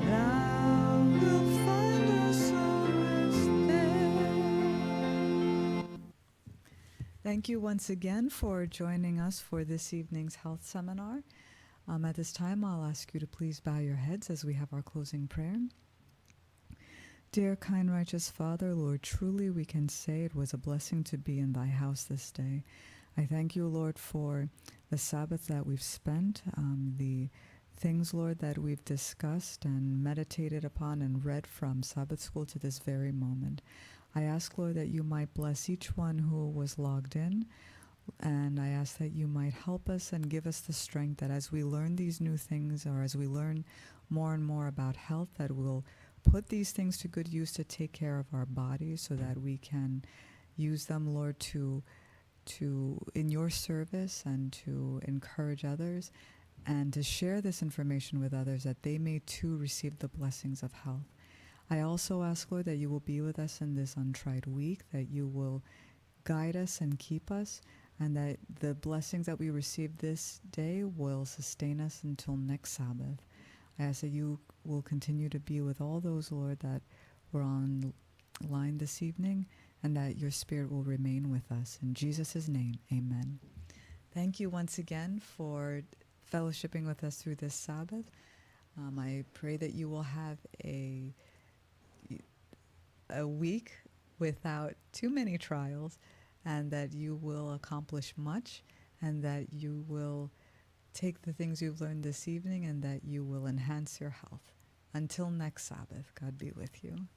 [SPEAKER 1] Thou wilt find a solace there. Thank you once again for joining us for this evening's health seminar. At this time, I'll ask you to please bow your heads as we have our closing prayer. Dear, kind, righteous Father, Lord, truly we can say it was a blessing to be in thy house this day. I thank you, Lord, for the Sabbath that we've spent, the things, Lord, that we've discussed and meditated upon and read from Sabbath school to this very moment. I ask, Lord, that you might bless each one who was logged in, and I ask that you might help us and give us the strength that as we learn these new things, or as we learn more and more about health, that we'll put these things to good use to take care of our bodies so that we can use them, Lord, to in your service and to encourage others and to share this information with others that they may too receive the blessings of health. I also ask, Lord, that you will be with us in this untried week, that you will guide us and keep us, and that the blessings that we receive this day will sustain us until next Sabbath. I ask that you will continue to be with all those, Lord, that were online this evening, and that your Spirit will remain with us. In Jesus' name, amen. Thank you once again for fellowshipping with us through this Sabbath. I pray that you will have a week without too many trials, and that you will accomplish much, and that you will take the things you've learned this evening and that you will enhance your health. Until next Sabbath, God be with you.